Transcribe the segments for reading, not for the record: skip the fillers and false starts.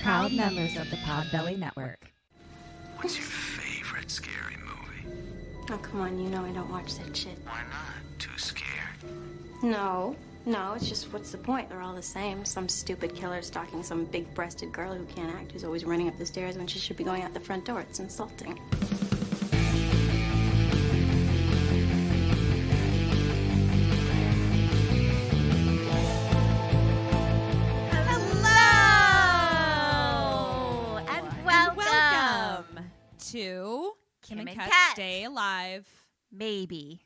proud members of the Podbelly Network. What's your favorite scary movie? Oh, come on, you know I don't watch that shit. Why not? Too scared? No, it's just what's the point? They're all the same. Some stupid killer stalking some big-breasted girl who can't act, who's always running up the stairs when she should be going out the front door. It's insulting. To Kim and Kat Stay Alive. Maybe.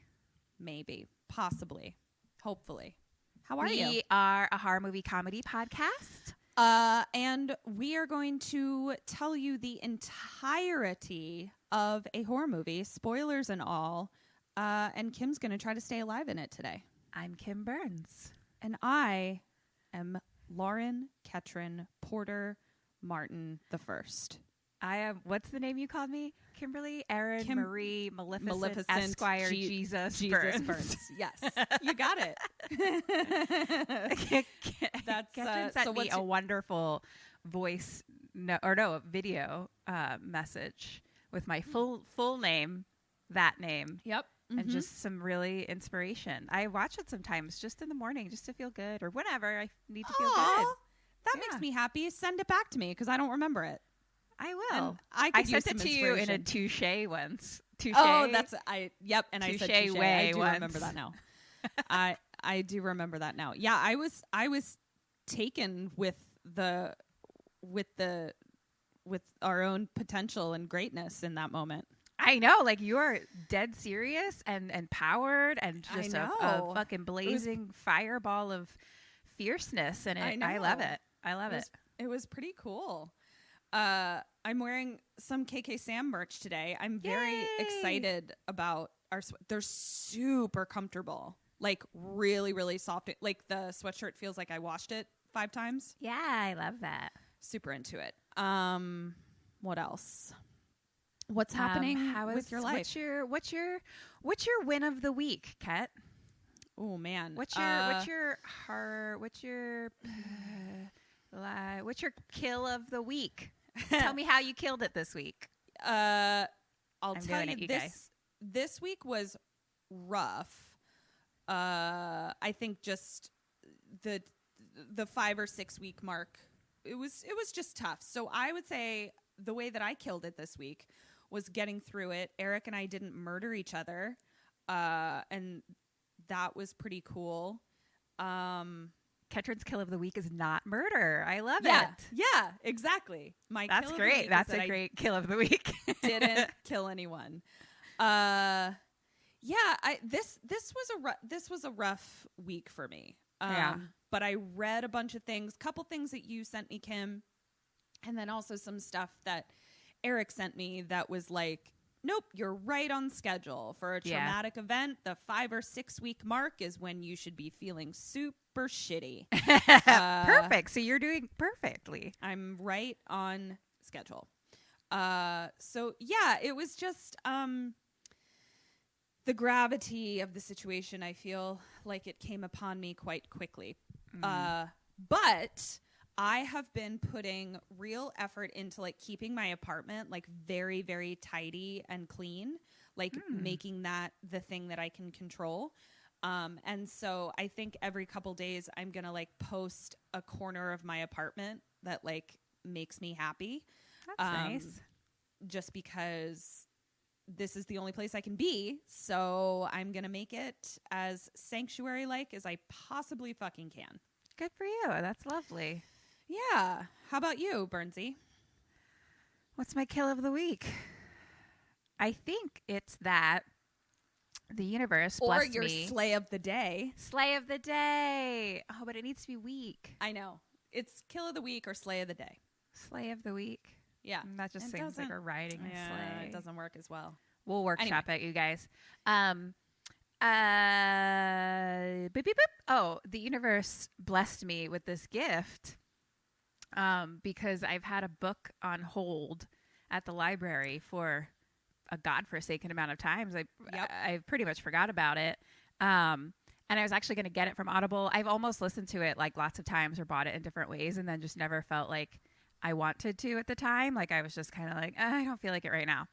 Possibly. Hopefully. How are you? We are a horror movie comedy podcast. And we are going to tell you the entirety of a horror movie, spoilers and all. And Kim's going to try to stay alive in it today. I'm Kim Burns. And I am Lauren Ketron Porter Martin the First. I am, what's the name you called me? Kimberly, Erin, Marie, Maleficent Esquire, Jesus Burns. Yes, you got it. Ketron sent me a wonderful video message with my full name, that name. Yep. And just some really inspiration. I watch it sometimes just in the morning just to feel good or whenever I need to feel good. That makes me happy. Send it back to me because I don't remember it. I will. And I sent it to you in a touche once. Touche. Oh, yep. And I said touche. I do remember that now. I do remember that now. Yeah, I was taken with our own potential and greatness in that moment. I know, like you are dead serious and powered and just a fucking blazing fireball of fierceness in it. I love it. It was pretty cool. I'm wearing some kksamp merch today. I'm very excited about they're super comfortable. Like really, really soft. Like the sweatshirt feels like I washed it 5 times. Yeah, I love that. Super into it. What else? What's happening with your life? What's your win of the week, Kat? Oh man. What's your kill of the week? Tell me how you killed it this week. I'll tell you this week was rough. I think just the 5 or 6 week mark, it was just tough. So I would say the way that I killed it this week was getting through it. Eric and I didn't murder each other, and that was pretty cool. Ketron's kill of the week is not murder. I love it. Yeah, exactly. That's great. That's a great kill of the week. Didn't kill anyone. This was a rough week for me. But I read a bunch of things, couple things that you sent me, Kim, and then also some stuff that Eric sent me that was like, nope, you're right on schedule for a traumatic event. The 5 or 6 week mark is when you should be feeling super shitty. Perfect. So you're doing perfectly. I'm right on schedule. So yeah, it was just the gravity of the situation. I feel like it came upon me quite quickly. But I have been putting real effort into like keeping my apartment like very, very tidy and clean, like making that the thing that I can control. And so I think every couple days I'm going to like post a corner of my apartment that like makes me happy. That's nice. Just because this is the only place I can be. So I'm going to make it as sanctuary-like as I possibly fucking can. Good for you. That's lovely. Yeah. How about you, Burnsy? What's my kill of the week? I think it's that the universe blessed me. Or your slay of the day. Slay of the day. Oh, but it needs to be week. I know. It's kill of the week or slay of the day. Slay of the week. Yeah. That just seems like we're riding a sleigh. It doesn't work as well. We'll workshop it, you guys. Beep, beep, beep. Oh, the universe blessed me with this gift because I've had a book on hold at the library for a godforsaken amount of times. I pretty much forgot about it. And I was actually going to get it from Audible. I've almost listened to it like lots of times or bought it in different ways and then just never felt like I wanted to at the time. Like I was just kind of like, I don't feel like it right now.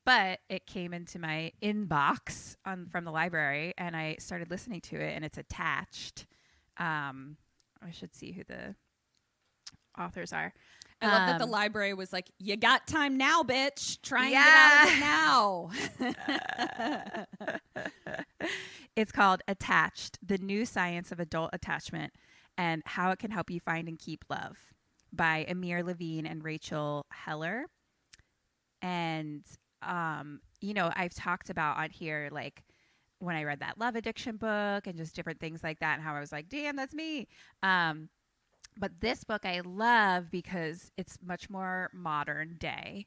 But it came into my inbox from the library, and I started listening to it, and it's attached. I should see who the authors are. I love that the library was like, you got time now, bitch. Try and get out of it now. It's called Attached, The New Science of Adult Attachment and How It Can Help You Find and Keep Love by Amir Levine and Rachel Heller. And, I've talked about on here, like, when I read that love addiction book and just different things like that and how I was like, damn, that's me. But this book I love because it's much more modern day.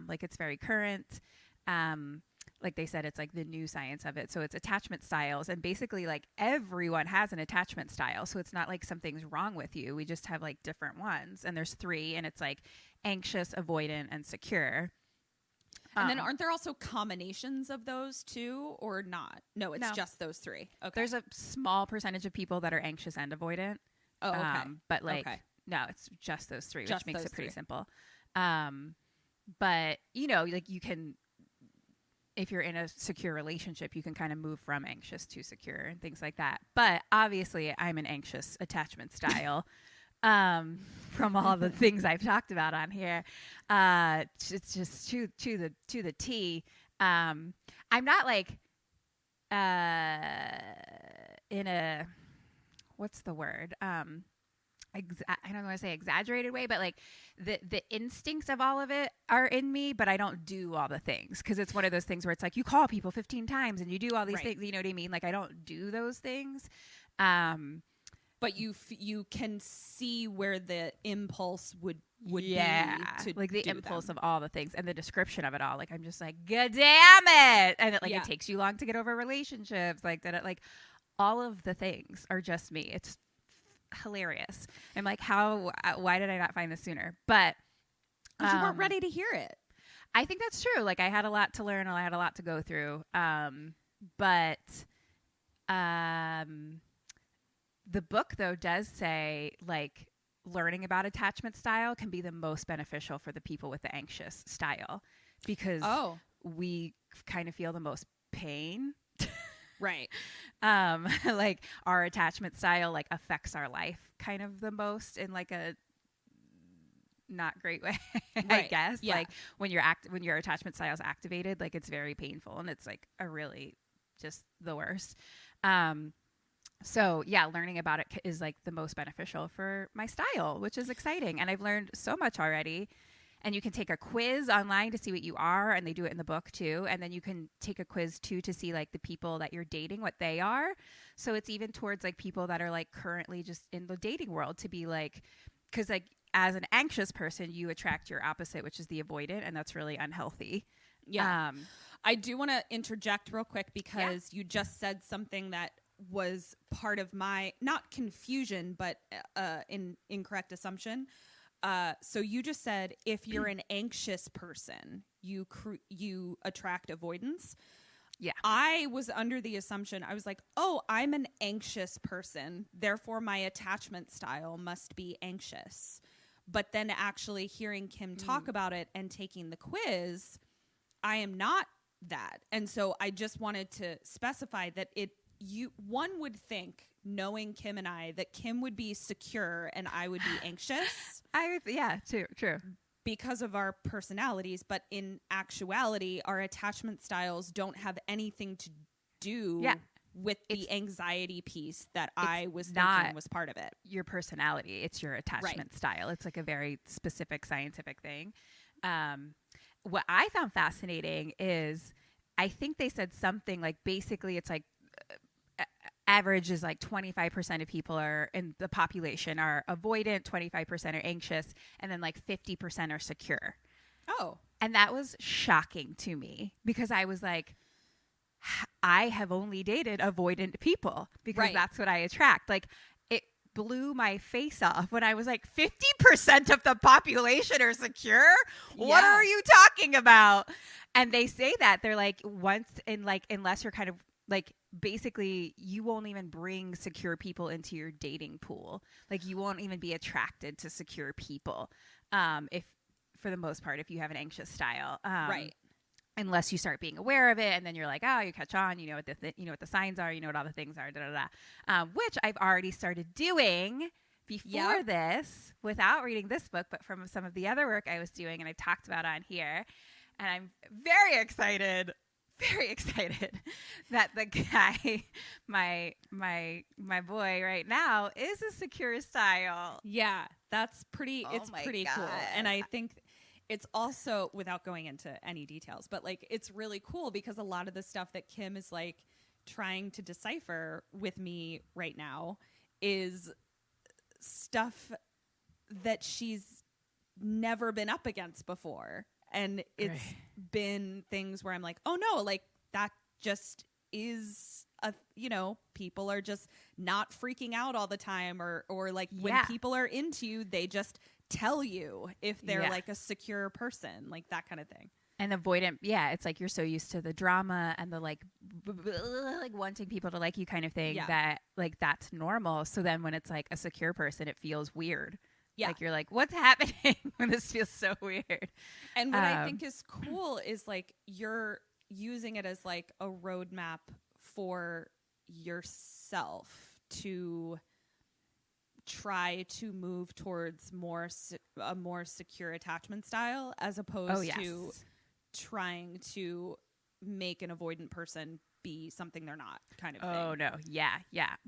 Like it's very current. Like they said, it's like the new science of it. So it's attachment styles. And basically like everyone has an attachment style. So it's not like something's wrong with you. We just have like different ones. And there's 3. And it's like anxious, avoidant, and secure. And then aren't there also combinations of those too or not? No, it's just those 3. Okay. There's a small percentage of people that are anxious and avoidant. Oh, okay. But like, no, it's just those 3, just which makes it pretty 3. simple. But like you can, if you're in a secure relationship, you can kind of move from anxious to secure and things like that. But obviously I'm an anxious attachment style. From all the things I've talked about on here, it's just to the T. I'm not like, in a, what's the word? I don't want to say exaggerated way, but like the instincts of all of it are in me, but I don't do all the things because it's one of those things where it's like you call people 15 times and you do all these things. You know what I mean? Like I don't do those things. But you can see where the impulse would be to like the do impulse them. of all the things and the description of it all. Like I'm just like, God damn it, and it takes you long to get over relationships. Like that, like all of the things are just me. It's hilarious. I'm like, why did I not find this sooner? But you weren't ready to hear it. I think that's true. Like I had a lot to learn and I had a lot to go through. The book, though, does say, like, learning about attachment style can be the most beneficial for the people with the anxious style because we kind of feel the most pain. Right. Like, our attachment style, like, affects our life kind of the most in, like, a not great way, I guess. Yeah. Like, when your attachment style is activated, like, it's very painful and it's, like, a really just the worst. So yeah, learning about it is like the most beneficial for my style, which is exciting. And I've learned so much already. And you can take a quiz online to see what you are. And they do it in the book too. And then you can take a quiz too to see like the people that you're dating, what they are. So it's even towards like people that are like currently just in the dating world to be like, because like as an anxious person, you attract your opposite, which is the avoidant. And that's really unhealthy. Yeah. I do want to interject real quick because you just said something that was part of my not confusion but incorrect assumption. So you just said if you're an anxious person you attract avoidance. Yeah, I was under the assumption, I was like, oh, I'm an anxious person, therefore my attachment style must be anxious. But then actually hearing Kim talk about it and taking the quiz, I am not that. And so I just wanted to specify that one would think, knowing Kim and I, that Kim would be secure and I would be anxious. True. Because of our personalities, but in actuality, our attachment styles don't have anything to do with the anxiety piece that I was thinking was part of it. Your personality, it's your attachment style. It's like a very specific scientific thing. What I found fascinating is I think they said something like basically it's like average is like 25% of people are in the population are avoidant, 25% are anxious, and then like 50% are secure. Oh. And that was shocking to me because I was like, I have only dated avoidant people because that's what I attract. Like it blew my face off when I was like 50% of the population are secure. Yeah. What are you talking about? And they say that they're like once in like, unless you're kind of like, basically you won't even bring secure people into your dating pool. Like you won't even be attracted to secure people. if for the most part, if you have an anxious style. Right. Unless you start being aware of it, and then you're like, oh, you catch on, you know what you know what the signs are, you know what all the things are, which I've already started doing before this, without reading this book, but from some of the other work I was doing, and I talked about on here, and I'm very excited that the guy, my boy right now, is a secure style. Yeah, that's pretty. Oh it's my pretty God. cool, and I think. It's also, without going into any details, but like it's really cool because a lot of the stuff that Kim is like trying to decipher with me right now is stuff that she's never been up against before. And it's been things where I'm like, oh no, like that just is people are just not freaking out all the time, or like when people are into you, they just tell you if they're like a secure person, like that kind of thing. And avoidant, it's like you're so used to the drama and the like wanting people to like you kind of thing that like that's normal. So then when it's like a secure person, it feels weird. Yeah. Like you're like, what's happening? This feels so weird. And what I think is cool is like you're using it as like a roadmap for yourself to try to move towards a more secure attachment style, as opposed to trying to make an avoidant person be something they're not, kind of thing. Oh no. Yeah.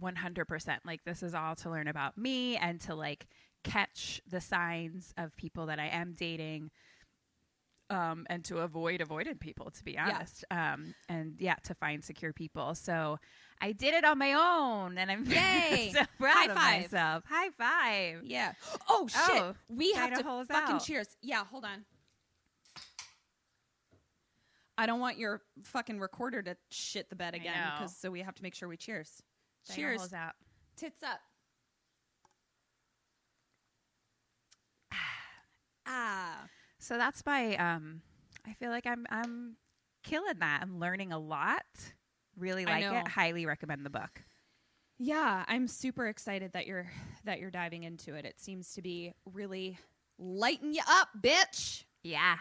100%. Like this is all to learn about me and to like catch the signs of people that I am dating, and to avoid avoidant people, to be honest. To find secure people. So I did it on my own, and I'm so proud of myself. High five. Yeah. Oh, shit. We have to fucking cheers. Yeah, hold on. I don't want your fucking recorder to shit the bed again, so we have to make sure we cheers. Cheers. Out. Tits up. So that's my I feel like I'm killing that. I'm learning a lot. Really like it. Highly recommend the book. Yeah, I'm super excited that you're diving into it. It seems to be really lighten you up, bitch. Yeah.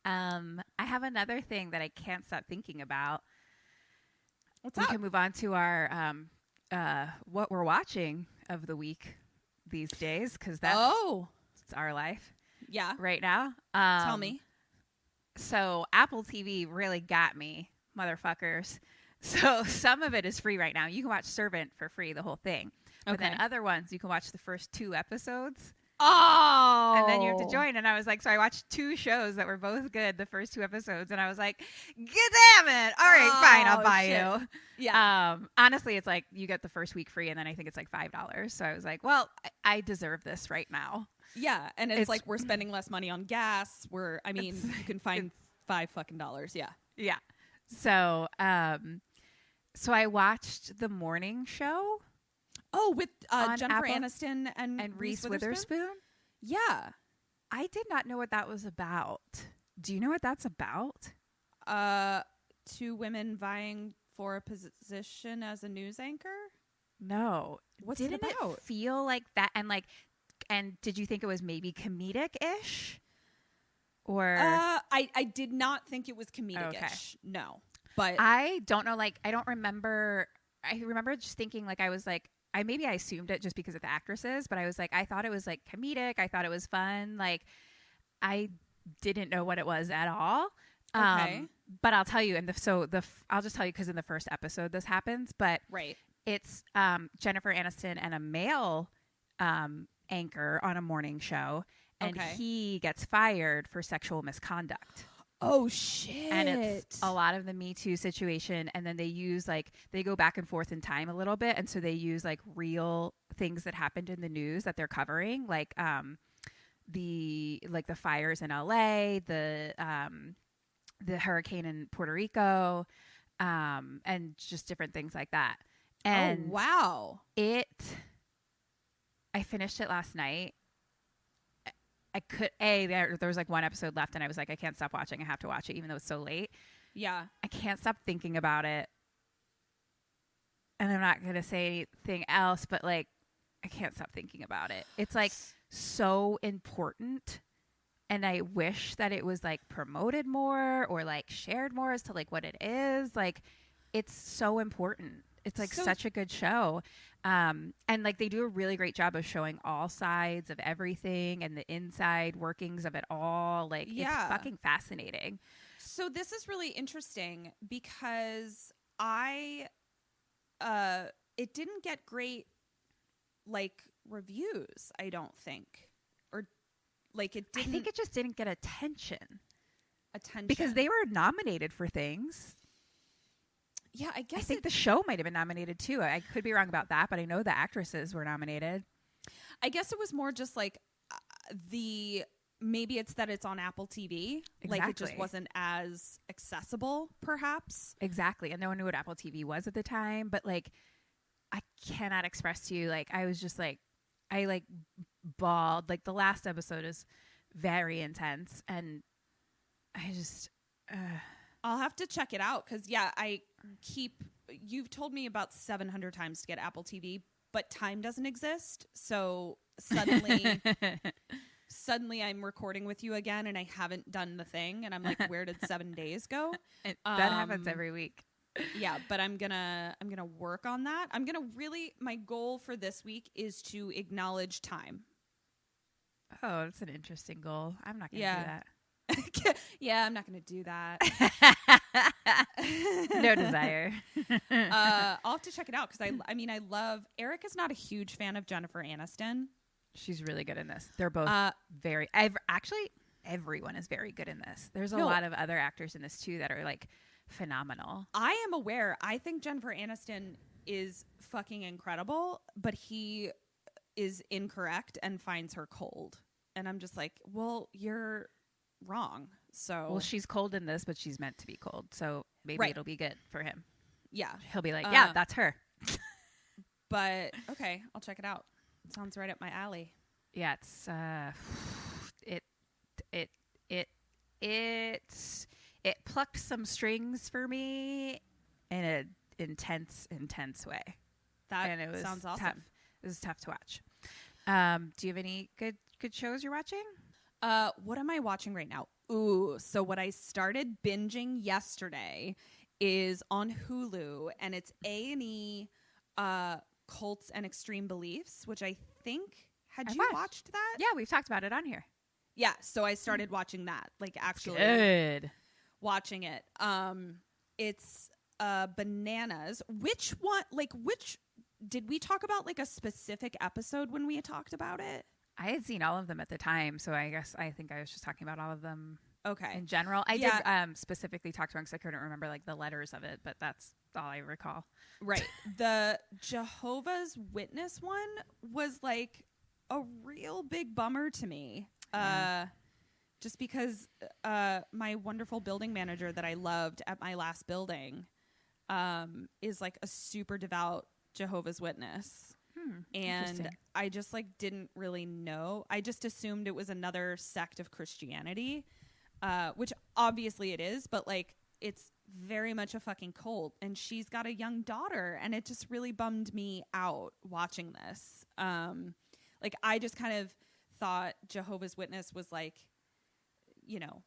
I have another thing that I can't stop thinking about. What's up? We can move on to our what we're watching of the week these days, because that's it's our life. Yeah. Right now. Tell me. So Apple TV really got me, motherfuckers. So some of it is free right now. You can watch Servant for free, the whole thing. But then other ones, you can watch the first 2 episodes. Oh! And then you have to join. And I was like, so I watched 2 shows that were both good, the first 2 episodes. And I was like, damn it. All right, fine, I'll buy you. Yeah. Honestly, it's like you get the first week free, and then I think it's like $5. So I was like, well, I deserve this right now. Yeah. And it's like we're spending less money on gas. You can find $5 fucking dollars. Yeah. Yeah. So, so I watched the morning show. Oh, with Jennifer Apple Aniston and Reese Witherspoon? Yeah. I did not know what that was about. Do you know what that's about? 2 women vying for a position as a news anchor? No. What's Didn't it about? It feel like that? And did you think it was maybe comedic-ish? Or I did not think it was comedic-ish. Okay. No. But I don't know, like I don't remember. I remember just thinking like I was like I assumed it just because of the actresses, but I was like I thought it was like comedic. I thought it was fun. Like I didn't know what it was at all. Okay. But I'll tell you, I'll just tell you because in the first episode this happens. But it's Jennifer Aniston and a male anchor on a morning show, and he gets fired for sexual misconduct. Oh shit. And it's a lot of the Me Too situation, and then they use they go back and forth in time a little bit, and so they use real things that happened in the news that they're covering, the fires in LA, the hurricane in Puerto Rico, and just different things like that. And wow. I finished it last night. I could there was 1 episode left, and I was like, I can't stop watching. I have to watch it, even though it's so late. Yeah, I can't stop thinking about it, and I'm not gonna say anything else, but I can't stop thinking about it. It's so important And I wish that it was like promoted more or like shared more as to like what it is. Like, it's so important. It's like such a good show. And like they do a really great job of showing all sides of everything and the inside workings of it all. Like, it's fucking fascinating. So this is really interesting because it didn't get great like reviews, I don't think. Or like it didn't. I think it just didn't get attention. Because they were nominated for things. Yeah, I guess I think the show might have been nominated too. I could be wrong about that, but I know the actresses were nominated. I guess it was more just like maybe it's that it's on Apple TV. Exactly. Like it just wasn't as accessible, perhaps. Exactly. And no one knew what Apple TV was at the time. But like, I cannot express to you, like, I was just like, I like bawled. Like the last episode is very intense. And I just... I'll have to check it out because, you've told me about 700 times to get Apple TV, but time doesn't exist. So suddenly I'm recording with you again and I haven't done the thing. And I'm like, where did 7 days go? That happens every week. Yeah, but I'm gonna work on that. My goal for this week is to acknowledge time. Oh, that's an interesting goal. I'm not going to do that. Yeah, I'm not going to do that. No desire. I'll have to check it out because I love. Eric is not a huge fan of Jennifer Aniston. She's really good in this. They're both everyone is very good in this. There's a lot of other actors in this too that are like phenomenal. I am aware. I think Jennifer Aniston is fucking incredible, but he is incorrect and finds her cold. And I'm just like, well, you're wrong. So well, she's cold in this, but she's meant to be cold, so maybe it'll be good for him. Yeah, he'll be like, yeah, that's her. But okay, I'll check it out. It sounds right up my alley. Yeah, it's it plucked some strings for me in an intense way. It sounds awesome. Tough. It was tough to watch. Do you have any good shows you're watching? What am I watching right now? Ooh, so what I started binging yesterday is on Hulu, and it's A&E Cults and Extreme Beliefs, which I think you watched that? Yeah, we've talked about it on here. Yeah, so I started watching that, like actually good. Watching it. It's Bananas. Which one? Like, which did we talk about? Like a specific episode when we had talked about it? I had seen all of them at the time, so I think I was just talking about all of them. Okay. In general, I did specifically talk to one because I couldn't remember like the letters of it, but that's all I recall. Right. The Jehovah's Witness one was like a real big bummer to me. Just because my wonderful building manager that I loved at my last building is like a super devout Jehovah's Witness. And I just like didn't really know. I just assumed it was another sect of Christianity, which obviously it is, but like it's very much a fucking cult, and she's got a young daughter, and it just really bummed me out watching this. Like I just kind of thought Jehovah's Witness was like, you know,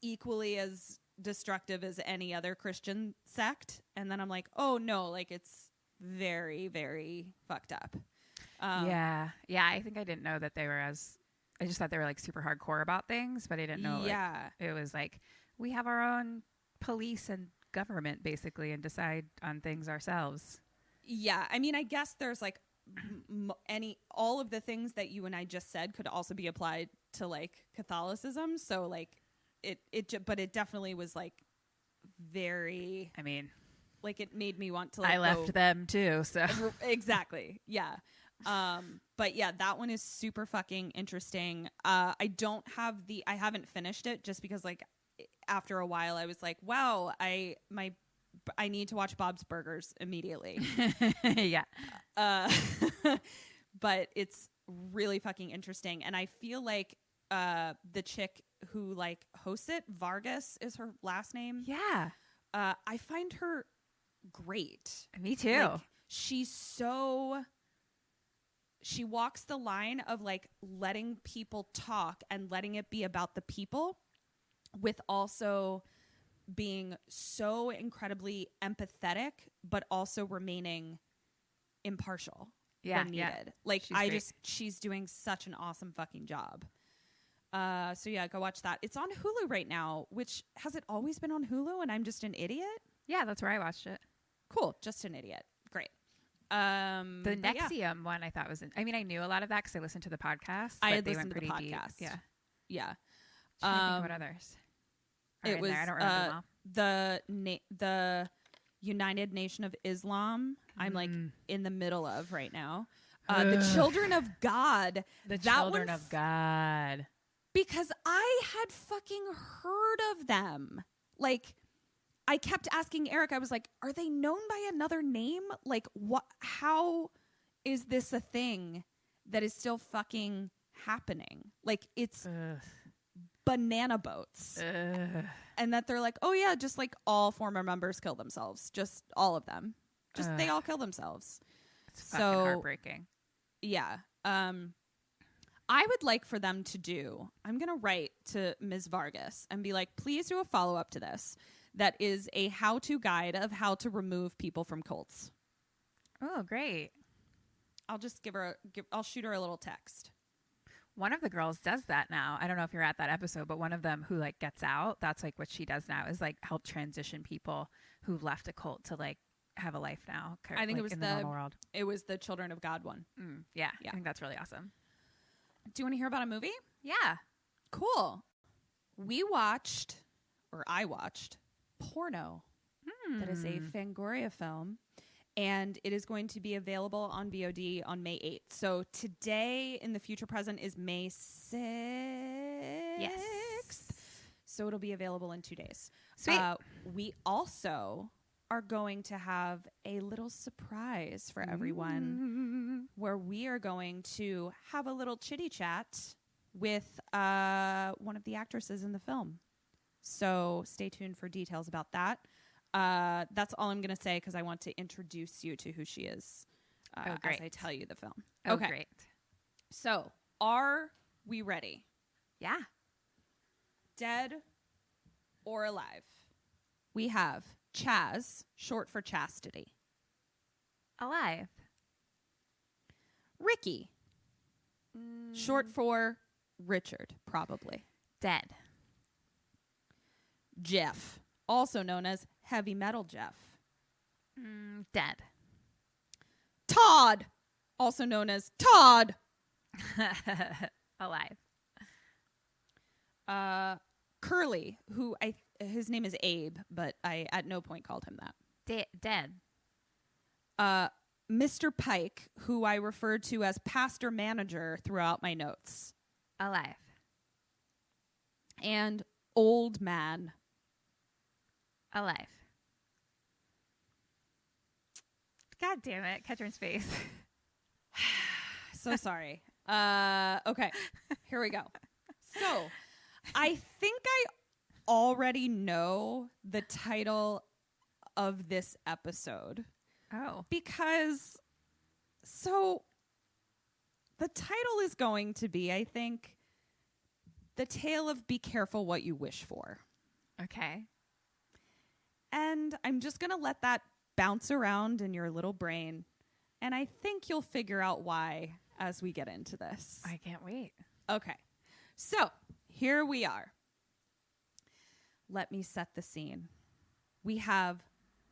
equally as destructive as any other Christian sect, and then I'm like, oh no, like it's very, very fucked up. Yeah, I think I didn't know that they were I just thought they were like super hardcore about things, but I didn't know it was like we have our own police and government basically and decide on things ourselves. Yeah, I mean, I guess there's like all of the things that you and I just said could also be applied to like Catholicism, so like but it definitely was like very, I mean, like it made me want to like, I left them too, so exactly. Yeah. But yeah, that one is super fucking interesting. I haven't finished it just because like after a while I was like, wow, I need to watch Bob's Burgers immediately. Yeah. But it's really fucking interesting, and I feel like the chick who like hosts it, Vargas is her last name. Yeah. I find her great. Me too. Like, she's she walks the line of like letting people talk and letting it be about the people with also being so incredibly empathetic, but also remaining impartial when needed. Yeah. Like She's she's doing such an awesome fucking job. So yeah, go watch that. It's on Hulu right now, which has it always been on Hulu and I'm just an idiot? Yeah, that's where I watched it. Cool. Just an idiot. Great. The but yeah. Nexium one I thought was, I mean, I knew a lot of that because I listened to the podcast. I but had they listened went to the pretty deep. podcast. Yeah. Yeah. Trying to think what others are It in was there. I don't remember them all. the United Nation of Islam. I'm like in the middle of right now. The Children of God. The that Children one of God. Because I had fucking heard of them. Like, I kept asking Eric, I was like, are they known by another name? Like, what? How is this a thing that is still fucking happening? Like, it's banana boats. And that they're like, oh yeah, just like all former members kill themselves. Just all of them. Just they all kill themselves. It's fucking heartbreaking. Yeah. I would like for them to do, I'm going to write to Ms. Vargas and be like, please do a follow-up to this that is a how-to guide of how to remove people from cults. Oh, great. I'll just I'll shoot her a little text. One of the girls does that now. I don't know if you're at that episode, but one of them who like gets out, that's like what she does now is like help transition people who left a cult to like have a life now. I think like, it was in the normal world. It was the Children of God one. Yeah, Yeah. I think that's really awesome. Do you want to hear about a movie? Yeah. Cool. I watched Porno. That is a Fangoria film. And it is going to be available on VOD on May 8th. So today in the future present is May 6th. Yes. So it'll be available in 2 days. Sweet. We also are going to have a little surprise for everyone where we are going to have a little chitty chat with one of the actresses in the film. So stay tuned for details about that. That's all I'm going to say because I want to introduce you to who she is as I tell you the film. Okay. Great. So are we ready? Yeah. Dead or alive? We have Chaz, short for chastity. Alive. Ricky, short for Richard, probably. Dead. Jeff, also known as Heavy Metal Jeff. Dead. Todd, also known as Todd. Alive. Curly, who his name is Abe, but I at no point called him that. Dead. Mr. Pike, who I referred to as pastor manager throughout my notes. Alive. And old man. Alive. God damn it. Catch her in space. So sorry. Okay, here we go. So I think I already know the title of this episode. Oh. Because, so the title is going to be, I think, The Tale of Be Careful What You Wish For. Okay. And I'm just going to let that bounce around in your little brain. And I think you'll figure out why as we get into this. I can't wait. Okay. So here we are. Let me set the scene. We have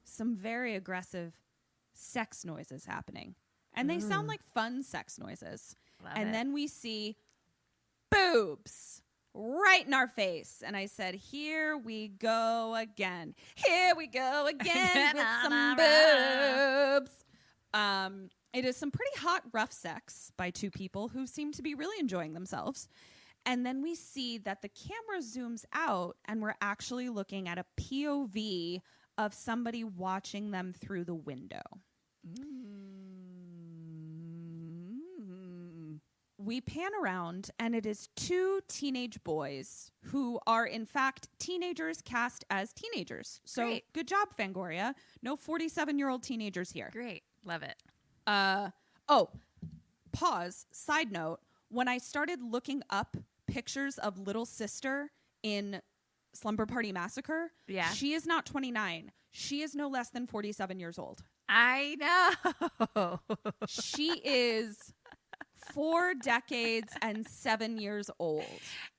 some very aggressive sex noises happening. And they sound like fun sex noises. Love and it. then we see boobs right in our face. And I said, here we go again. Here we go again with some boobs. It is some pretty hot, rough sex by two people who seem to be really enjoying themselves. And then we see that the camera zooms out and we're actually looking at a POV of somebody watching them through the window. We pan around and it is two teenage boys who are in fact teenagers cast as teenagers. So Great. Good job, Fangoria. No 47-year-old teenagers here. Great. Love it. pause, side note, when I started looking up pictures of little sister in Slumber Party Massacre, she is not 29. She is no less than 47 years old. I know. She is 4 decades and 7 years old.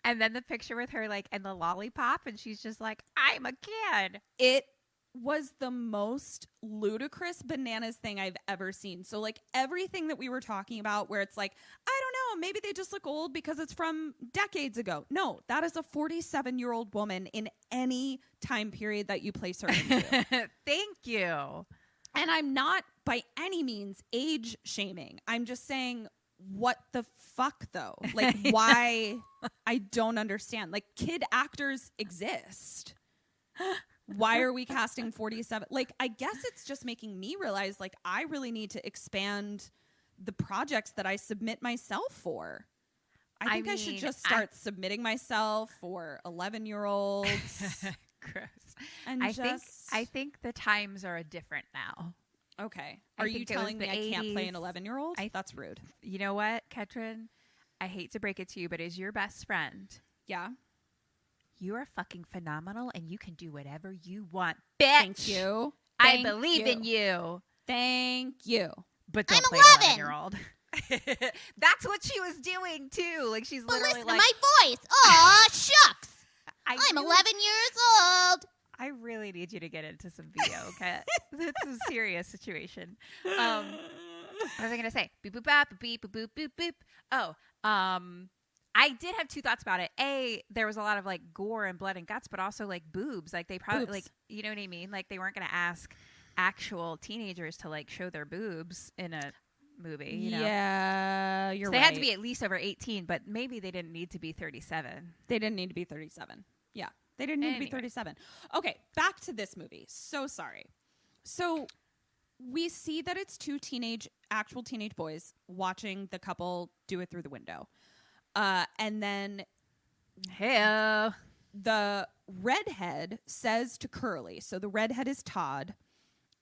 And then the picture with her, like, and the lollipop, and she's just like, I'm a kid. It was the most ludicrous bananas thing I've ever seen. So, like, everything that we were talking about where it's like, I don't know, maybe they just look old because it's from decades ago. No, that is a 47-year-old woman in any time period that you place her into. Thank you. And I'm not by any means age shaming. I'm just saying, what the fuck, though? Like, why? I don't understand. Like, kid actors exist. Why are we casting 47? Like, I guess it's just making me realize, like, I really need to expand the projects that I submit myself for. I think I should just start submitting myself for 11-year-olds. Gross. And I think the times are different now. Okay. Are you telling me I can't play an 11-year-old? That's rude. You know what, Ketrin? I hate to break it to you, but as your best friend, yeah, you are fucking phenomenal, and you can do whatever you want, bitch. Thank you. I believe in you. Thank you. But don't play an 11-year-old. That's what she was doing too. Like, she's literally listen like, to my voice. Aw, shucks. I'm 11 years old. I really need you to get into some VO, okay? It's a serious situation. What was I going to say? Boop, boop, bop, beep, boop, boop, boop, boop. Oh, I did have 2 thoughts about it. A, there was a lot of, like, gore and blood and guts, but also, like, boobs. Like, they probably, like, you know what I mean? Like, they weren't going to ask actual teenagers to, like, show their boobs in a movie, you know? Yeah, you're right. They had to be at least over 18, but maybe they didn't need to be 37. They didn't need to be 37. Yeah. They didn't need to be 37. Okay, back to this movie. So sorry. So we see that it's 2 actual teenage boys watching the couple do it through the window. And then the redhead says to Curly, so the redhead is Todd,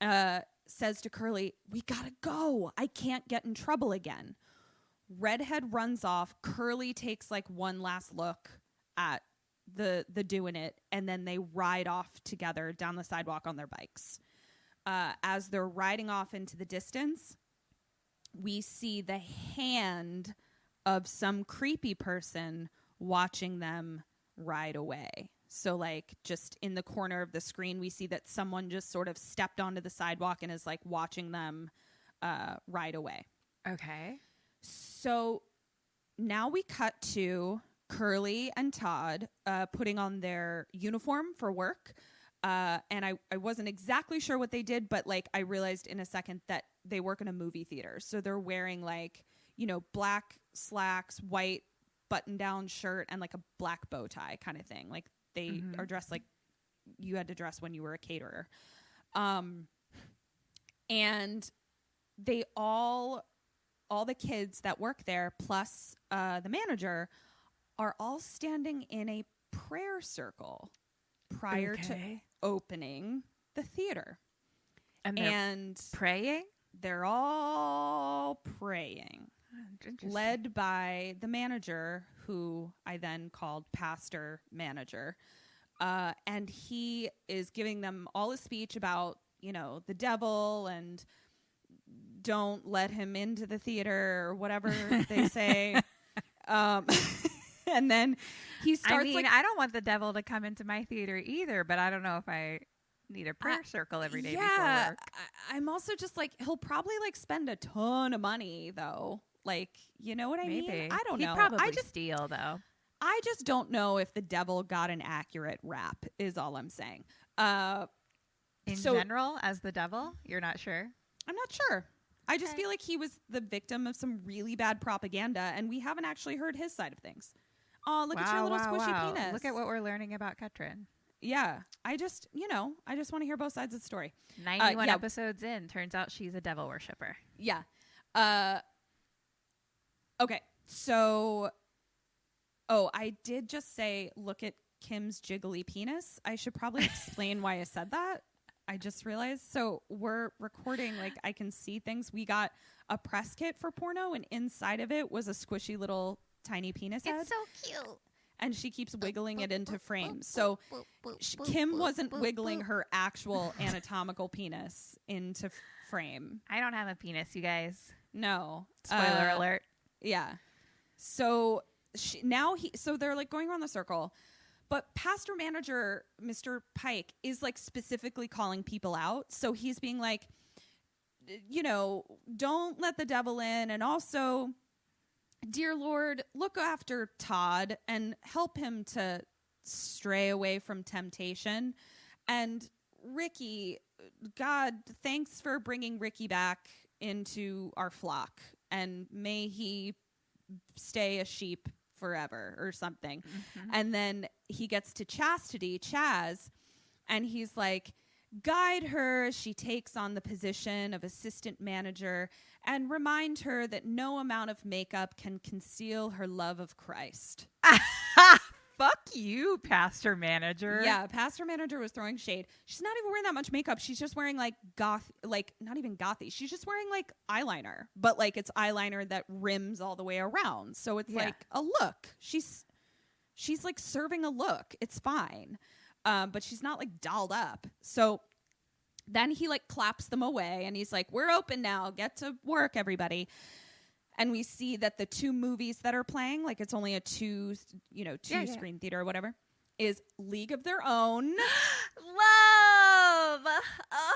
says to Curly, we gotta go. I can't get in trouble again. Redhead runs off. Curly takes like one last look at the doing it, and then they ride off together down the sidewalk on their bikes. As they're riding off into the distance, we see the hand of some creepy person watching them ride away. So, like, just in the corner of the screen, we see that someone just sort of stepped onto the sidewalk and is, like, watching them ride away. Okay. So now we cut to Curly and Todd putting on their uniform for work. And I wasn't exactly sure what they did, but, like, I realized in a second that they work in a movie theater. So they're wearing, like, you know, black slacks, white button-down shirt, and, like, a black bow tie kind of thing. Like, they are dressed like you had to dress when you were a caterer. And they all the kids that work there, plus the manager, are all standing in a prayer circle prior to opening the theater. And praying? They're all praying. Led by the manager, who I then called Pastor Manager. And he is giving them all a speech about, you know, the devil and don't let him into the theater or whatever they say. And then he starts, I mean, I don't want the devil to come into my theater either, but I don't know if I need a prayer circle every day before work. I'm also just like, he'll probably like spend a ton of money though. Like, you know what I mean? I don't know. He'd probably steal though. I just don't know if the devil got an accurate rap is all I'm saying. In general, as the devil, you're not sure? I'm not sure. I just feel like he was the victim of some really bad propaganda, and we haven't actually heard his side of things. Oh, look at your little squishy penis. Look at what we're learning about Ketrin. Yeah. I just want to hear both sides of the story. 91 episodes in, turns out she's a devil worshiper. Yeah. Okay. So, I did just say, look at Kim's jiggly penis. I should probably explain why I said that. I just realized. So we're recording, like I can see things. We got a press kit for Porno, and inside of it was a squishy little tiny penis head. It's so cute. And she keeps wiggling it into frame. So Kim wasn't wiggling her actual anatomical penis into frame. I don't have a penis, you guys. No. Spoiler alert. Yeah. So so they're like going around the circle. But pastor manager, Mr. Pike, is like specifically calling people out. So he's being like, you know, don't let the devil in. And also, dear Lord, look after Todd and help him to stray away from temptation. And Ricky, God, thanks for bringing Ricky back into our flock. And may he stay a sheep forever or something. Mm-hmm. And then he gets to Chastity, Chaz, and he's like, guide her as she takes on the position of assistant manager and remind her that no amount of makeup can conceal her love of Christ. Fuck you, pastor manager. Yeah, pastor manager was throwing shade. She's not even wearing that much makeup. She's just wearing like not even gothy. She's just wearing like eyeliner, but like it's eyeliner that rims all the way around. So it's like a look. She's like serving a look. It's fine. But she's not like dolled up. So then he like claps them away and he's like, we're open now. Get to work, everybody. And we see that the two movies that are playing, like it's only a two screen theater or whatever, is League of Their Own. Love!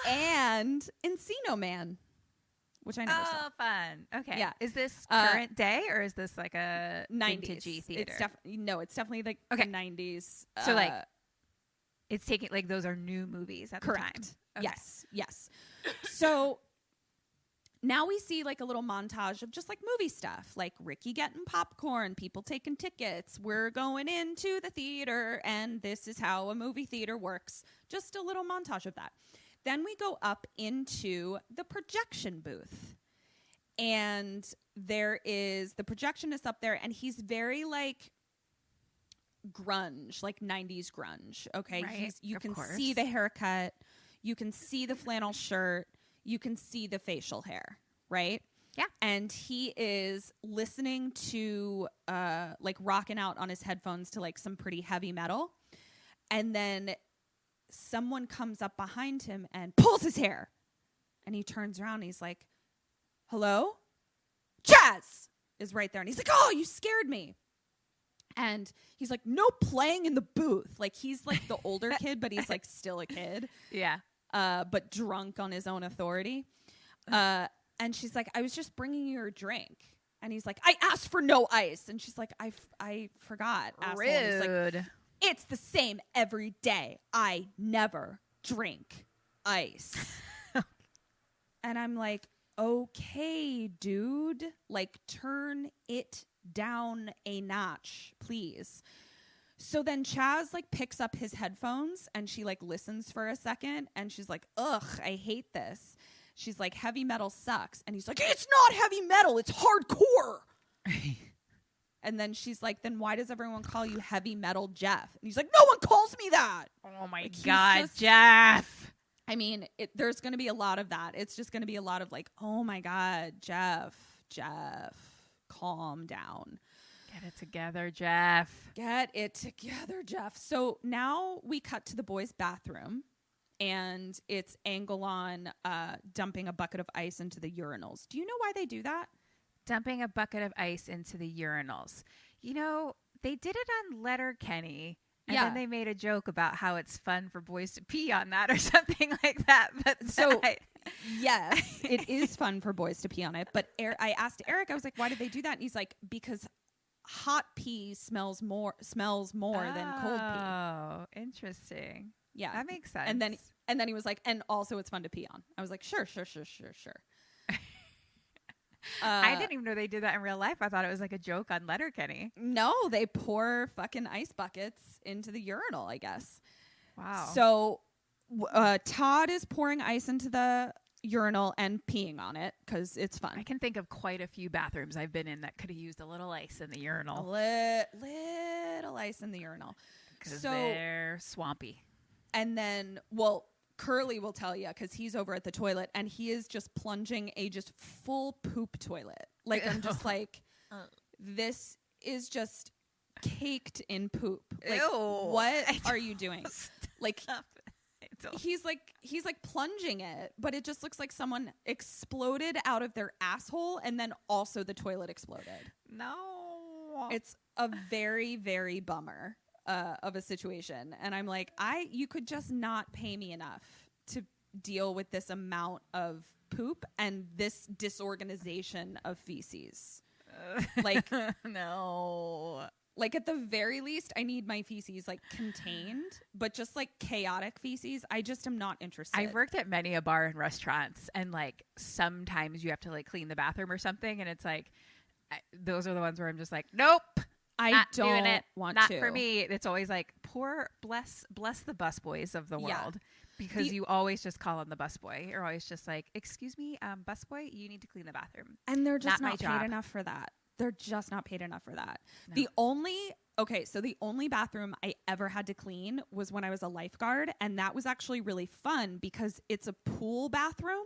And Encino Man, which I never saw. Oh, fun. Okay. Yeah. Is this current day or is this like a 90s vintagey theater? It's definitely like the 90s. So like it's taking like those are new movies at the time. Okay. Yes. So now we see like a little montage of just like movie stuff, like Ricky getting popcorn, people taking tickets. We're going into the theater and this is how a movie theater works. Just a little montage of that. Then we go up into the projection booth and there is the projectionist up there and he's very like grunge, like 90s grunge. Okay. Right, you can see the haircut. You can see the flannel shirt. You can see the facial hair, right? Yeah. And he is listening to like rocking out on his headphones to like some pretty heavy metal. And then someone comes up behind him and pulls his hair. And he turns around and he's like, hello? Chaz is right there. And he's like, oh, you scared me. And he's like, no playing in the booth. Like he's like the older kid, but he's like still a kid. Yeah. But drunk on his own authority. And she's like, I was just bringing you your drink. And he's like, I asked for no ice. And she's like, I forgot. Rude. He's like, it's the same every day. I never drink ice. And I'm like, okay, dude. Like, turn it down a notch, please. So then Chaz like picks up his headphones and she like listens for a second and she's like, ugh, I hate this. She's like, heavy metal sucks. And he's like, it's not heavy metal, it's hardcore. And then she's like, then why does everyone call you Heavy Metal Jeff? And he's like, no one calls me that. Oh my like, God, Jeff. I mean, there's going to be a lot of that. It's just going to be a lot of like, oh my God, Jeff, calm down. Get it together, Jeff. Get it together, Jeff. So now we cut to the boys' bathroom, and it's Angelon dumping a bucket of ice into the urinals. Do you know why they do that? Dumping a bucket of ice into the urinals. You know, they did it on Letterkenny, and then they made a joke about how it's fun for boys to pee on that or something like that. But so, yes, it is fun for boys to pee on it. But I asked Eric, I was like, why did they do that? And he's like, because hot pee smells more than cold pee. Oh, interesting. Yeah, that makes sense. And then he was like, and also it's fun to pee on. I was like, sure. I didn't even know they did that in real life. I thought it was like a joke on Letterkenny. No, they pour fucking ice buckets into the urinal, I guess. Wow. So Todd is pouring ice into the urinal and peeing on it because it's fun. I can think of quite a few bathrooms I've been in that could have used a little ice in the urinal. Little ice in the urinal. Because they're swampy. And then, Curly will tell you because he's over at the toilet and he is just plunging a just full poop toilet. Like, I'm just like, this is just caked in poop. Like, what are you doing? Like, he's like plunging it, but it just looks like someone exploded out of their asshole and then also the toilet exploded. No. It's a very, very bummer of a situation. And I'm like, you could just not pay me enough to deal with this amount of poop and this disorganization of feces. Like, no. Like, at the very least, I need my feces, like, contained, but just, like, chaotic feces, I just am not interested. I've worked at many a bar and restaurants, and, like, sometimes you have to, like, clean the bathroom or something, and it's, like, those are the ones where I'm just like, nope, I don't doing it. want not to. for me. It's always, like, bless the busboys of the world, because you always just call on the busboy. You're always just like, excuse me, busboy, you need to clean the bathroom. And they're just not my paid job. enough for that. They're just not paid enough for that. No. The only bathroom I ever had to clean was when I was a lifeguard. And that was actually really fun because it's a pool bathroom.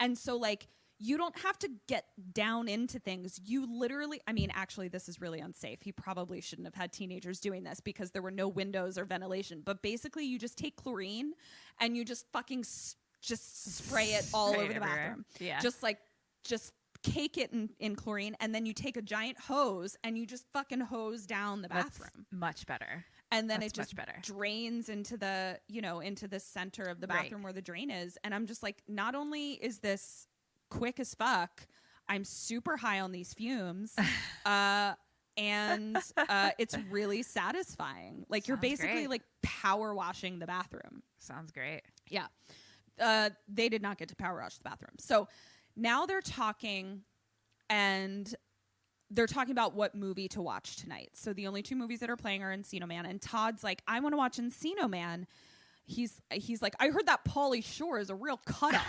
And so, like, you don't have to get down into things. You literally, I mean, actually, this is really unsafe. He probably shouldn't have had teenagers doing this because there were no windows or ventilation. But basically, you just take chlorine and you just fucking just spray it all over the bathroom. Yeah. Just cake it in chlorine, and then you take a giant hose and you just fucking hose down the bathroom. That's much better. And then That's it just much better. drains into the, into the center of the bathroom where the drain is. And I'm just like, not only is this quick as fuck, I'm super high on these fumes. And it's really satisfying. Like, you're basically great. like power washing the bathroom. Sounds great. Yeah. They did not get to power wash the bathroom. So now they're talking, and they're talking about what movie to watch tonight. So the only two movies that are playing are Encino Man, and Todd's like, I want to watch Encino Man. He's like, I heard that Pauly Shore is a real cut up.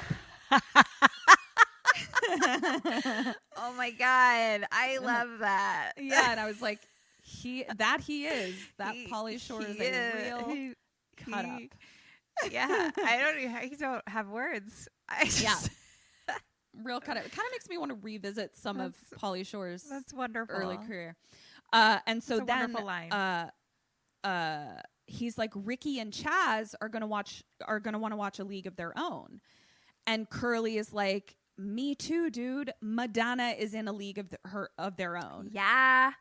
Oh my God. I love that. Yeah, and I was like, Pauly Shore is a real cut up. Yeah, I don't have words. Real cut up. It kind of makes me want to revisit some of Pauly Shore's That's wonderful. early career. And so That's a then wonderful line. He's like, Ricky and Chaz are gonna want to watch A League of Their Own. And Curly is like, me too, dude. Madonna is in A League of Their Own. Yeah.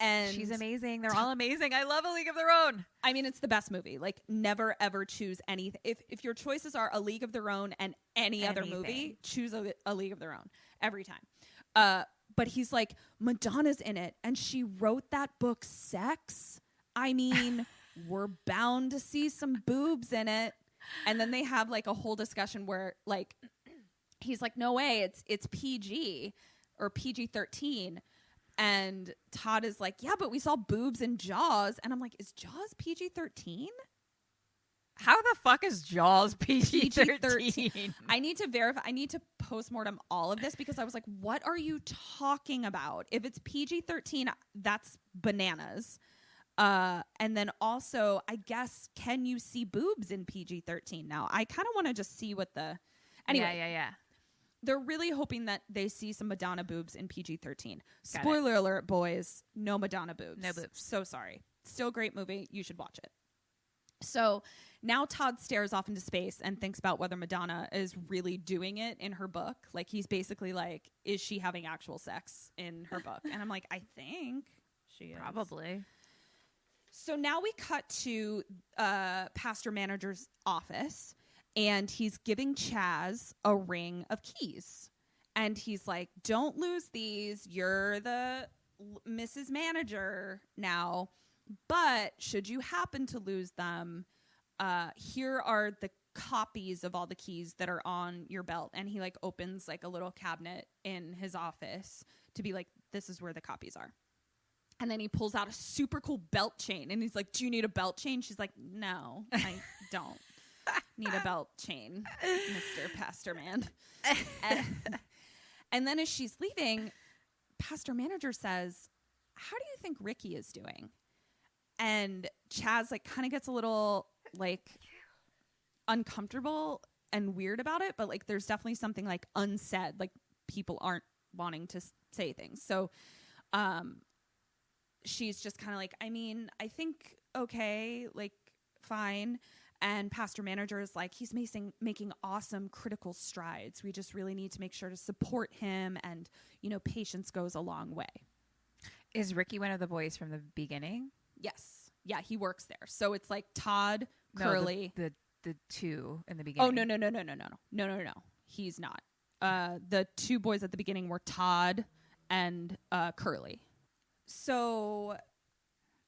And she's amazing. They're all amazing. I love A League of Their Own. I mean, it's the best movie. Like, never ever choose anything. If your choices are A League of Their Own and any other movie, choose a League of Their Own every time. But he's like, Madonna's in it, and she wrote that book, Sex. I mean, we're bound to see some boobs in it. And then they have like a whole discussion where, like, he's like, no way, it's PG or PG-13. And Todd is like, yeah, but we saw boobs in Jaws. And I'm like, is Jaws PG-13? How the fuck is Jaws PG-13? I need to verify. I need to postmortem all of this because I was like, what are you talking about? If it's PG-13, that's bananas. And then also, I guess, can you see boobs in PG-13 now? I kind of want to just see what the... Anyway. Yeah. They're really hoping that they see some Madonna boobs in PG-13. Spoiler alert, boys. No Madonna boobs. No boobs. So sorry. Still a great movie. You should watch it. So now Todd stares off into space and thinks about whether Madonna is really doing it in her book. Like, he's basically like, is she having actual sex in her book? And I'm like, I think she is. Probably. So now we cut to Pastor Manager's office. And he's giving Chaz a ring of keys. And he's like, don't lose these. You're the Mrs. Manager now. But should you happen to lose them, here are the copies of all the keys that are on your belt. And he like opens like a little cabinet in his office to be like, this is where the copies are. And then he pulls out a super cool belt chain. And he's like, do you need a belt chain? She's like, no, I don't. Need a belt chain, Mr. Pastor Man. And then as she's leaving, Pastor Manager says, how do you think Ricky is doing? And Chaz like kind of gets a little like uncomfortable and weird about it, but like there's definitely something like unsaid, like people aren't wanting to say things. So she's just kind of like, I mean, I think okay, like fine. And pastor manager is like, he's making awesome critical strides. We just really need to make sure to support him, and you know, patience goes a long way. Is Ricky one of the boys from the beginning? Yes. Yeah, he works there. So it's like Todd, Curly. No, the two in the beginning. Oh, no. He's not. The two boys at the beginning were Todd and Curly. So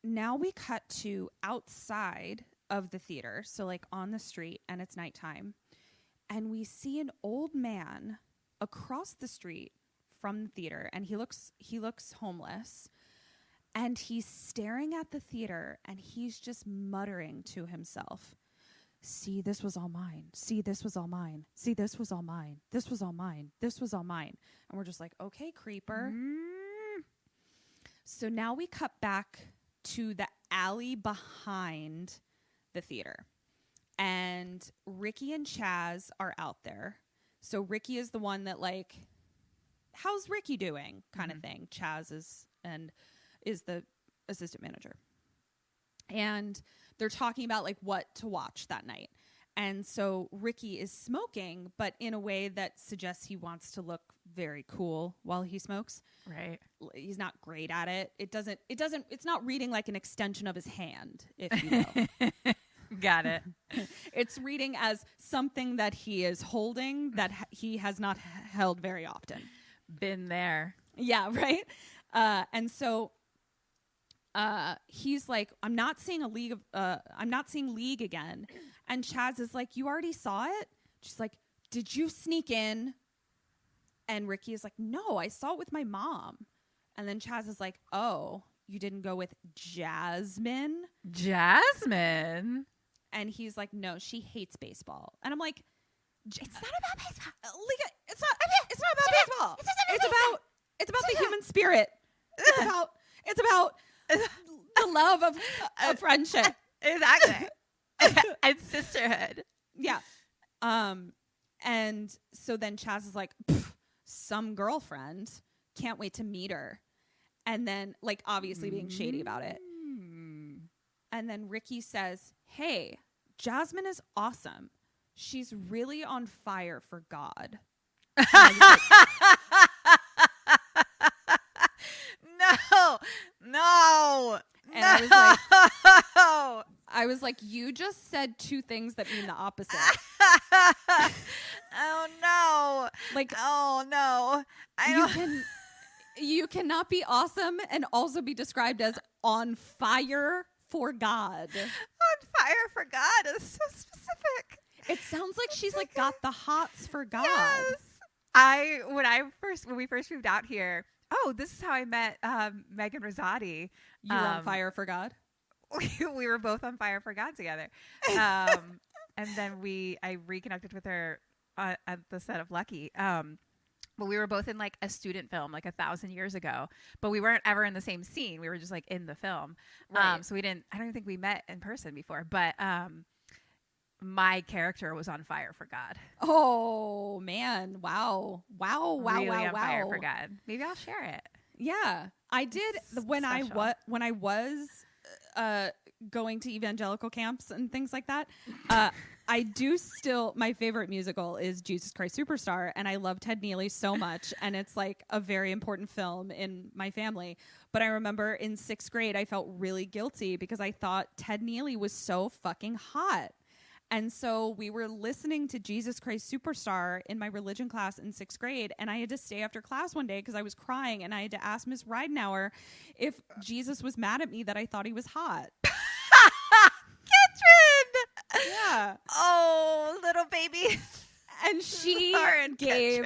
now we cut to outside of the theater. So like on the street, and it's nighttime. And we see an old man across the street from the theater, and he looks homeless. And he's staring at the theater, and he's just muttering to himself, see, this was all mine. See, this was all mine. See, this was all mine. This was all mine. This was all mine. And we're just like, okay, creeper. So now we cut back to the alley behind the theater. And Ricky and Chaz are out there. So Ricky is the one that like, how's Ricky doing kind of thing. Chaz is the assistant manager. And they're talking about like what to watch that night. And so Ricky is smoking, but in a way that suggests he wants to look very cool while he smokes. Right. He's not great at it. It's not reading like an extension of his hand, if you will. Got it. It's reading as something that he is holding that he has not held very often. Been there. Yeah, right? And so he's like, I'm not seeing League again. And Chaz is like, you already saw it? She's like, did you sneak in? And Ricky is like, no, I saw it with my mom. And then Chaz is like, oh, you didn't go with Jasmine? Jasmine? And he's like, no, she hates baseball. And I'm like, it's not about baseball. It's not about baseball. It's about the human spirit. It's about the love of friendship. Exactly. And sisterhood. Yeah. And so then Chaz is like, some girlfriend. Can't wait to meet her. And then, like, obviously being shady about it. And then Ricky says, hey, Jasmine is awesome. She's really on fire for God. No. And I was like, you just said two things that mean the opposite. Oh no. Like, oh no. You cannot be awesome and also be described as on fire for God. On fire for God is so specific. It sounds like she's like got the hots for God. Yes. When we first moved out here, this is how I met Megan Rosati. You were on fire for God? We were both on fire for God together. And then I reconnected with her at the set of Lucky. But we were both in like a student film like 1,000 years ago, but we weren't ever in the same scene. We were just like in the film. Right. So I don't even think we met in person before, but my character was on fire for God. Oh man. Wow. Really on fire for God. Maybe I'll share it. Yeah, I did when I was going to evangelical camps and things like that. I do still, my favorite musical is Jesus Christ Superstar, and I love Ted Neely so much, and it's like a very important film in my family. But I remember in 6th grade, I felt really guilty because I thought Ted Neely was so fucking hot. And so we were listening to Jesus Christ Superstar in my religion class in 6th grade, and I had to stay after class one day because I was crying, and I had to ask Miss Ridenauer if Jesus was mad at me that I thought he was hot. Katrin! Yeah. Oh, little baby. And she gave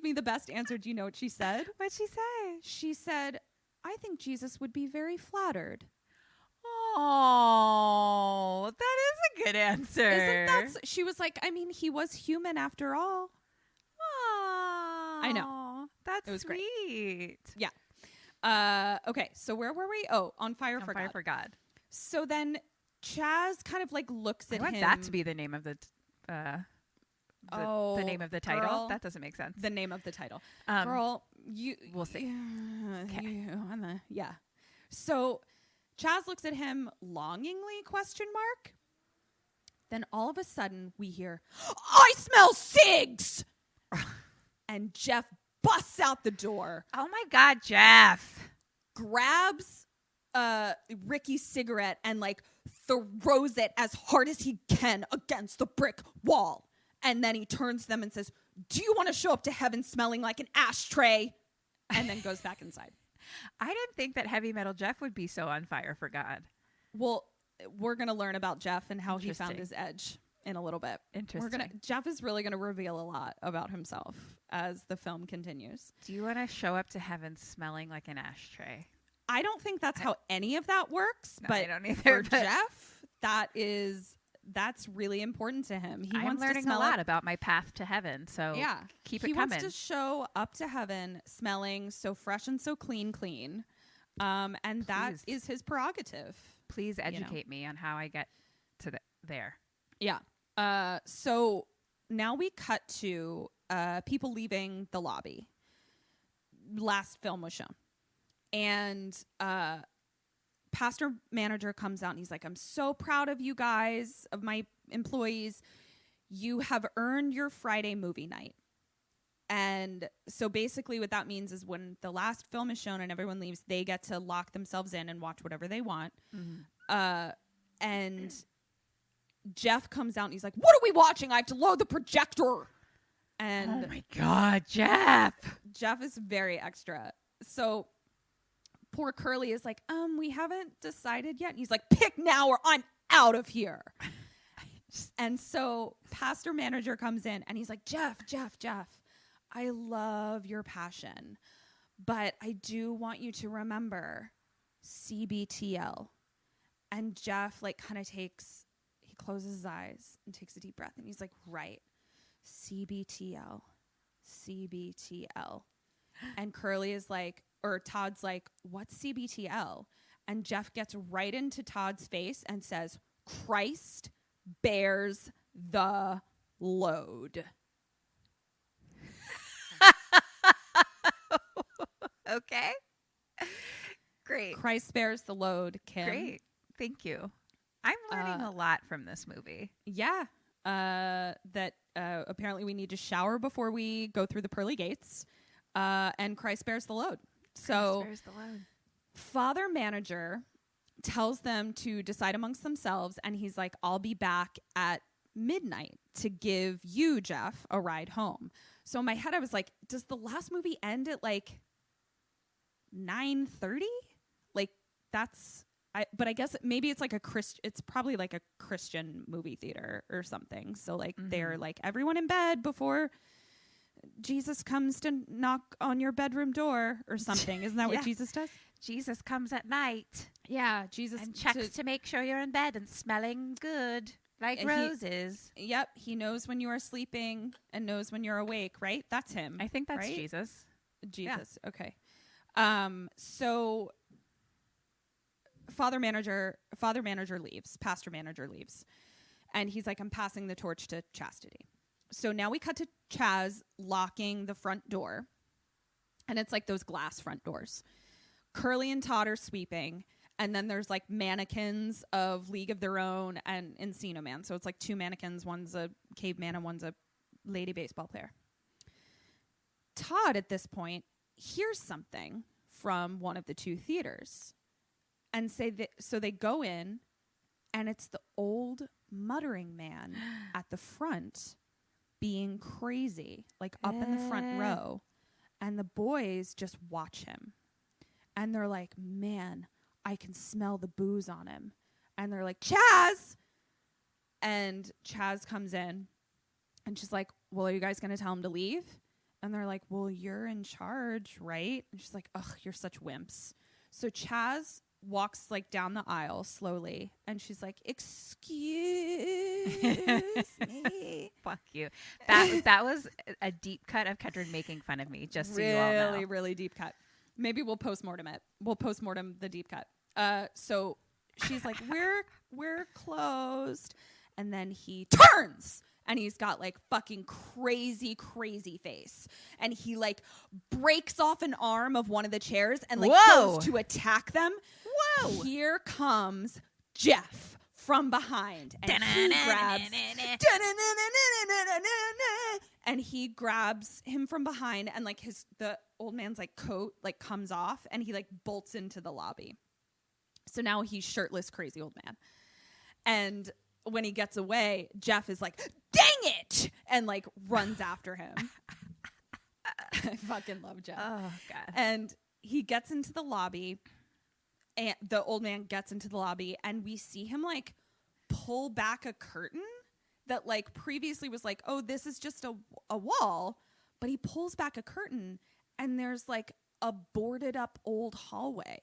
me the best answer. Do you know what she said? What'd she say? She said, I think Jesus would be very flattered. Oh, that is a good answer. She was like, I mean, he was human after all. Oh, I know. That's it was sweet. Great. Yeah. Okay. So where were we? Oh, on fire for God. For God. So then Chaz kind of like looks at I want him. that to be the name of the name of the title. Girl, That doesn't make sense. the name of the title. Girl, we'll see. Okay. Yeah. So Chaz looks at him longingly, ? Then all of a sudden we hear, I smell cigs! And Jeff busts out the door, Oh my God, Jeff. grabs Ricky's cigarette and like throws it as hard as he can against the brick wall. And then he turns to them and says, do you want to show up to heaven smelling like an ashtray? And then goes back inside. I didn't think that Heavy Metal Jeff would be so on fire for God. Well, we're going to learn about Jeff and how he found Interesting. his edge in a little bit. Interesting. Jeff is really going to reveal a lot about himself as the film continues. Do you want to show up to heaven smelling like an ashtray? I don't think that's how any of that works, No, but I don't either, for but- Jeff, that's really important to him. He I'm wants learning to smell a lot it. about my path to heaven, so Yeah, keep it he coming. wants to show up to heaven smelling so fresh and so clean. And that Please. is his prerogative. Please educate me on how I get to there. Yeah. So now we cut to people leaving the lobby. Last film was shown. And pastor manager comes out and he's like, I'm so proud of you guys, of my employees. You have earned your Friday movie night. And so basically what that means is when the last film is shown and everyone leaves, they get to lock themselves in and watch whatever they want. Mm-hmm. And Jeff comes out and he's like, what are we watching? I have to load the projector. And Oh my God, Jeff. Jeff is very extra. So poor Curly is like, we haven't decided yet. And he's like, pick now or I'm out of here. And so pastor manager comes in and he's like, Jeff, I love your passion, but I do want you to remember CBTL. And Jeff like kind of he closes his eyes and takes a deep breath and he's like, right, CBTL. And Curly is like, or Todd's like, what's CBTL? And Jeff gets right into Todd's face and says, Christ bears the load. Okay. Great. Christ bears the load, Kim. Great. Thank you. I'm learning a lot from this movie. Yeah. That apparently we need to shower before we go through the pearly gates. And Christ bears the load. So Christ bears the load. Father manager tells them to decide amongst themselves. And he's like, I'll be back at midnight to give you, Jeff, a ride home. So in my head, I was like, does the last movie end at like 9:30? Like that's... but I guess maybe it's like it's probably like a Christian movie theater or something. So like they're like everyone in bed before Jesus comes to knock on your bedroom door or something. Isn't that what Jesus does? Jesus comes at night. Yeah, Jesus And checks to make sure you're in bed and smelling good like And roses. Yep, he knows when you are sleeping and knows when you're awake, right? That's him. I think that's right? Jesus. Jesus. Yeah. Okay. So Father manager leaves, pastor manager leaves. And he's like, I'm passing the torch to Chastity. So now we cut to Chaz locking the front door. And it's like those glass front doors. Curly and Todd are sweeping. And then there's like mannequins of League of Their Own and Encino Man. So it's like two mannequins. One's a caveman and one's a lady baseball player. Todd at this point hears something from one of the two theaters. And so they go in, and it's the old muttering man at the front being crazy, like up in the front row. And the boys just watch him. And they're like, man, I can smell the booze on him. And they're like, Chaz! And Chaz comes in, and she's like, well, are you guys going to tell him to leave? And they're like, well, you're in charge, right? And she's like, ugh, you're such wimps. So Chaz walks like down the aisle slowly, and she's like, excuse me. Fuck you. That was a deep cut of Ketrin making fun of me, just so you all know. Really deep cut. Maybe we'll postmortem it. We'll postmortem the deep cut. So she's like, we're closed. And then he turns and he's got like fucking crazy face. And he like breaks off an arm of one of the chairs and like goes to attack them. Whoa. Here comes Jeff from behind. And he grabs him from behind and like the old man's like coat like comes off and he like bolts into the lobby. So now he's shirtless, crazy old man. And when he gets away, Jeff is like, dang it! And like runs after him. I fucking love Jeff. Oh, God. And he gets into the lobby. And the old man gets into the lobby and we see him like pull back a curtain that like previously was like, oh, this is just a wall. But he pulls back a curtain and there's like a boarded up old hallway.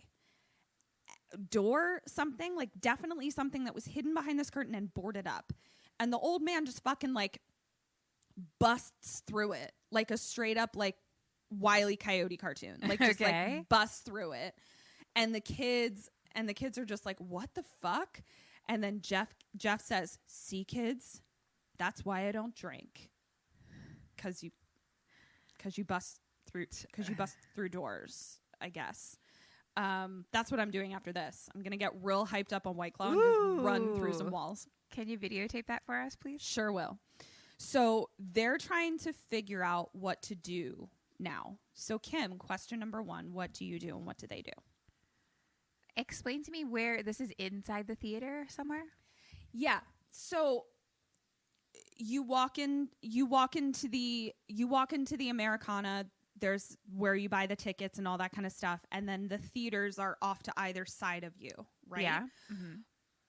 Door, something like definitely something that was hidden behind this curtain and boarded up. And the old man just fucking like busts through it like a straight up like Wile E. Coyote cartoon. Like just like busts through it. And the kids are just like, what the fuck? And then Jeff says, see, kids, that's why I don't drink. Cause you bust through doors, I guess. That's what I'm doing after this. I'm going to get real hyped up on White Claw and just run through some walls. Can you videotape that for us, please? Sure will. So they're trying to figure out what to do now. So Kim, question number 1, what do you do and what do they do? Explain to me where this is inside the theater somewhere. Yeah. So you walk into the Americana. There's where you buy the tickets and all that kind of stuff. And then the theaters are off to either side of you, right? Yeah. Mm-hmm.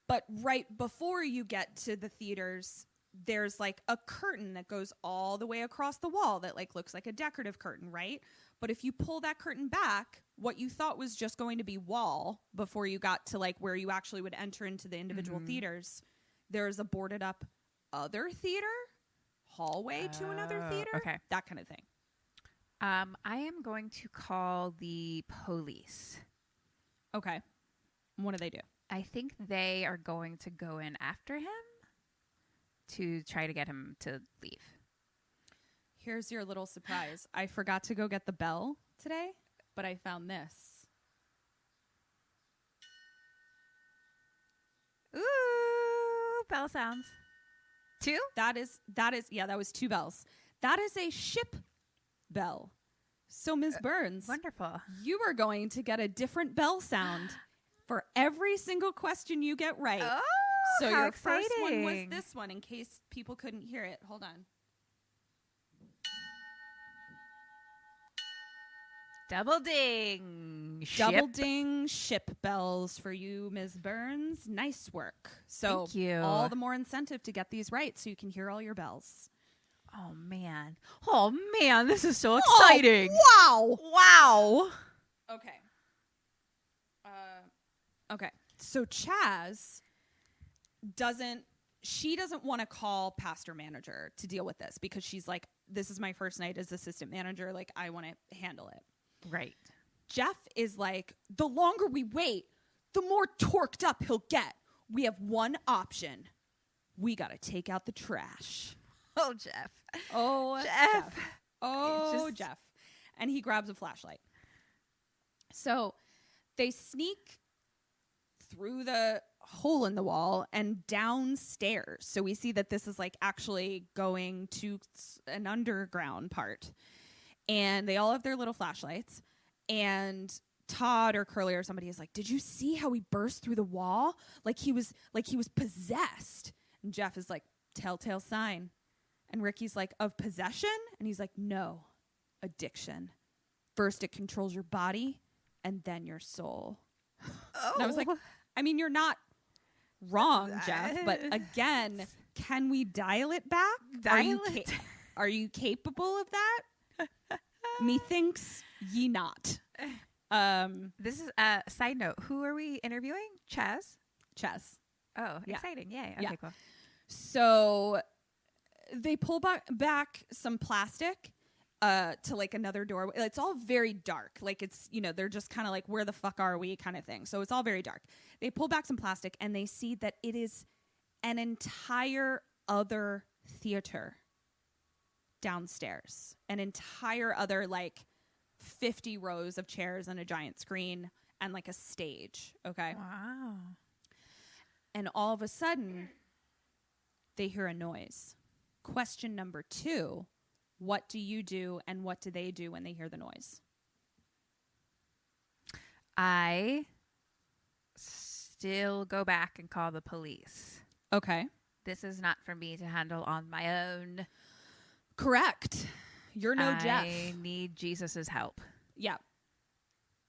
But right before you get to the theaters, there's like a curtain that goes all the way across the wall that like looks like a decorative curtain, right? But if you pull that curtain back, what you thought was just going to be wall before you got to like where you actually would enter into the individual theaters, there's a boarded up other theater, hallway to another theater, okay, that kind of thing. I am going to call the police. Okay. What do they do? I think they are going to go in after him to try to get him to leave. Here's your little surprise. I forgot to go get the bell today, but I found this. Ooh, bell sounds. 2? That was 2 bells. That is a ship bell. So Ms. Burns, wonderful. You are going to get a different bell sound for every single question you get right. Oh, so how your exciting. First one was this one, in case people couldn't hear it. Hold on. Double ding. Double ding ship bells for you, Ms. Burns. Nice work. So thank you. All the more incentive to get these right so you can hear all your bells. Oh, man. This is so exciting. Oh, wow. Okay. Okay. So Chaz doesn't want to call pastor manager to deal with this because she's like, this is my first night as assistant manager. Like, I want to handle it. Right. Jeff is like, the longer we wait, the more torqued up he'll get. We have one option. We got to take out the trash. Oh, Jeff. Oh, Jeff. Oh, Jeff. And he grabs a flashlight. So they sneak through the hole in the wall and downstairs. So we see that this is like actually going to an underground part. And they all have their little flashlights. And Todd or Curly or somebody is like, did you see how he burst through the wall? Like he was possessed. And Jeff is like, telltale sign. And Ricky's like, of possession? And he's like, no, addiction. First it controls your body and then your soul. Oh. And I was like, I mean, you're not wrong, Jeff. But again, can we dial it back? Are you capable of that? Methinks ye not. This is a side note. Who are we interviewing? Chaz? Oh, yeah. Exciting. Yay. Okay, yeah. Cool. So they pull back some plastic to like another door. It's all very dark. Like it's, they're just kind of like, where the fuck are we kind of thing. So it's all very dark. They pull back some plastic and they see that it is an entire other theater downstairs. An entire other like 50 rows of chairs and a giant screen and like a stage. Okay. Wow. And all of a sudden they hear a noise. Question number 2. What do you do and what do they do when they hear the noise? I still go back and call the police. Okay. This is not for me to handle on my own. Correct. You're no Jeff. I need Jesus's help. Yeah.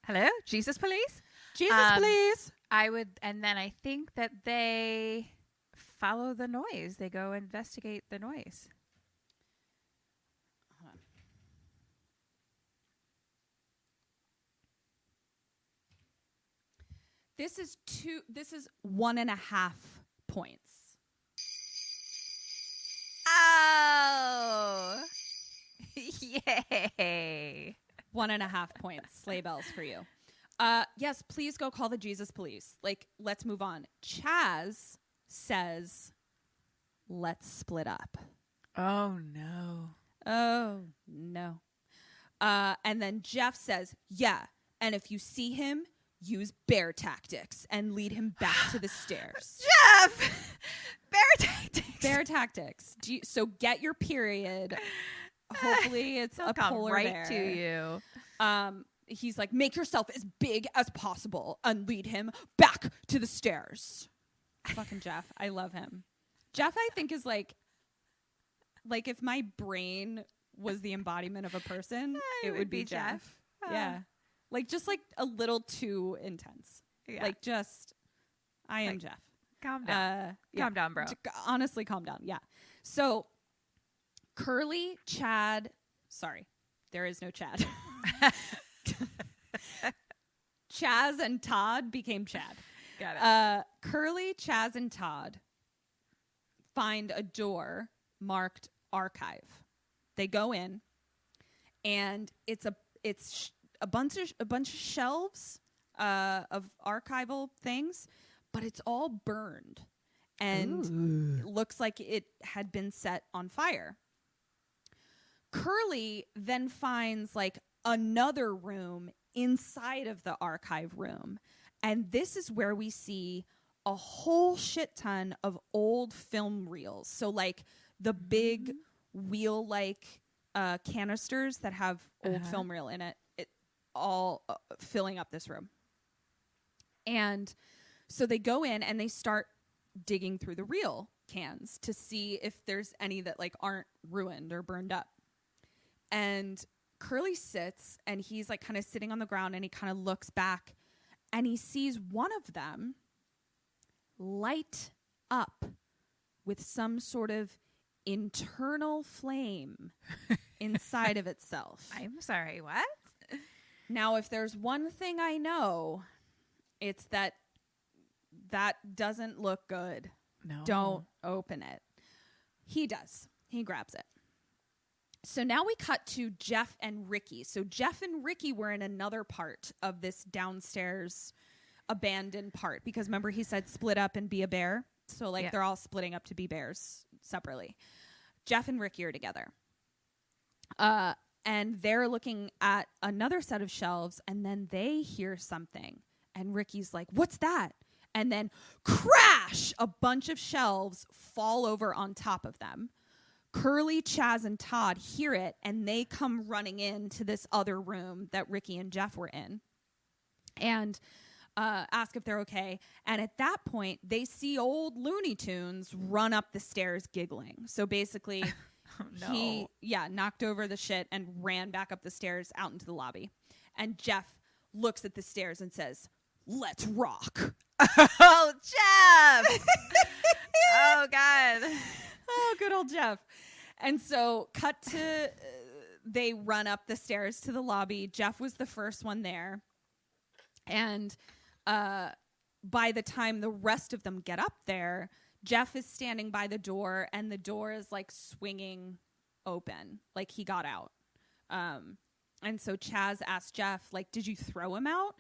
Hello? Jesus police? Jesus, please. I would, and then I think that they follow the noise. They go investigate the noise. This is 1.5 points. Oh! Yay! 1.5 points. Sleigh bells for you. Yes, please go call the Jesus police. Like, let's move on. Chaz says, let's split up. Oh, no. Oh, no. And then Jeff says, yeah, and if you see him, use bear tactics and lead him back to the stairs. Jeff! Bear tactics. Bear tactics. So get your period. Hopefully it's a polar right bear. to you. He's like, make yourself as big as possible and lead him back to the stairs. Fucking Jeff. I love him. Jeff, I think, is like if my brain was the embodiment of a person, it would be Jeff. Yeah. Like, just like a little too intense. Yeah. Like, just, I am Jeff. Calm down. Calm down, bro. Honestly, calm down. Yeah. So, Curly, Chad, sorry, there is no Chad. Chaz and Todd became Chad. Got it. Curly, Chaz, and Todd find a door marked archive. They go in, and it's a bunch of shelves of archival things, but it's all burned and looks like it had been set on fire. Curly then finds like another room inside of the archive room, and this is where we see a whole shit ton of old film reels. So like the big wheel like canisters that have old film reel in it all filling up this room. And so they go in and they start digging through the reel cans to see if there's any that like aren't ruined or burned up. And Curly sits and he's like kind of sitting on the ground and he kind of looks back and he sees one of them light up with some sort of internal flame inside of itself. I'm sorry, what? Now, if there's one thing I know, it's that doesn't look good. No. Don't open it. He does. He grabs it. So now we cut to Jeff and Ricky. So Jeff and Ricky were in another part of this downstairs abandoned part because remember he said split up and be a bear. So like they're all splitting up to be bears separately. Jeff and Ricky are together. And they're looking at another set of shelves and then they hear something. And Ricky's like, what's that? And then crash! A bunch of shelves fall over on top of them. Curly, Chaz, and Todd hear it, and they come running into this other room that Ricky and Jeff were in and ask if they're okay. And at that point, they see old Looney Tunes run up the stairs giggling. So basically, he knocked over the shit and ran back up the stairs out into the lobby. And Jeff looks at the stairs and says, let's rock. Oh, Jeff! Oh, God. Oh, good old Jeff. And so cut to they run up the stairs to the lobby. Jeff was the first one there. And by the time the rest of them get up there, Jeff is standing by the door and the door is like swinging open, like he got out. And so Chaz asked Jeff, like, did you throw him out?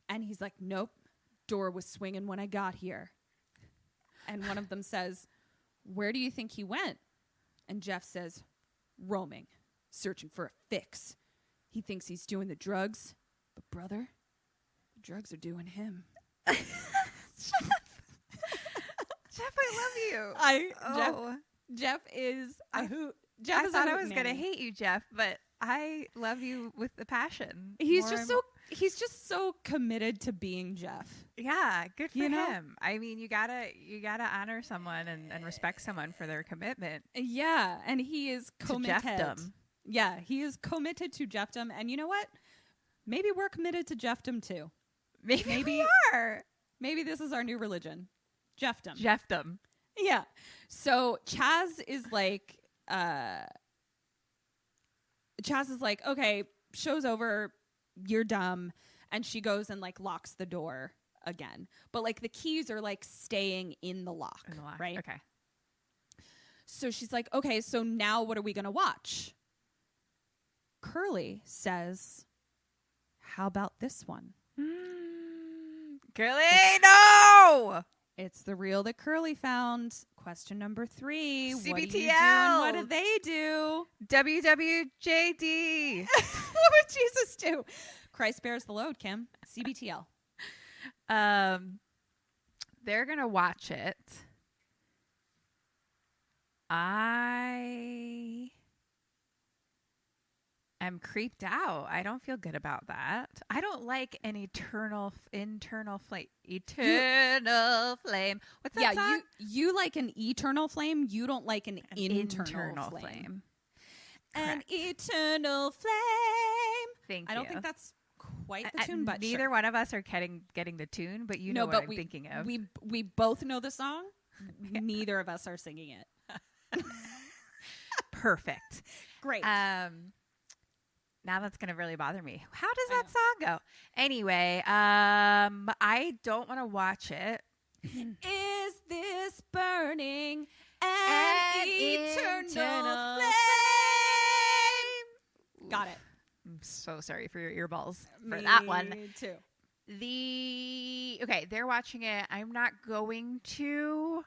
And he's like, nope. Door was swinging when I got here. And one of them says, where do you think he went? And Jeff says, roaming, searching for a fix. He thinks he's doing the drugs, but brother, the drugs are doing him. Jeff, I love you. Jeff is a hoot. Jeff I is thought a I hoot was going to nanny. hate you, Jeff, but I love you with the passion. He's More just so committed to being Jeff. Yeah, good for You know? him. I mean, you gotta honor someone and respect someone for their commitment. Yeah, and he is committed. Jeffdom. Yeah, he is committed to Jeffdom. And you know what? Maybe we're committed to Jeffdom too. Maybe we are. Maybe this is our new religion. Jeffdom. Jeffdom. Yeah. So Chaz is like, okay, show's over. You're dumb. And she goes and like locks the door again. But like the keys are like staying in the lock. Right? Okay. So she's like, okay, so now what are we going to watch? Curly says, how about this one? Curly, no! It's the reel that Curly found. Question number 3. CBTL. What do you do and what do they do? WWJD. What would Jesus do? Christ bears the load, Kim. CBTL. They're going to watch it. I am creeped out. I don't feel good about that. I don't like an internal flame. Eternal flame. What's that song? you like an eternal flame. You don't like an internal flame. An eternal flame. Thank you. I don't think that's quite the tune, but neither one of us are getting the tune, but you know what I'm thinking of. We both know the song. Neither of us are singing it. Perfect. Great. Now that's going to really bother me. How does that song go? Anyway, I don't want to watch it. Is this burning an eternal flame? Got it. I'm so sorry for your earballs for Me that one. too. Okay, they're watching it. I'm not going to.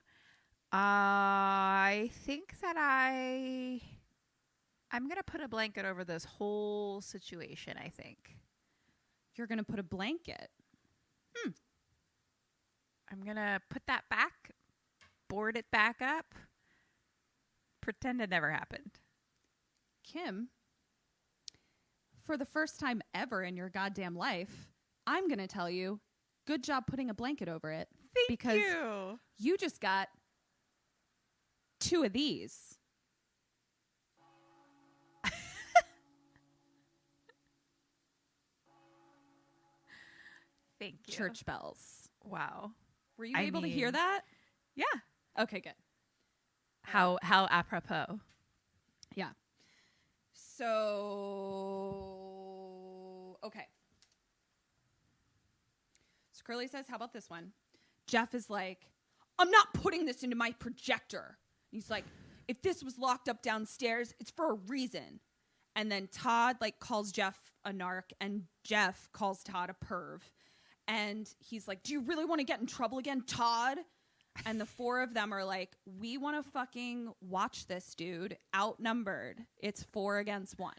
I think that I'm going to put a blanket over this whole situation, I think. You're going to put a blanket. I'm going to put that back, board it back up, pretend it never happened. Kim, for the first time ever in your goddamn life, I'm going to tell you, good job putting a blanket over it. Thank you. You just got 2 of these. Thank you. Church bells. Wow. Were you able to hear that? Yeah. Okay, good. How apropos. Yeah. So, okay. So Curly says, how about this one? Jeff is like, I'm not putting this into my projector. He's like, if this was locked up downstairs, it's for a reason. And then Todd like calls Jeff a narc and Jeff calls Todd a perv. And he's like, do you really want to get in trouble again, Todd? And the 4 of them are like, we want to fucking watch this dude outnumbered. It's 4 against 1.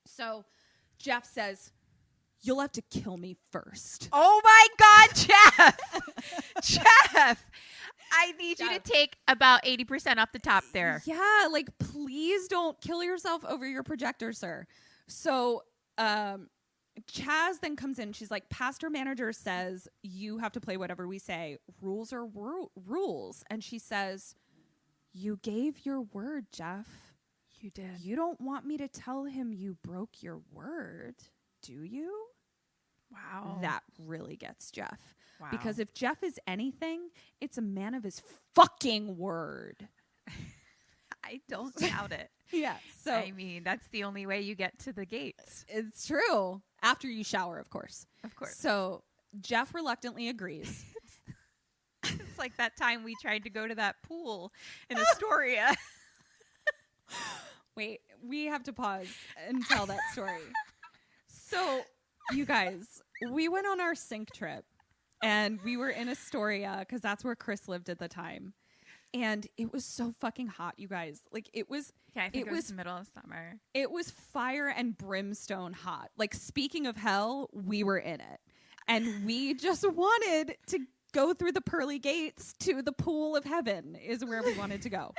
So Jeff says, you'll have to kill me first. Oh my God, Jeff! Jeff! I need you to take about 80% off the top there. Yeah, like, please don't kill yourself over your projector, sir. So, Chaz then comes in. She's like, pastor manager says you have to play whatever we say. Rules are rules. And she says, you gave your word, Jeff. You did. You don't want me to tell him you broke your word, do you? Wow. That really gets Jeff. Wow. Because if Jeff is anything, it's a man of his fucking word. I don't doubt it. Yeah. So I mean, that's the only way you get to the gates. it's true. After you shower, of course. Of course. So Jeff reluctantly agrees. It's like that time we tried to go to that pool in Astoria. Wait, we have to pause and tell that story. So, you guys, we went on our sync trip, and we were in Astoria because that's where Chris lived at the time. And it was so fucking hot, you guys. Like, it was... Yeah, I think it was the middle of summer. It was fire and brimstone hot. Like, speaking of hell, we were in it. And we just wanted to go through the pearly gates to the pool of heaven is where we wanted to go.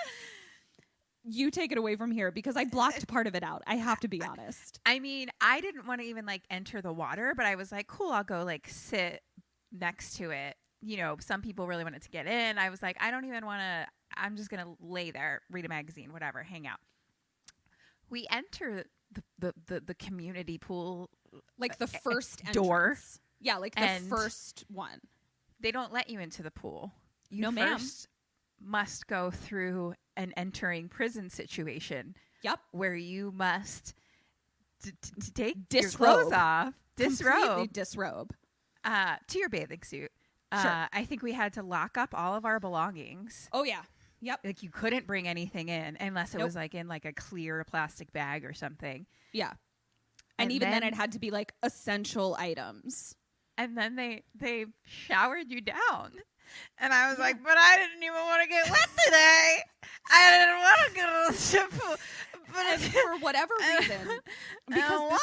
You take it away from here because I blocked part of it out. I have to be honest. I mean, I didn't want to even like enter the water, but I was like, cool, I'll go like sit next to it. You know, some people really wanted to get in. I was like, I don't even want to. I'm just going to lay there, read a magazine, whatever, hang out. We enter the community pool. Like the first door. Entrance. Yeah, like the first one. They don't let you into the pool. You no, ma'am. Must go through an entering prison situation. Yep. Where you must take disrobe. Your clothes off. Completely disrobe. To your bathing suit. Sure. I think we had to lock up all of our belongings. Oh, yeah. Yep. Like you couldn't bring anything in unless it was like in like a clear plastic bag or something. Yeah. And even then it had to be like essential items. And then they showered you down. And I was like, but I didn't even want to get wet today. I didn't want to go to the shampoo. But for whatever reason, because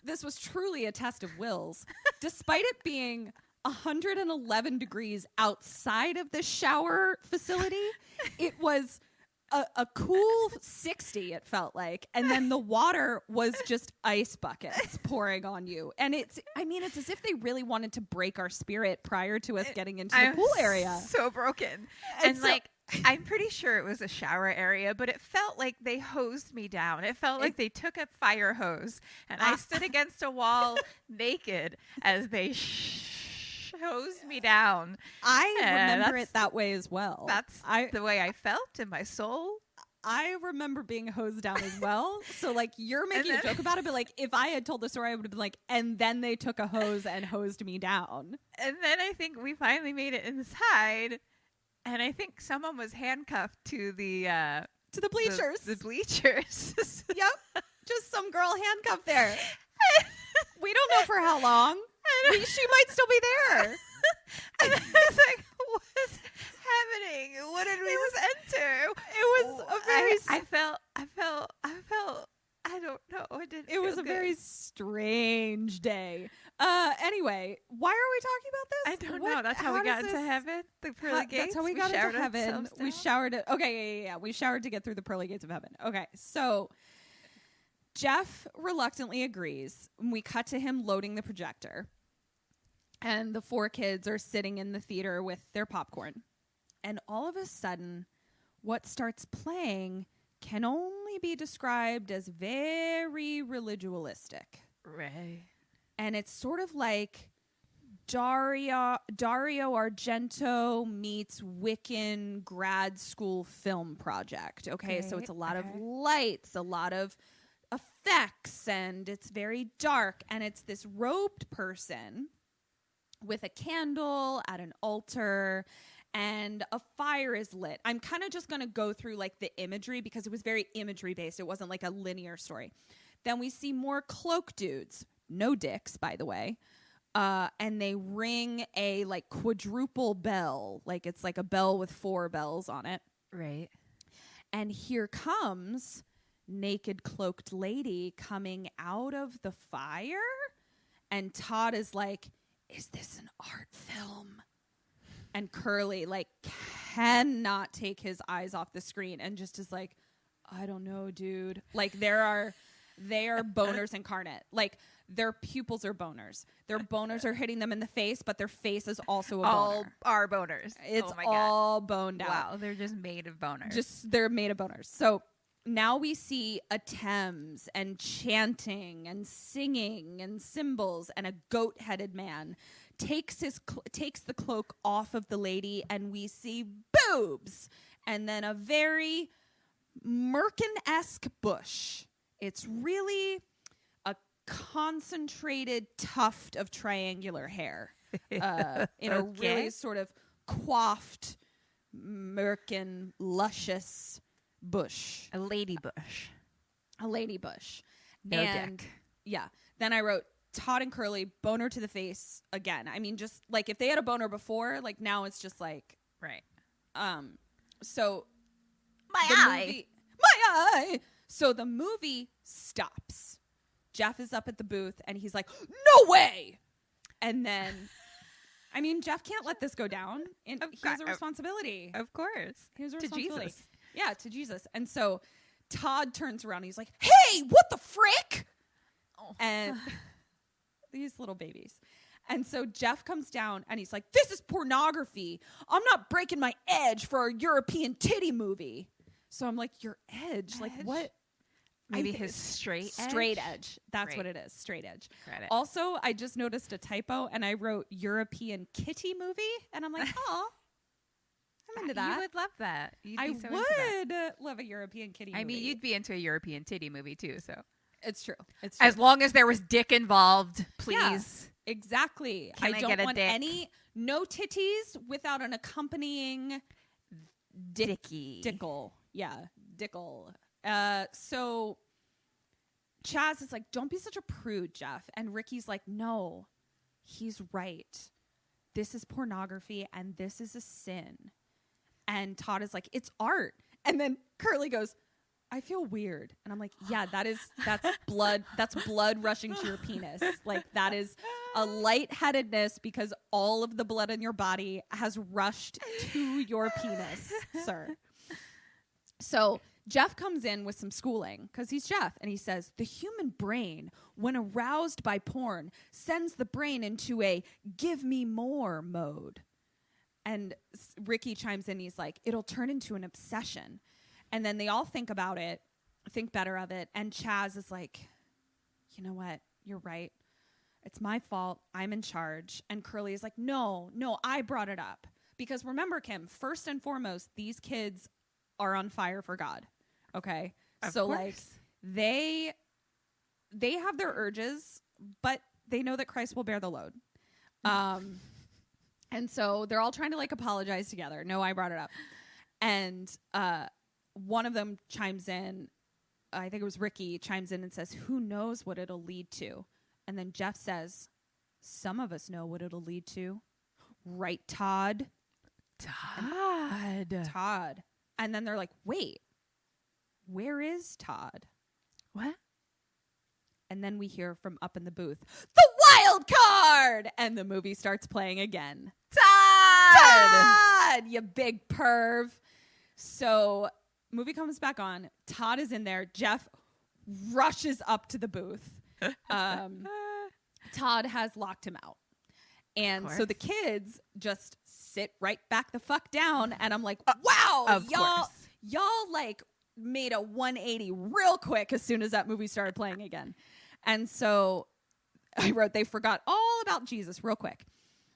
this was truly a test of wills, despite it being 111 degrees outside of the shower facility, it was a cool 60, it felt like. And then the water was just ice buckets pouring on you. And it's as if they really wanted to break our spirit prior to us getting into the pool area. So broken. And like, I'm pretty sure it was a shower area, but it felt like they hosed me down. It felt like they took a fire hose and I stood against a wall naked as they hosed me down. I remember it that way as well. That's the way I felt in my soul. I remember being hosed down as well. So like you're making a joke about it, but like if I had told the story, I would have been like, and then they took a hose and hosed me down. And then I think we finally made it inside, and I think someone was handcuffed to the bleachers. The bleachers. Yep, just some girl handcuffed there. We don't know for how long. She might still be there. And I was like, what's happening? What did we just enter? It was a very... I felt, I don't know. It was a very strange day. Anyway, why are we talking about this? I don't know. That's how we got into heaven. The pearly gates. That's how we got into heaven. We showered it. Okay, yeah. We showered to get through the pearly gates of heaven. Okay, so Jeff reluctantly agrees. We cut to him loading the projector. And the four kids are sitting in the theater with their popcorn. And all of a sudden, what starts playing can only be described as very religionistic. Right. And it's sort of like Dario Argento meets Wiccan grad school film project. Okay, so it's a lot of lights, a lot of effects, and it's very dark. And it's this robed person with a candle at an altar, and a fire is lit. I'm kind of just going to go through like the imagery because it was very imagery based. It wasn't like a linear story. Then we see more cloak dudes, no dicks, by the way. And they ring a like quadruple bell. Like it's like a bell with 4 bells on it. Right. And here comes naked cloaked lady coming out of the fire. And Todd is like, is this an art film? And Curly like cannot take his eyes off the screen and just is like, I don't know, dude. Like they are boners incarnate. Like their pupils are boners. Their boners are hitting them in the face, but their face is also a boner. All are boners. It's all boned out. Wow, they're just made of boners. They're made of boners. So now we see a Thames and chanting and singing and cymbals, and a goat-headed man takes the cloak off of the lady, and we see boobs, and then a very Merkin-esque bush. It's really a concentrated tuft of triangular hair in a really sort of coiffed, Merkin, luscious bush. A lady bush. a lady bush. No and dick. Yeah. Then I wrote Todd and Curly, boner to the face again. I mean, just like if they had a boner before, like now it's just like, Right. So My my eye. So the movie stops. Jeff is up at the booth and he's like, no way. And then, I mean, Jeff can't let this go down. And he has a responsibility. Of course. He has a To responsibility. Jesus. Yeah, to Jesus. And so Todd turns around and he's like, hey, what the frick? And these little babies. And so Jeff comes down and he's like, this is pornography. I'm not breaking my edge for a European titty movie. So I'm like, your edge? Like what? Maybe his straight edge? Straight edge. That's Great. what it is. Straight edge. Credit. Also, I just noticed a typo and I wrote European kitty movie. And I'm like, oh, I'm into that. You would love that. You'd I be so into that. would love a European kitty movie. I mean, you'd be into a European titty movie too, so. It's true. It's true. As long as there was dick involved, please. Yeah, exactly. Can I don't get a want dick? no titties without an accompanying Dicky. dickle. Yeah, dickle. So Chaz is like, don't be such a prude, Jeff. And Ricky's like, no, he's right. This is pornography and this is a sin. And Todd is like, it's art. And then Curly goes, I feel weird. And I'm like, yeah, that's blood. That's blood rushing to your penis. Like that is a lightheadedness because all of the blood in your body has rushed to your penis, sir. So Jeff comes in with some schooling because he's Jeff. And he says, the human brain, when aroused by porn, sends the brain into a give me more mode. And Ricky chimes in. He's like, it'll turn into an obsession. And then they all think about it, think better of it. And Chaz is like, you know what? You're right. It's my fault. I'm in charge. And Curly is like, no, I brought it up. Because remember, Kim, first and foremost, these kids are on fire for God. Okay? Of so, course. like, they have their urges, but they know that Christ will bear the load. And so they're all trying to, like, apologize together. No, I brought it up. And, one of them chimes in, I think it was Ricky, chimes in and says, who knows what it'll lead to? And then Jeff says, some of us know what it'll lead to. Right, Todd? Todd. And then they're like, wait, where is Todd? What? And then we hear from up in the booth, the wild card! And the movie starts playing again. Todd! You big perv. So movie comes back on. Todd is in there. Jeff rushes up to the booth. Todd has locked him out. And so the kids just sit right back the fuck down. And I'm like, wow, y'all like made a 180 real quick as soon as that movie started playing again. And so I wrote, they forgot all about Jesus real quick.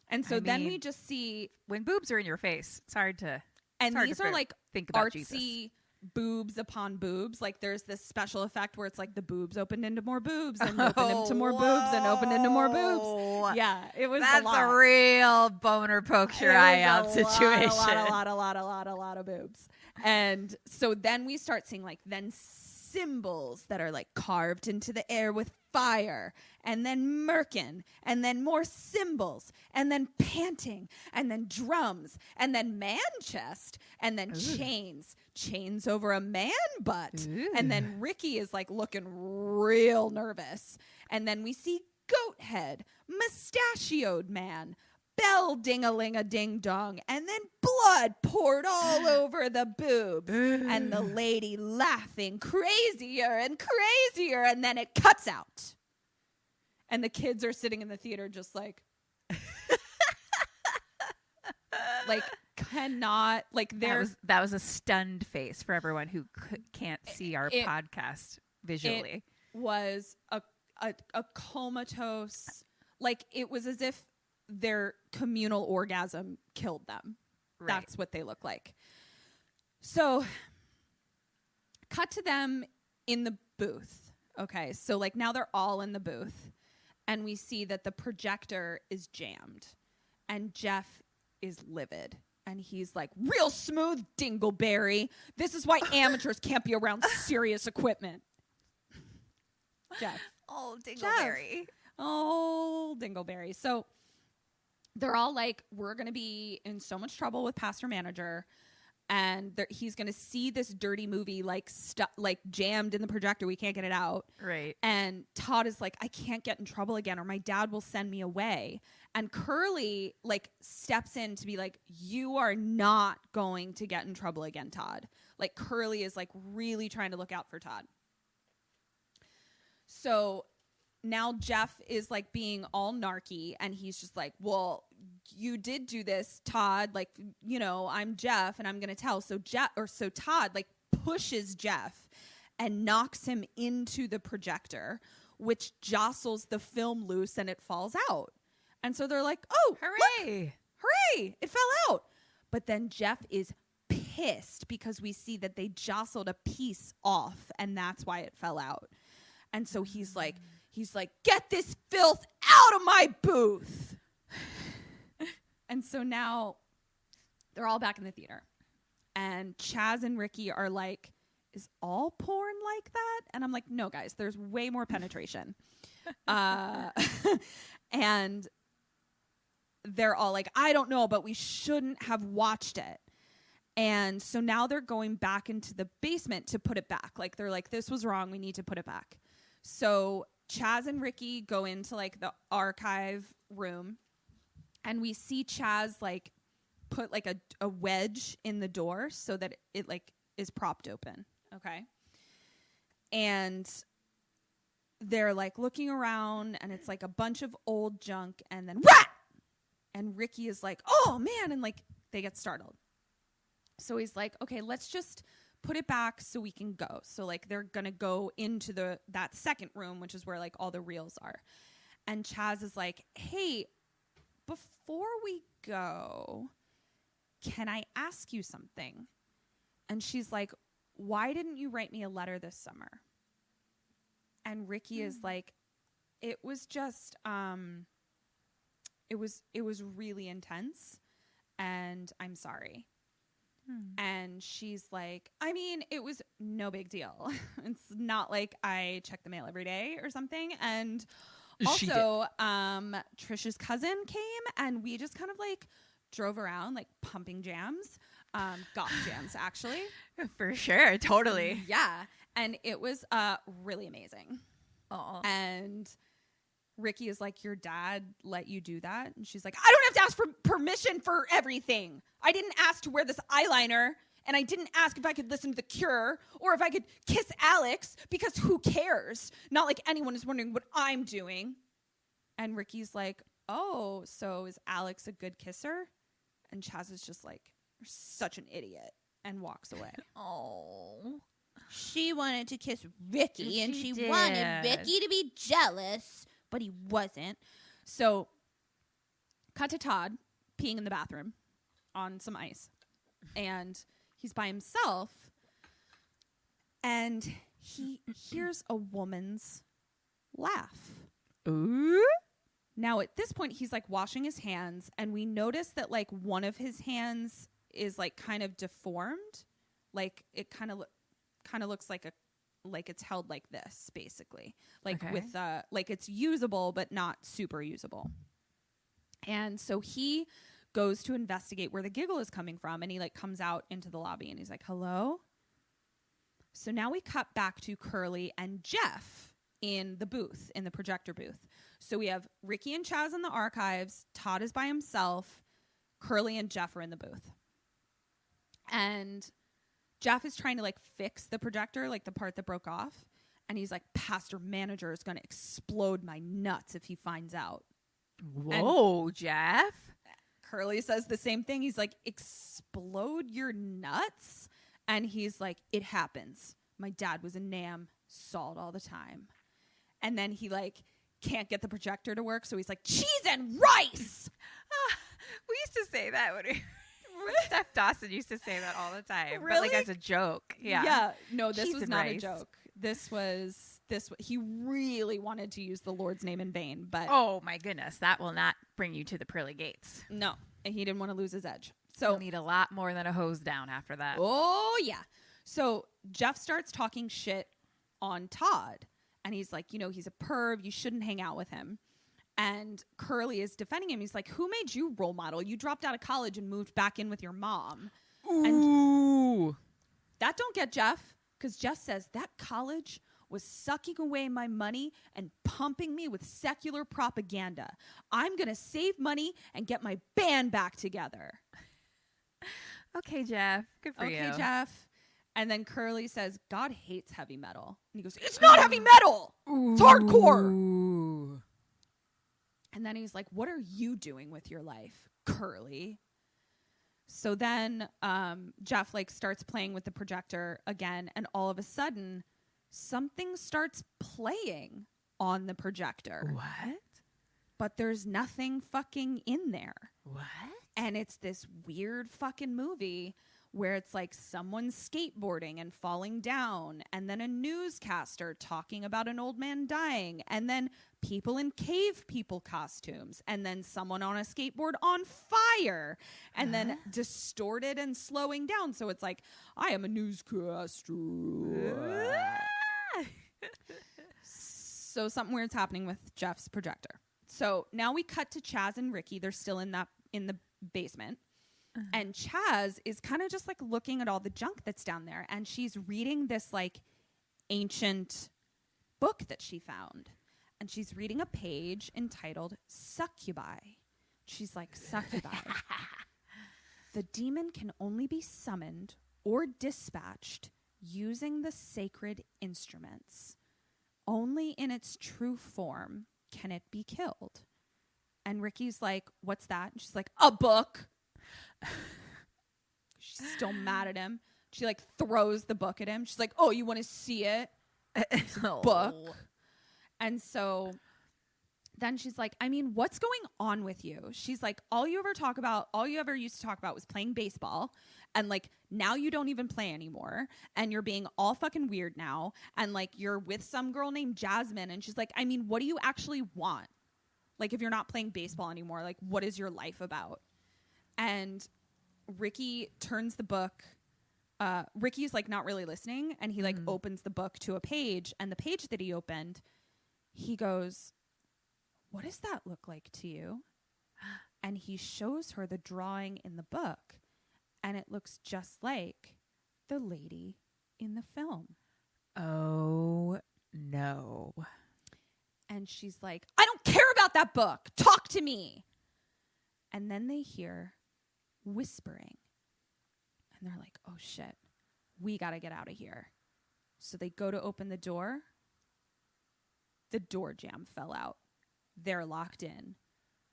And so then we just see when boobs are in your face, it's hard to. And these are like think about artsy Jesus. Boobs upon boobs. Like there's this special effect where it's like the boobs opened into more boobs and opened into more boobs and opened into more boobs. Yeah, it was That's a lot. a real boner poke your eye out situation. A lot of boobs. And so then we start seeing like then symbols that are like carved into the air with fire, and then merkin, and then more cymbals, and then panting, and then drums, and then man chest, and then chains over a man butt. And then Ricky is like looking real nervous. And then we see goat head, mustachioed man, bell ding-a-ling-a-ding-dong, and then blood poured all over the boobs, and the lady laughing crazier and crazier, and then it cuts out. And the kids are sitting in the theater just like, like cannot, like that was a stunned face for everyone who can't see our podcast visually. It was a comatose, like it was as if their communal orgasm killed them. Right. That's what they look like. So cut to them in the booth. Okay. So like now they're all in the booth and we see that the projector is jammed and Jeff is livid and he's like, real smooth, Dingleberry. This is why amateurs can't be around serious equipment. Jeff. Oh, Dingleberry. Oh, Dingleberry. So they're all like, we're going to be in so much trouble with pastor manager. And he's going to see this dirty movie like jammed in the projector. We can't get it out. Right. And Todd is like, I can't get in trouble again or my dad will send me away. And Curly like steps in to be like, you are not going to get in trouble again, Todd. Like Curly is like really trying to look out for Todd. So now Jeff is like being all narky and he's just like, well, you did do this, Todd. Like, you know, I'm Jeff and I'm going to tell. So Todd like pushes Jeff and knocks him into the projector, which jostles the film loose and it falls out. And so they're like, oh, hooray. Look, hooray. It fell out. But then Jeff is pissed because we see that they jostled a piece off and that's why it fell out. And so he's like, get this filth out of my booth. And so now they're all back in the theater. And Chaz and Ricky are like, is all porn like that? And I'm like, no, guys, there's way more penetration. And they're all like, I don't know, but we shouldn't have watched it. And so now they're going back into the basement to put it back. Like, they're like, this was wrong. We need to put it back. So Chaz and Ricky go into like the archive room and we see Chaz like put like a wedge in the door so that it like is propped open. Okay. And they're like looking around and it's like a bunch of old junk and then rat! And Ricky is like, oh man. And like they get startled. So he's like, okay, let's just put it back so we can go. So like they're going to go into that second room, which is where like all the reels are. And Chaz is like, hey, before we go, can I ask you something? And she's like, why didn't you write me a letter this summer? And Ricky is like, it was just, it was really intense and I'm sorry. And she's like, I mean, it was no big deal. It's not like I check the mail every day or something. And also, Trisha's cousin came and we just kind of like drove around like pumping jams, goth jams actually. For sure. Totally. Yeah. And it was really amazing. Oh. And Ricky is like, your dad let you do that? And she's like, I don't have to ask for permission for everything. I didn't ask to wear this eyeliner, and I didn't ask if I could listen to The Cure or if I could kiss Alex, because who cares? Not like anyone is wondering what I'm doing. And Ricky's like, oh, so is Alex a good kisser? And Chaz is just like, you're such an idiot, and walks away. Oh. She wanted to kiss Ricky, and she did. wanted Ricky to be jealous, but he wasn't. So, cut to Todd peeing in the bathroom on some ice. And he's by himself. And he hears a woman's laugh. Ooh. Now, at this point, he's like washing his hands. And we notice that like one of his hands is like kind of deformed. Like it kind of looks like it's held like this, basically. Like okay. with like it's usable, but not super usable. And so he goes to investigate where the giggle is coming from, and he like comes out into the lobby and he's like, hello? So now we cut back to Curly and Jeff in the booth, in the projector booth. So we have Ricky and Chaz in the archives, Todd is by himself, Curly and Jeff are in the booth. And Jeff is trying to like fix the projector, like the part that broke off. And he's like, pastor manager is going to explode my nuts if he finds out. Whoa, and Jeff. Curly says the same thing. He's like, explode your nuts? And he's like, it happens. My dad was a nam, salt all the time. And then he like can't get the projector to work. So he's like, cheese and rice. We used to say that when Steph Dawson used to say that all the time. Really? But like as a joke. Yeah. Yeah. No, this Cheese was and not rice. a joke. He really wanted to use the Lord's name in vain, but oh my goodness, that will not bring you to the pearly gates. no, and he didn't want to lose his edge. So you'll need a lot more than a hose down after that. Oh yeah. So Jeff starts talking shit on Todd, And he's like, he's a perv. You shouldn't hang out with him. And Curly is defending him. He's like, who made you role model? You dropped out of college and moved back in with your mom. Ooh. And that don't get Jeff, because Jeff says that college was sucking away my money and pumping me with secular propaganda. I'm going to save money and get my band back together. Okay, Jeff. Good for you. Okay, Jeff. And then Curly says, God hates heavy metal. And he goes, it's not heavy metal. It's hardcore. Ooh. And then he's like, what are you doing with your life, Curly? So then Jeff starts playing with the projector again. And all of a sudden, something starts playing on the projector. What? But there's nothing fucking in there. What? And it's this weird fucking movie where it's like someone skateboarding and falling down, and then a newscaster talking about an old man dying, and then people in cave people costumes, and then someone on a skateboard on fire, and then distorted and slowing down. So it's like, I am a newscaster. So something weird's happening with Jeff's projector. So now we cut to Chaz and Ricky. They're still in the basement. And Chaz is kind of just looking at all the junk that's down there. And she's reading this ancient book that she found. And she's reading a page entitled Succubi. She's like, Succubi. The demon can only be summoned or dispatched using the sacred instruments. Only in its true form can it be killed. And Ricky's like, what's that? And she's like, a book. She's still mad at him. She throws the book at him. She's like, oh, you want to see it? It's a book. And so then she's like, I mean, what's going on with you? She's like, all you ever used to talk about was playing baseball. And now you don't even play anymore. And you're being all fucking weird now. And you're with some girl named Jasmine. And she's like, I mean, what do you actually want? If you're not playing baseball anymore, what is your life about? And Ricky turns the book. Ricky's not really listening. And he opens the book to a page. And the page that he opened, he goes, what does that look like to you? And he shows her the drawing in the book. And it looks just like the lady in the film. Oh, no. And she's like, I don't care about that book. Talk to me. And then they hear whispering. And they're like, oh, shit. We got to get out of here. So they go to open the door. The door jamb fell out. They're locked in.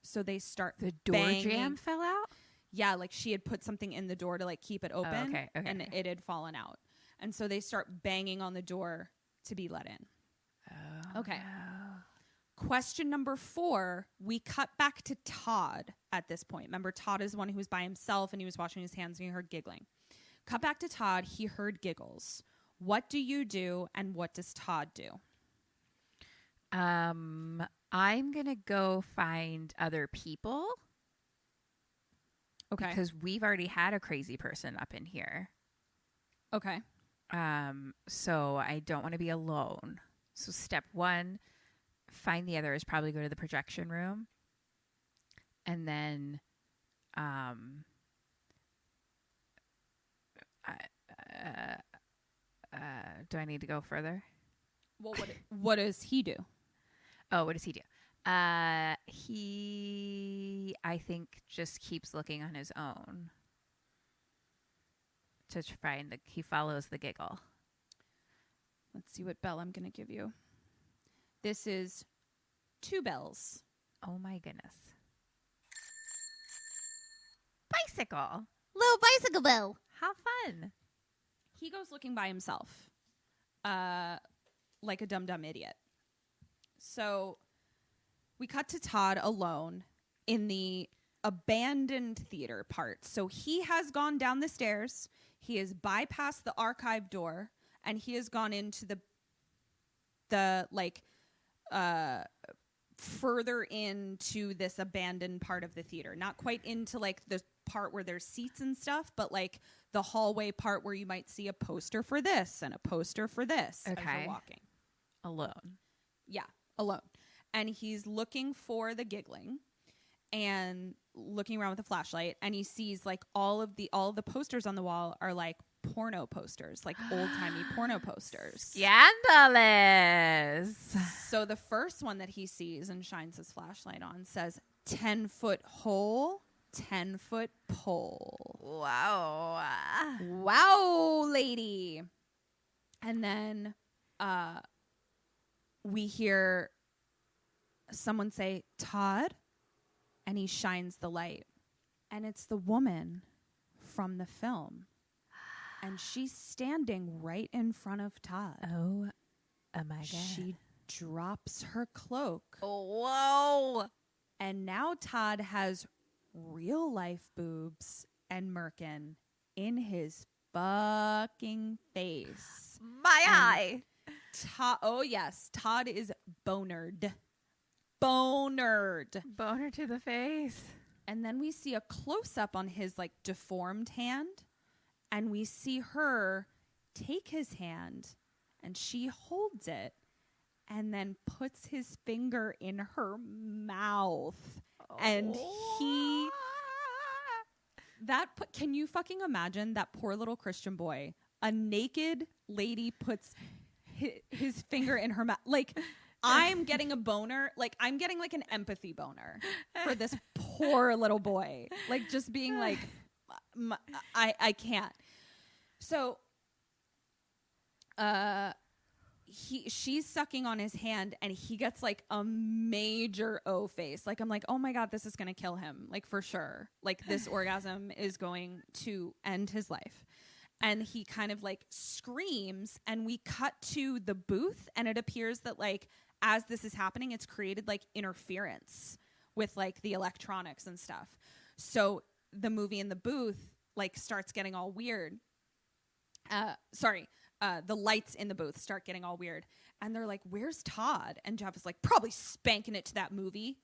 So they start The door banging. jam fell out? Yeah, she had put something in the door to keep it open. Oh, okay. And it had fallen out. And so they start banging on the door to be let in. Oh, Okay. no. Question number 4, we cut back to Todd at this point. Remember, Todd is the one who was by himself and he was washing his hands and he heard giggling. Cut back to Todd. He heard giggles. What do you do and what does Todd do? I'm going to go find other people. Okay. Because we've already had a crazy person up in here. Okay. So I don't want to be alone. So step 1, find the others, probably go to the projection room. And then do I need to go further? Well, what does he do? Oh, what does he do? He, I think, just keeps looking on his own to find he follows the giggle. Let's see what bell I'm going to give you. This is 2 bells. Oh my goodness. Bicycle. Little bicycle bell. How fun. He goes looking by himself, like a dumb idiot. So we cut to Todd alone in the abandoned theater part. So he has gone down the stairs. He has bypassed the archive door, and he has gone into the further into this abandoned part of the theater. Not quite into the part where there's seats and stuff, but the hallway part where you might see a poster for this and a poster for this as Okay. you're walking. Alone. Yeah, alone. And he's looking for the giggling and looking around with a flashlight, and he sees like all of the posters on the wall are like porno posters, like old-timey porno posters. Scandalous. So the first one that he sees and shines his flashlight on says 10-foot hole, 10-foot pole. Wow. Wow, lady. And then we hear someone say, Todd, and he shines the light. And it's the woman from the film. And she's standing right in front of Todd. Oh my God. She drops her cloak. Whoa. And now Todd has real life boobs and merkin in his fucking face. My eye. Oh, yes. Todd is bonered. Bonered. Boner to the face. And then we see a close-up on his, like, deformed hand. And we see her take his hand. And she holds it. And then puts his finger in her mouth. And he... Can you fucking imagine that poor little Christian boy? A naked lady puts his finger in her mouth. Like, I'm getting a boner. Like, I'm getting like an empathy boner for this poor little boy. Like, just being like, I can't. So, she's sucking on his hand, and he gets like a major O face. Like, I'm like, oh my God, this is going to kill him. Like, for sure. Like, this orgasm is going to end his life. And he kind of like screams, and we cut to the booth, and it appears that like, as this is happening, it's created like interference with like the electronics and stuff. So the movie in the booth like starts getting all weird. The lights in the booth start getting all weird. And they're like, where's Todd? And Jeff is like, probably spanking it to that movie.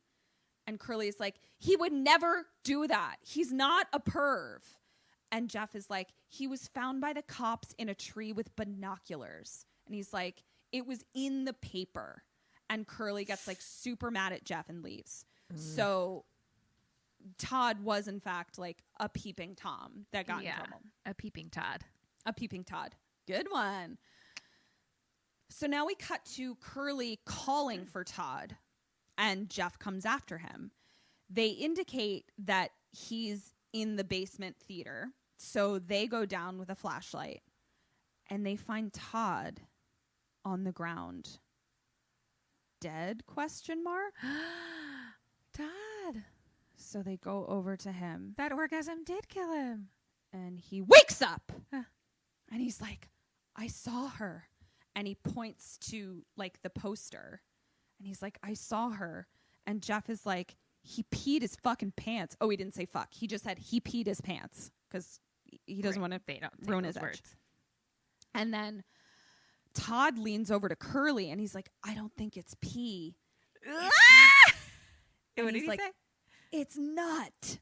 And Curly is like, he would never do that. He's not a perv. And Jeff is like, he was found by the cops in a tree with binoculars. And he's like, it was in the paper. And Curly gets like super mad at Jeff and leaves. So Todd was in fact like a peeping Tom that got in trouble. A peeping Todd. A peeping Todd. Good one. So now we cut to Curly calling for Todd, and Jeff comes after him. They indicate that he's in the basement theater, so they go down with a flashlight, and they find Todd on the ground. Dead? ? Todd. So they go over to him, That orgasm did kill him. and he wakes up, and he's like, I saw her. And he points to like the poster, and he's like, I saw her. And Jeff is like, he peed his fucking pants. Oh, he didn't say fuck. He just said he peed his pants because he doesn't want to ruin his words. And then Todd leans over to Curly, and he's like, I don't think it's pee. What did he like, say? It's nut.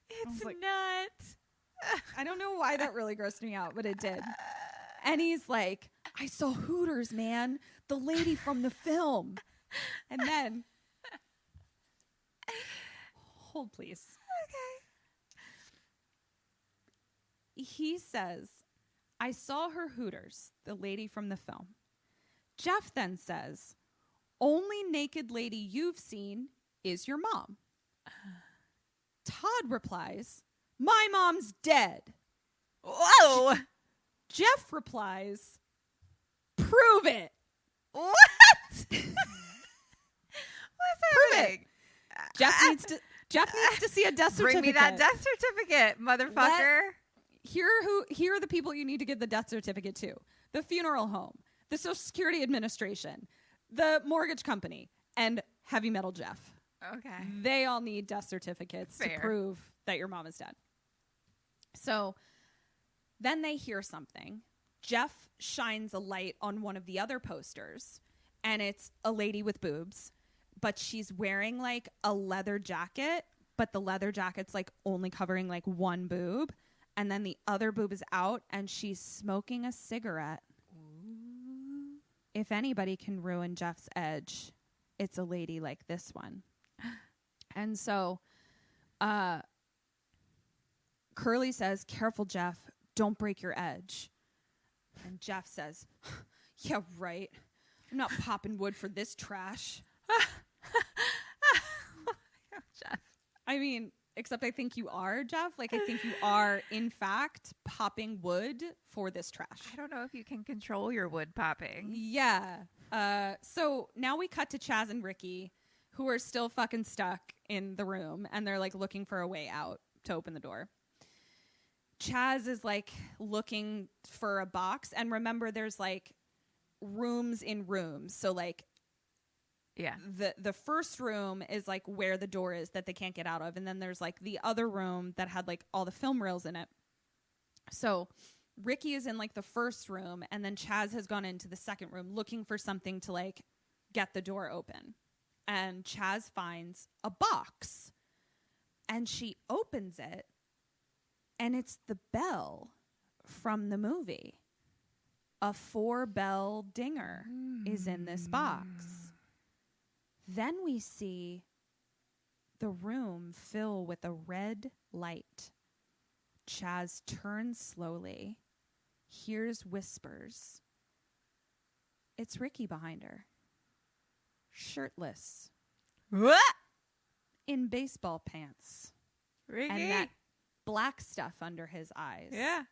It's like, nut. I don't know why that really grossed me out, but it did. And he's like, I saw Hooters, man. The lady from the film. And then, hold please. Okay. He says, I saw her Hooters, the lady from the film. Jeff then says, only naked lady you've seen is your mom. Todd replies, my mom's dead. Whoa. Jeff replies, prove it. What? What's Prove happening? it. Jeff needs to see a death certificate. Bring me that death certificate, motherfucker. Here are the people you need to give the death certificate to. The funeral home, the Social Security Administration, the mortgage company, and Heavy Metal Jeff. Okay. They all need death certificates to prove that your mom is dead. So then they hear something. Jeff shines a light on one of the other posters, and it's a lady with boobs, but she's wearing like a leather jacket, but the leather jacket's like only covering like one boob, and then the other boob is out, and she's smoking a cigarette. Ooh. if anybody can ruin Jeff's edge, it's a lady like this one. And so Curly says, careful, Jeff, don't break your edge. And Jeff says, yeah, right. I'm not popping wood for this trash. Jeff. I mean, except I think you are, Jeff. Like, I think you are, in fact, popping wood for this trash. I don't know if you can control your wood popping. Yeah. So now we cut to Chaz and Ricky, who are still fucking stuck in the room, and they're like looking for a way out to open the door. Chaz is like looking for a box, and remember, there's like rooms in rooms. So like, yeah, the first room is like where the door is that they can't get out of, and then there's like the other room that had like all the film reels in it. So Ricky is in like the first room, and then Chaz has gone into the second room looking for something to like get the door open. And Chaz finds a box, and she opens it, and it's the bell from the movie. A 4-bell dinger is in this box. Then we see the room fill with a red light. Chaz turns slowly, hears whispers. It's Ricky behind her, shirtless, What? in baseball pants, Ricky? and that black stuff under his eyes. Yeah.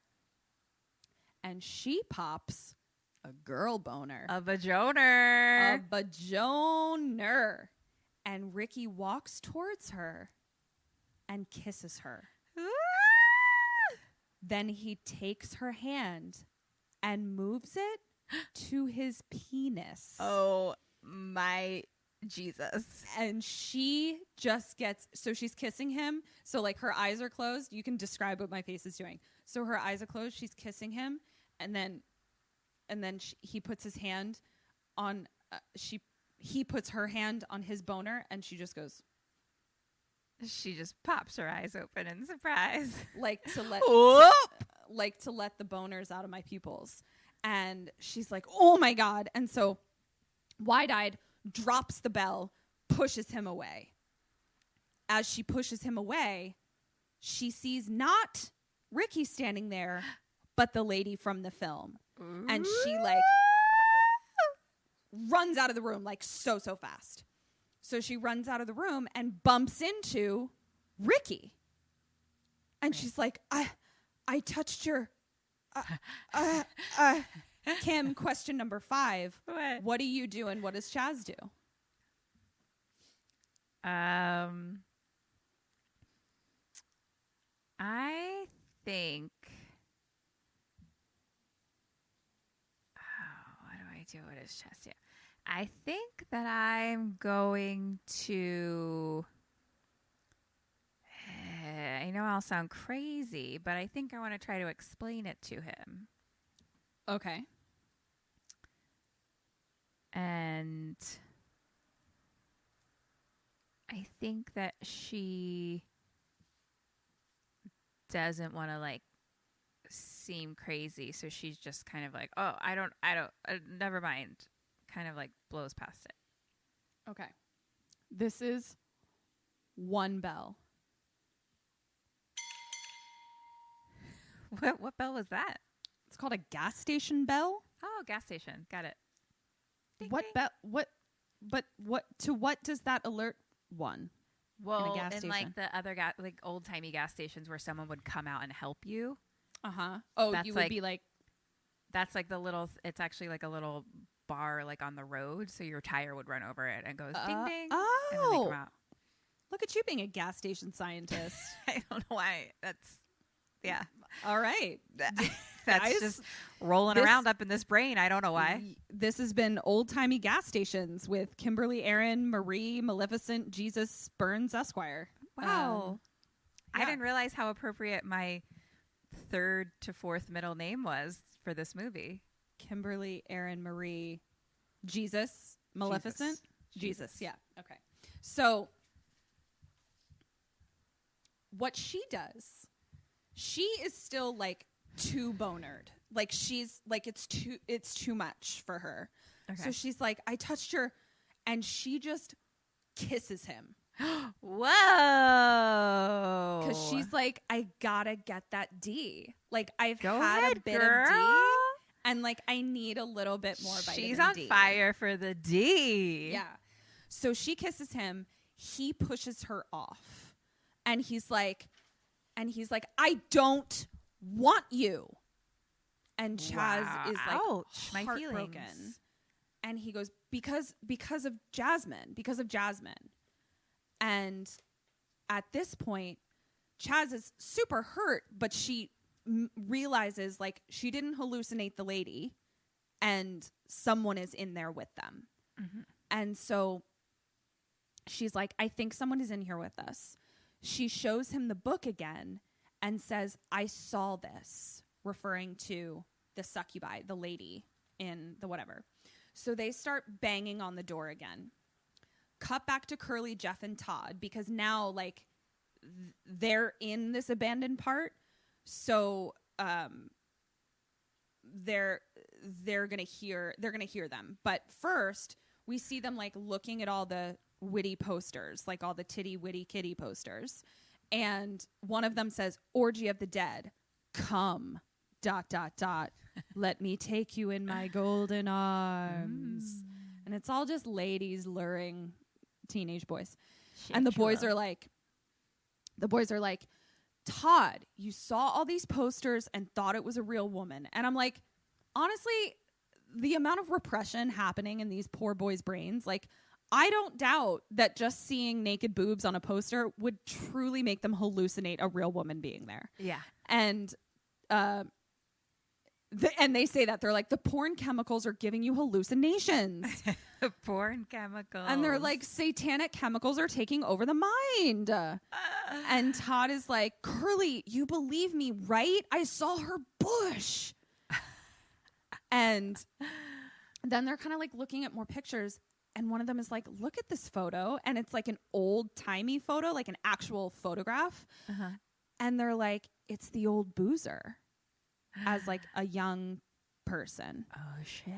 And she pops a girl boner. A vajoner. A vajoner. And Ricky walks towards her and kisses her. Then he takes her hand and moves it to his penis. Oh my Jesus. And she just gets, so she's kissing him. So like her eyes are closed. You can describe what my face is doing. So her eyes are closed. She's kissing him. And then he puts his hand on, he puts her hand on his boner, and she just goes. She just pops her eyes open in surprise. Like to let the boners out of my pupils. And she's like, oh my God. And so wide-eyed drops the bell, pushes him away. As she pushes him away, she sees not Ricky standing there, but the lady from the film. And she like runs out of the room like so fast. So she runs out of the room and bumps into Ricky. And she's like, I touched your Kim, question number 5. What do you do and what does Chaz do? I think. What do I do? What is Chaz do? I think that I'm going to. I know I'll sound crazy, but I think I want to try to explain it to him. Okay. And I think that she doesn't want to like seem crazy, so she's just kind of like, oh, I don't never mind, kind of like blows past it. Okay. This is 1 bell. What bell was that? It's called a gas station bell. Oh, gas station. Got it. Ding, What ding. bell? What does that alert one? Well, gas in station. like the other like old timey gas stations where someone would come out and help you. Oh, That's you would be like, That's like the little. It's actually like a little bar like on the road, so your tire would run over it and goes ding ding. And then they come out. Look at you being a gas station scientist. I don't know why. That's yeah. All right. That's Guys, just rolling around up in this brain. I don't know why. This has been Old Timey Gas Stations with Kimberly, Aaron, Marie, Maleficent, Jesus, Burns, Esquire. Wow. Yeah. I didn't realize how appropriate my 3rd to 4th middle name was for this movie. Kimberly, Aaron, Marie, Jesus, Maleficent? Jesus. Yeah. Okay. So what she does, she is still like too bonered. Like she's like, it's too much for her. Okay. So she's like, I touched her, and she just kisses him. Whoa. Because she's like, I gotta get that D. Like, I've Go had ahead, a bit girl. of D, and like, I need a little bit more vitamin D. She's on fire for the D. Yeah. So she kisses him. He pushes her off, and he's like, I don't want you. And Chaz is like, ouch, my heartbroken. feelings. And he goes, because of Jasmine. And at this point, Chaz is super hurt, but she realizes like she didn't hallucinate the lady, and someone is in there with them. Mm-hmm. And so she's like, I think someone is in here with us. She shows him the book again and says, I saw this, referring to the succubi, the lady in the whatever. So they start banging on the door again. Cut back to Curly, Jeff, and Todd, because now like they're in this abandoned part. So they're gonna hear them. But first we see them like looking at all the witty posters, like all the titty witty kitty posters. And one of them says, Orgy of the Dead, come, ... let me take you in my golden arms. And it's all just ladies luring teenage boys. And the boys are like, Todd, you saw all these posters and thought it was a real woman. And I'm like, honestly, the amount of repression happening in these poor boys' brains, like, I don't doubt that just seeing naked boobs on a poster would truly make them hallucinate a real woman being there. Yeah. And and they say that they're like, the porn chemicals are giving you hallucinations. Porn chemicals. And they're like, satanic chemicals are taking over the mind. And Todd is like, Curly, you believe me, right? I saw her bush. And then they're kind of like looking at more pictures. And one of them is like, look at this photo. And it's like an old timey photo, like an actual photograph. Uh-huh. And they're like, it's the old boozer as like a young person. Oh, shit.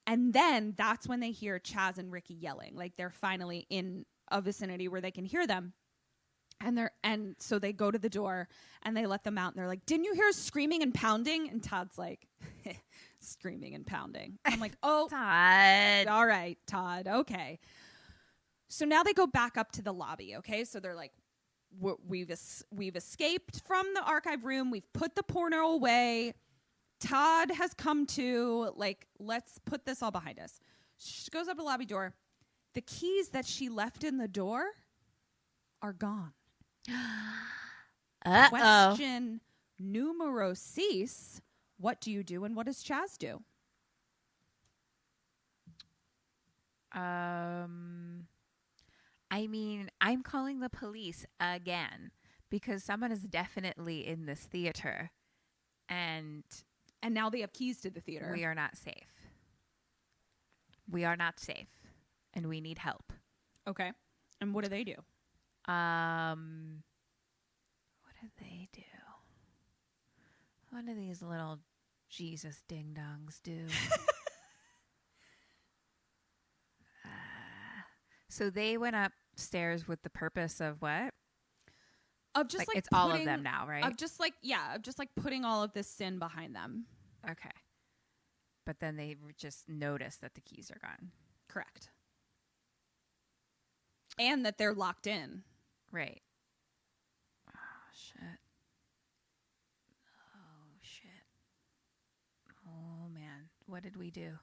And then that's when they hear Chaz and Ricky yelling. Like they're finally in a vicinity where they can hear them. And so they go to the door and they let them out. And they're like, didn't you hear screaming and pounding? And Todd's like, screaming and pounding. I'm like, oh, Todd. All right, Todd. Okay. So now they go back up to the lobby. Okay. So they're like, we've escaped from the archive room. We've put the porno away. Todd has come to, like, let's put this all behind us. She goes up to the lobby door. The keys that she left in the door are gone. Uh-oh. Question numero 6. What do you do and what does Chaz do? I mean, I'm calling the police again because someone is definitely in this theater and now they have keys to the theater. we are not safe. We are not safe and we need help. Okay. And what do they do? What do they do? What do these little Jesus ding-dongs do? So they went upstairs with the purpose of what? Of just like it's all of them now, right? Of just like putting all of this sin behind them. Okay. But then they just noticed that the keys are gone. Correct. And that they're locked in. Right. Oh, shit. Oh, shit. Oh, man. What did we do?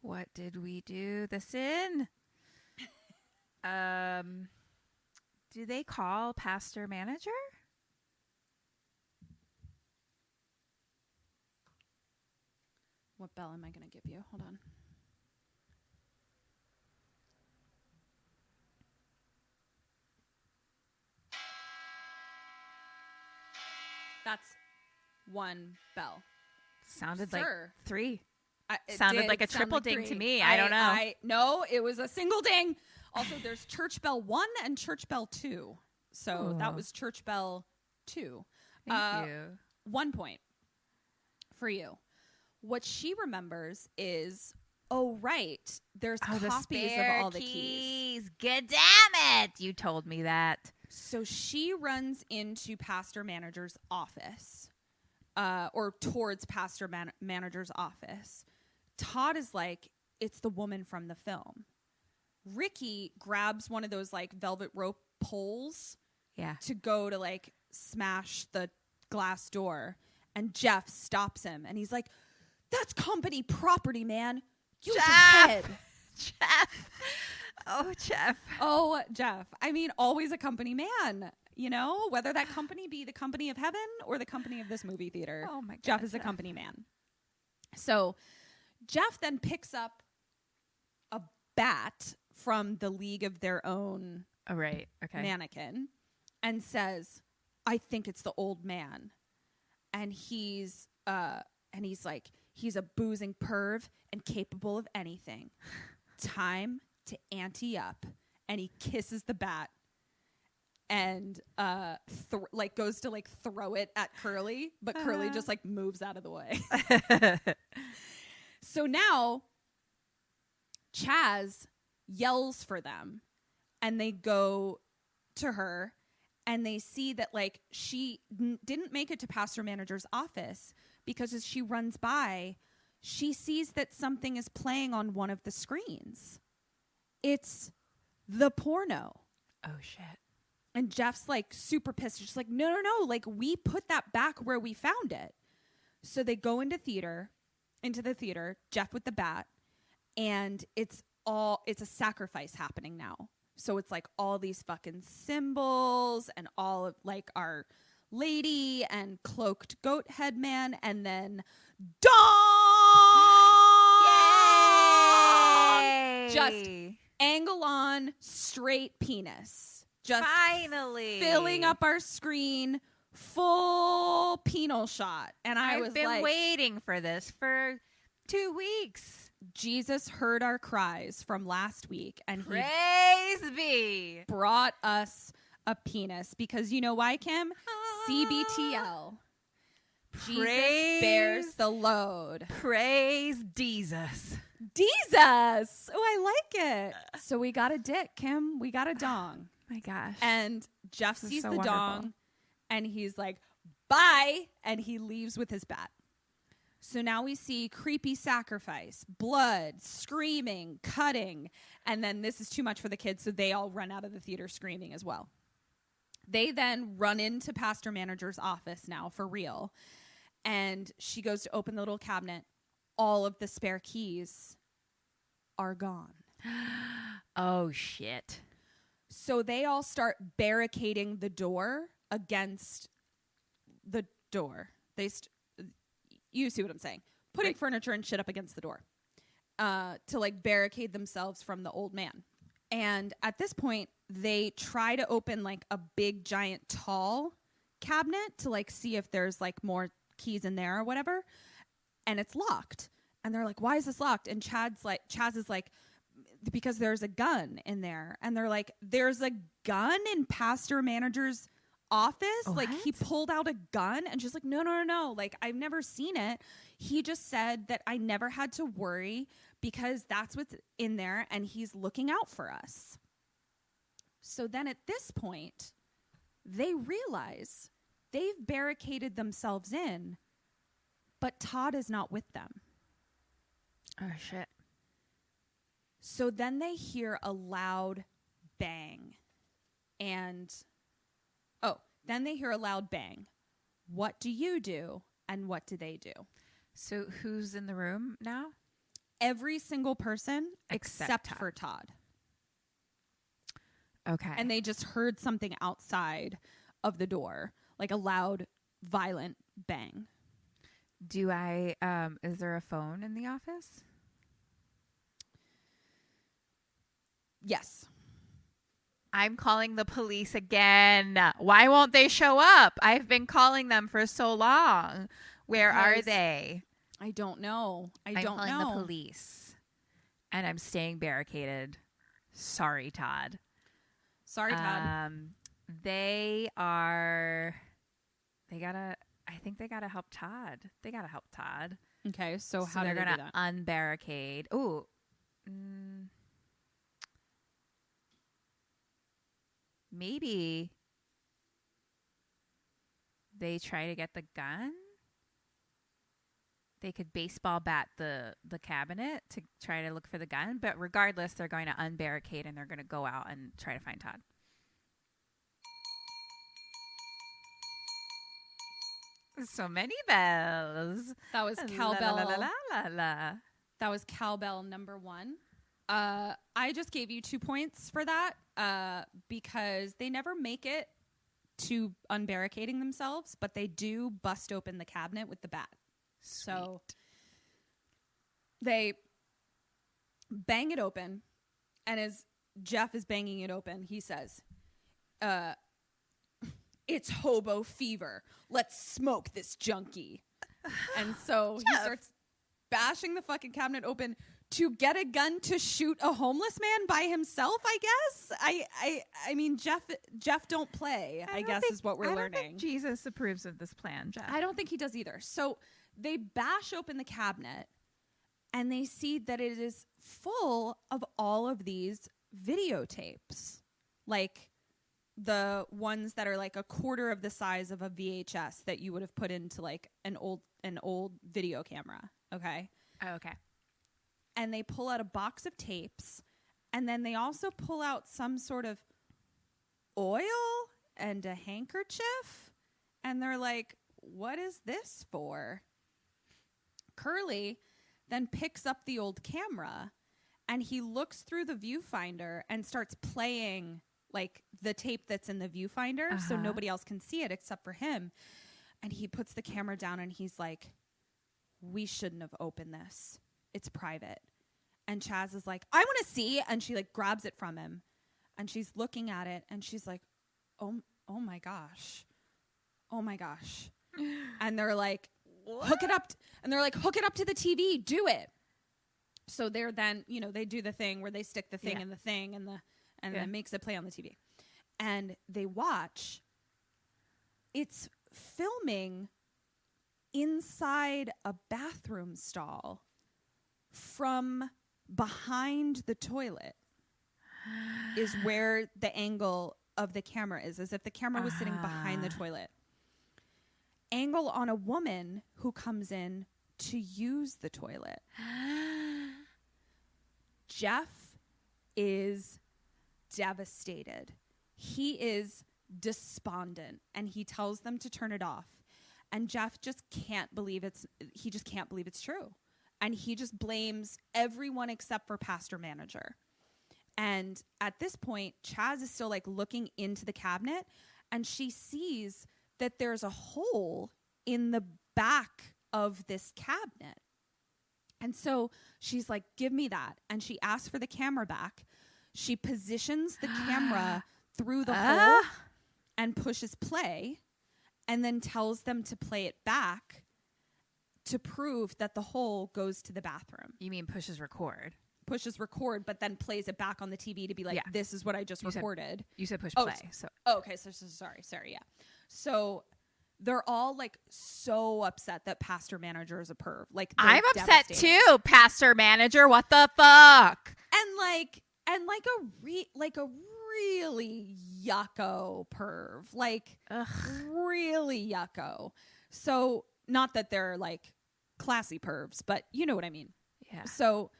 What did we do? The sin? Do they call pastor manager? What bell am I going to give you? Hold on. That's one bell. Sounded Sir. like 3. It Sounded did like a sound triple like ding 3. to me. I don't know. No, it was a single ding. Also, there's church bell 1 and church bell 2. So that was church bell 2. Thank you. 1 point for you. What she remembers is oh, right. There's Oh, the copies of spare all the keys. Good damn it. You told me that. So she runs into pastor manager's office, or towards pastor manager's office. Todd is like, it's the woman from the film. Ricky grabs one of those like velvet rope poles to go to like smash the glass door. And Jeff stops him and he's like, that's company property, man. Use your head. Jeff. Oh, Jeff. Oh, Jeff. I mean, always a company man, you know, whether that company be the company of heaven or the company of this movie theater. Oh my God, Jeff is a company man. So Jeff then picks up a bat from the League of Their Own mannequin and says, I think it's the old man. And he's like, he's a boozing perv and capable of anything. Time to ante up. And he kisses the bat and goes to like throw it at Curly, but Curly just like moves out of the way. So now Chaz yells for them and they go to her and they see that like she didn't make it to pastor manager's office because as she runs by, she sees that something is playing on one of the screens. It's the porno. Oh, shit. And Jeff's like super pissed. She's like, no. Like we put that back where we found it. So they go into the theater, Jeff with the bat, and it's a sacrifice happening now. So it's like all these fucking symbols and all of like our lady and cloaked goat head man, and then dong! Yay! Just angle on straight penis. Just finally filling up our screen, full penal shot. And I've been waiting for this for 2 weeks. Jesus heard our cries from last week and he brought us a penis because you know why, Kim? CBTL. Jesus bears the load. Praise Jesus. Jesus. Oh, I like it. So we got a dick, Kim. We got a dong. My gosh. And Jeff sees so the wonderful. dong and he's like, bye. And he leaves with his bat. So now we see creepy sacrifice, blood, screaming, cutting. And then this is too much for the kids. So they all run out of the theater screaming as well. They then run into pastor manager's office now for real. And she goes to open the little cabinet. All of the spare keys are gone. Oh, shit. So they all start barricading the door against the door. You see what I'm saying? Putting furniture and shit up against the door to like barricade themselves from the old man. And at this point, they try to open like a big, giant, tall cabinet to like see if there's like more keys in there or whatever. And it's locked. And they're like, why is this locked? And Chaz is like, because there's a gun in there. And they're like, there's a gun in pastor manager's office? What? Like he pulled out a gun and she's like, no. Like I've never seen it. He just said that I never had to worry because that's what's in there and he's looking out for us. So then at this point, they realize they've barricaded themselves in, but Todd is not with them. Oh, shit. So then they hear a loud bang. Then they hear a loud bang. What do you do? And what do they do? So who's in the room now? Every single person except for Todd. Okay. And they just heard something outside of the door, like a loud, violent bang. Is there a phone in the office? Yes. I'm calling the police again. Why won't they show up? I've been calling them for so long. Where are they? I don't know. I'm calling the police. And I'm staying barricaded. Sorry, Todd. Sorry, Todd. I think they gotta help Todd. Okay, so So how they're do they do gonna that? unbarricade. Ooh. Maybe they try to get the gun. They could baseball bat the cabinet to try to look for the gun, but regardless, they're going to unbarricade and they're going to go out and try to find Todd. So many bells. That was La, cowbell. la, la, la, la, la. That was cowbell number 1. I just gave you 2 points for that because they never make it to unbarricading themselves, but they do bust open the cabinet with the bat. So they bang it open, and as Jeff is banging it open, he says, it's hobo fever. Let's smoke this junkie. And so he starts bashing the fucking cabinet open to get a gun to shoot a homeless man by himself, I guess. I mean, Jeff don't play, I guess is what we're I don't learning. think Jesus approves of this plan, Jeff. I don't think he does either. So they bash open the cabinet and they see that it is full of all of these videotapes. Like the ones that are like a quarter of the size of a VHS that you would have put into like an old video camera. Okay. Oh, okay. And they pull out a box of tapes, and then they also pull out some sort of oil and a handkerchief, and they're like, what is this for? Curly then picks up the old camera, and he looks through the viewfinder and starts playing like the tape that's in the viewfinder, so nobody else can see it except for him. And he puts the camera down and he's like, we shouldn't have opened this. It's private. And Chaz is like, I want to see. And she like grabs it from him and she's looking at it and she's like, oh my gosh. Oh my gosh. And they're like, hook it up. And they're like, hook it up to the TV. Do it. So they're then, they do the thing where they stick the thing in the thing and it makes it play on the TV. And they watch. It's filming inside a bathroom stall from behind the toilet is where the angle of the camera is, as if the camera was sitting behind the toilet. Angle on a woman who comes in to use the toilet. Jeff is devastated. He is despondent and he tells them to turn it off. And Jeff just can't believe it's true. And he just blames everyone except for pastor manager. And at this point, Chaz is still like looking into the cabinet and she sees that there's a hole in the back of this cabinet. And so she's like, give me that. And she asks for the camera back. She positions the camera through the hole and pushes play and then tells them to play it back to prove that the hole goes to the bathroom. You mean pushes record? Pushes record, but then plays it back on the TV to be like, this is what I just recorded. You said push play. Okay, so sorry, yeah. So they're all like so upset that pastor manager is a perv. Like I'm upset too, pastor manager. What the fuck? And a really yucko perv. Like really yucko. So not that they're like classy pervs, but you know what I mean. Yeah. So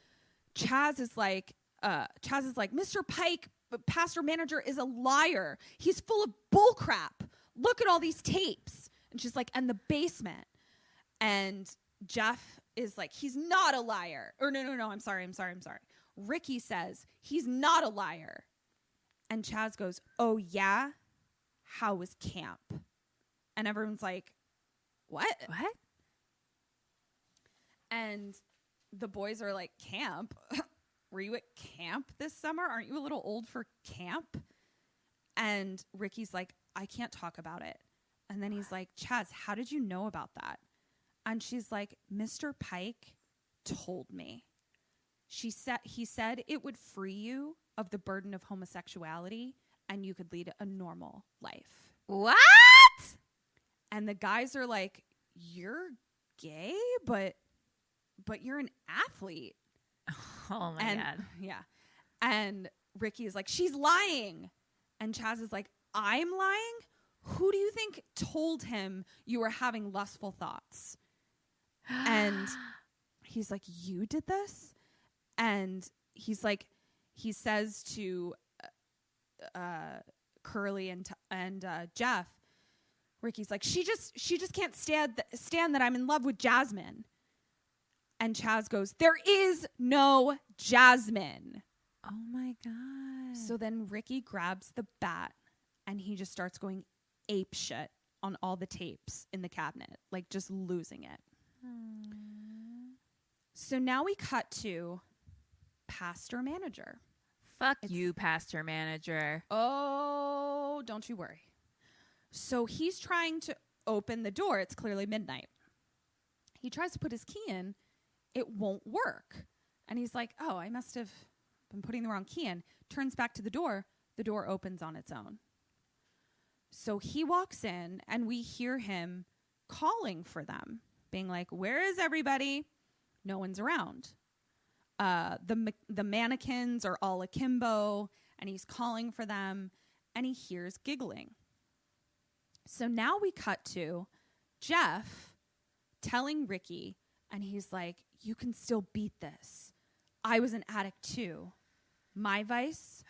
Chaz is like, Mr. Pike, pastor manager is a liar. He's full of bull crap. Look at all these tapes. And she's like, and the basement. And Jeff is like, he's not a liar. Or no, I'm sorry. Ricky says, he's not a liar. And Chaz goes, oh yeah? How was camp? And everyone's like, what? And the boys are like, camp? Were you at camp this summer? Aren't you a little old for camp? And Ricky's like, I can't talk about it. And then he's like, Chaz, how did you know about that? And she's like, Mr. Pike told me. He said it would free you of the burden of homosexuality and you could lead a normal life. What? And the guys are like, you're gay, but you're an athlete. Oh my God. Yeah. And Ricky is like, she's lying. And Chaz is like, I'm lying? Who do you think told him you were having lustful thoughts? And he's like, you did this? And he's like, he says to Curly and Jeff, Ricky's like, she just can't stand that I'm in love with Jasmine. And Chaz goes, there is no Jasmine. Oh my God. So then Ricky grabs the bat and he just starts going ape shit on all the tapes in the cabinet, like just losing it. So now we cut to pastor manager. Fuck you, pastor manager. Oh, don't you worry. So he's trying to open the door. It's clearly midnight. He tries to put his key in. It won't work. And he's like, oh, I must have been putting the wrong key in. Turns back to the door. The door opens on its own. So he walks in and we hear him calling for them, being like, where is everybody? No one's around. The mannequins are all akimbo and he's calling for them and he hears giggling. So now we cut to Jeff telling Ricky, and he's like, you can still beat this. I was an addict too. My vice?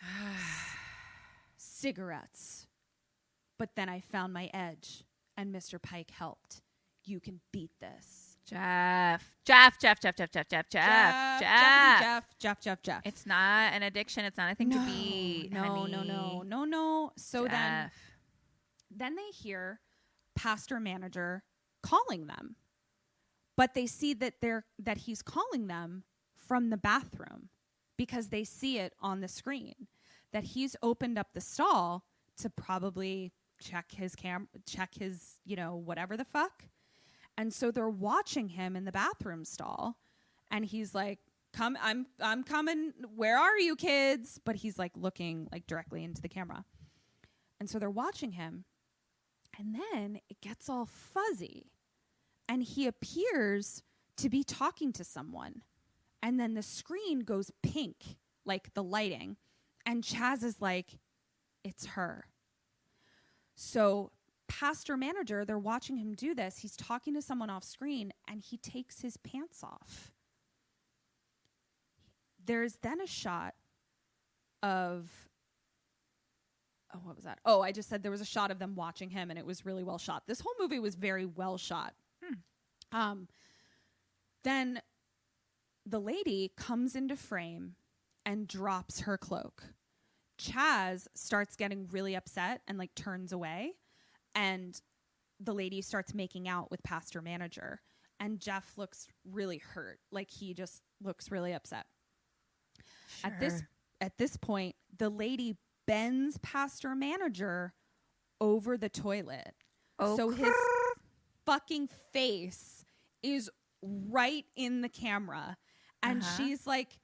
Cigarettes. But then I found my edge, and Mr. Pike helped. You can beat this. Jeff. It's not an addiction. It's not anything to beat. No. So Jeff. then they hear pastor manager calling them, but they see that he's calling them from the bathroom because they see it on the screen that he's opened up the stall to probably check his whatever the fuck. And so they're watching him in the bathroom stall and he's like, I'm coming. Where are you kids? But he's like looking like directly into the camera. And so they're watching him and then it gets all fuzzy and he appears to be talking to someone. And then the screen goes pink, like the lighting. And Chaz is like, it's her. So pastor manager, they're watching him do this. He's talking to someone off screen and he takes his pants off. There's then a shot of, what was that? Oh, I just said there was a shot of them watching him and it was really well shot. This whole movie was very well shot. Then the lady comes into frame and drops her cloak. Chaz starts getting really upset and like turns away. And the lady starts making out with pastor manager. And Jeff looks really hurt. Like he just looks really upset. Sure. At this point, the lady bends pastor manager over the toilet. Okay. So his fucking face is right in the camera. And she's like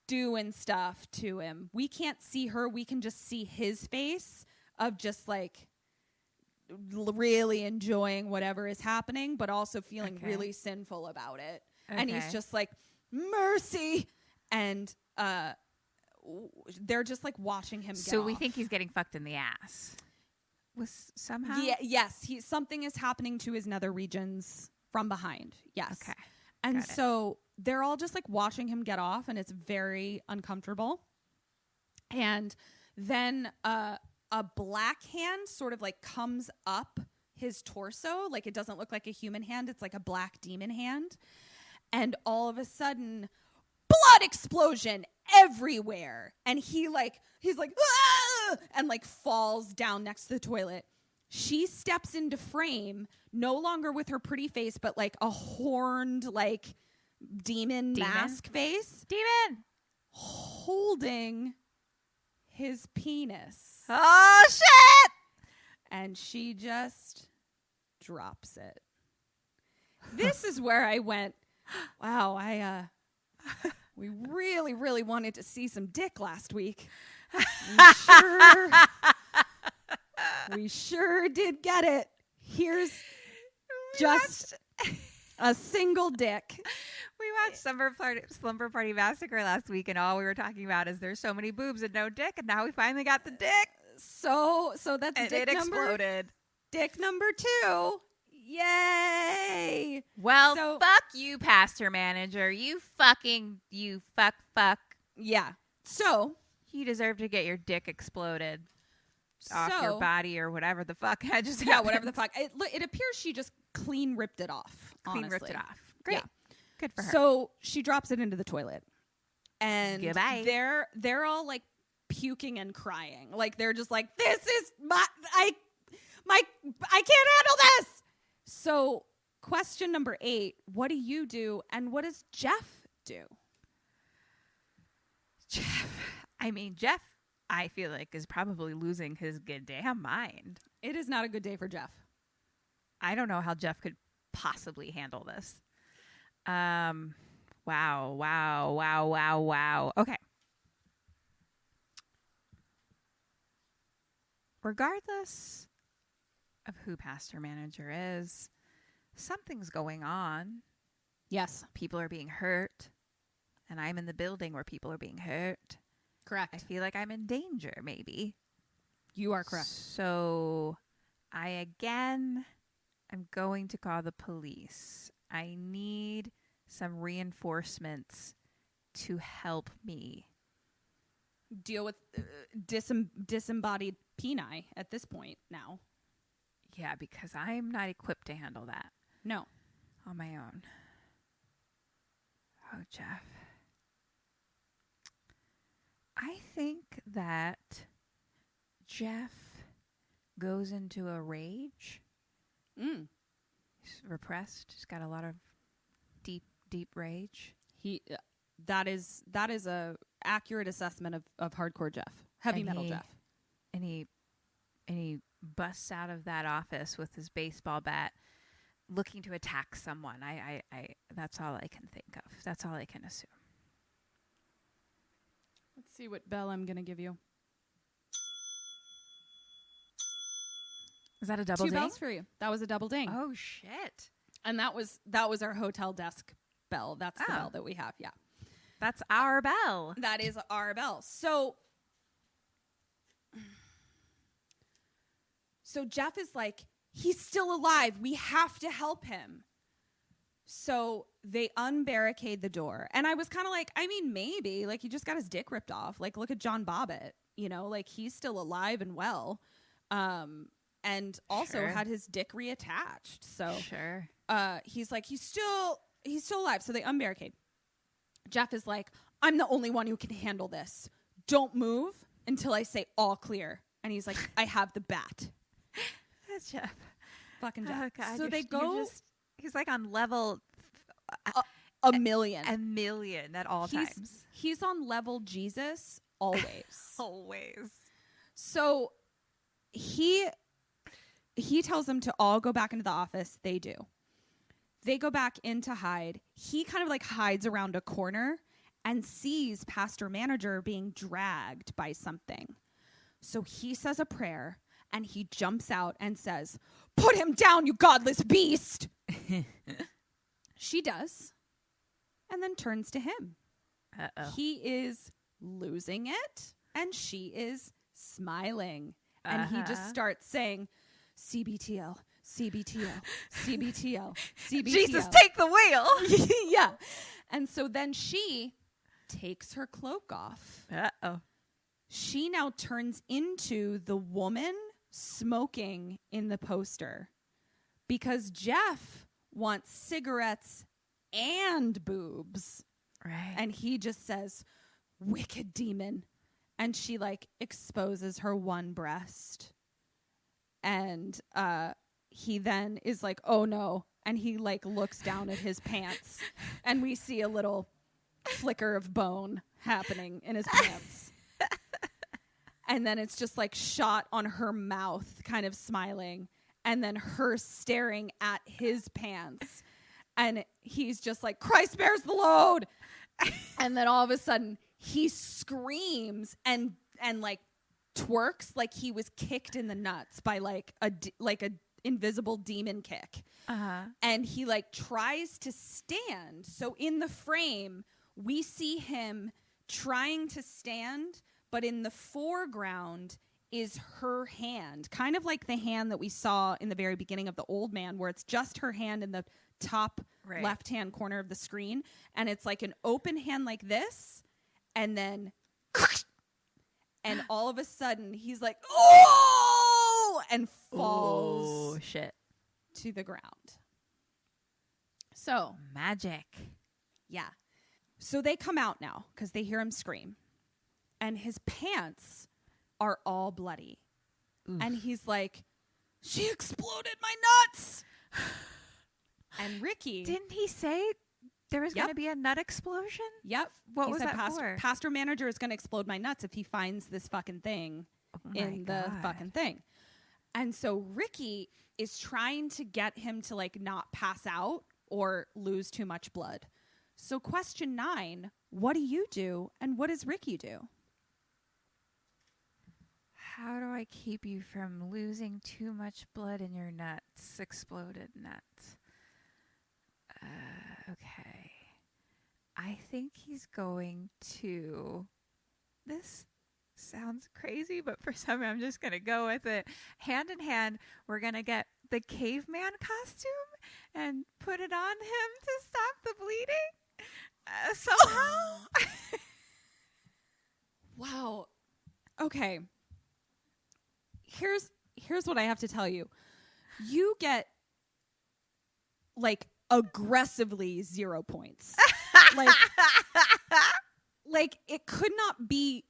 doing stuff to him. We can't see her. We can just see his face of just like really enjoying whatever is happening, but also feeling really sinful about it. And he's just like, mercy. And they're just like watching him get So we off. think he's getting fucked in the ass. Was somehow? Yeah, yes. Something is happening to his nether regions from behind. Yes. Okay. And so they're all just like watching him get off and it's very uncomfortable. And then a black hand sort of like comes up his torso. Like it doesn't look like a human hand. It's like a black demon hand. And all of a sudden, blood explosion everywhere. And he's like, ah! And like falls down next to the toilet. She steps into frame, no longer with her pretty face, but like a horned, like demon mask face. Demon! Holding his penis. Oh, shit! And she just drops it. This is where I went, wow, we really, really wanted to see some dick last week. We sure did get it. Here's Just a single dick. We watched Slumber Party Massacre last week, and all we were talking about is there's so many boobs and no dick, and now we finally got the dick. So that's And dick it number. exploded. Dick number 2. Yay! Well, So- fuck you, pastor manager. You fuck. Yeah. So You deserve to get your dick exploded off your body or whatever the fuck. I just yeah, whatever the fuck. It appears she just clean ripped it off. Clean ripped honestly. it off. Great. Yeah. Good for her. So she drops it into the toilet, and Goodbye. they're all like puking and crying. Like they're just like, this is I can't handle this. So question number 8: what do you do, and what does Jeff do? Jeff, I feel like, is probably losing his goddamn mind. It is not a good day for Jeff. I don't know how Jeff could possibly handle this. Wow. Okay. Regardless of who pastor manager is, something's going on. Yes, People are being hurt, and I'm in the building where people are being hurt. correct. I feel like I'm in danger, maybe. You are correct. So I'm going to call the police. I need some reinforcements to help me. Deal with disembodied peni at this point now. Yeah, because I'm not equipped to handle that No. on my own. Oh, Jeff. I think that Jeff goes into a rage. Mm. He's repressed. He's got a lot of deep rage. That is a accurate assessment of hardcore Jeff, heavy metal Jeff. And he busts out of that office with his baseball bat, looking to attack someone. I that's all I can think of. That's all I can assume. Let's see what bell I'm gonna give you. Is that a double 2 ding? bells for you. That was a double ding. Oh shit! And that was our hotel desk bell. That's the bell that we have. Yeah, That's our bell. that is our bell. So Jeff is like, he's still alive. We have to help him. So they unbarricade the door. And I was kind of like, I mean, maybe. Like, he just got his dick ripped off. Like, look at John Bobbitt. You know, like, he's still alive and well. And also had his dick reattached. So Sure. he's like, he's still alive. So they unbarricade. Jeff is like, I'm the only one who can handle this. Don't move until I say all clear. And he's like, I have the bat. That's Jeff. Fucking Jeff. Oh, God, so they you're go just- he's like on level a million. a million at all times. He's on level Jesus always. Always. So he tells them to all go back into the office. They do. They go back in to hide. He kind of like hides around a corner and sees pastor manager being dragged by something. So he says a prayer and he jumps out and says, "Put him down, you godless beast." She does. And then turns to him. Uh-oh. He is losing it and she is smiling. And he just starts saying, CBTL, CBTL, CBTL, CBTL. Jesus, take the wheel. Yeah. And so then she takes her cloak off. Uh-oh. She now turns into the woman smoking in the poster because Jeff wants cigarettes and boobs. Right. And he just says, "Wicked demon." And she like exposes her one breast. And he then is like, "Oh no." And he like looks down at his pants and we see a little flicker of bone happening in his pants. And then it's just like shot on her mouth, kind of smiling, and then her staring at his pants. And he's just like, "Christ bears the load." And then all of a sudden he screams and like twerks like he was kicked in the nuts by like invisible demon kick. And he like tries to stand. So in the frame, we see him trying to stand, but in the foreground is her hand, kind of like the hand that we saw in the very beginning of The Old Man, where it's just her hand in the top left-hand corner of the screen. And it's like an open hand like this. And then, and all of a sudden he's like, oh, and falls to the ground. So magic. Yeah. So they come out now because they hear him scream. And his pants are all bloody. Oof. And he's like, she exploded my nuts. And Ricky. Didn't he say there was going to be a nut explosion? Yep. What was that for? Pastor manager is going to explode my nuts if he finds this fucking thing in the fucking thing. And so Ricky is trying to get him to like not pass out or lose too much blood. So question 9, what do you do and what does Ricky do? How do I keep you from losing too much blood in your nuts? Exploded nuts. Okay. I think he's going to... This sounds crazy, but for some reason I'm just going to go with it. Hand in hand, we're going to get the caveman costume and put it on him to stop the bleeding. Somehow. Wow. Okay. Here's what I have to tell you. You get like aggressively 0 points. like it could not be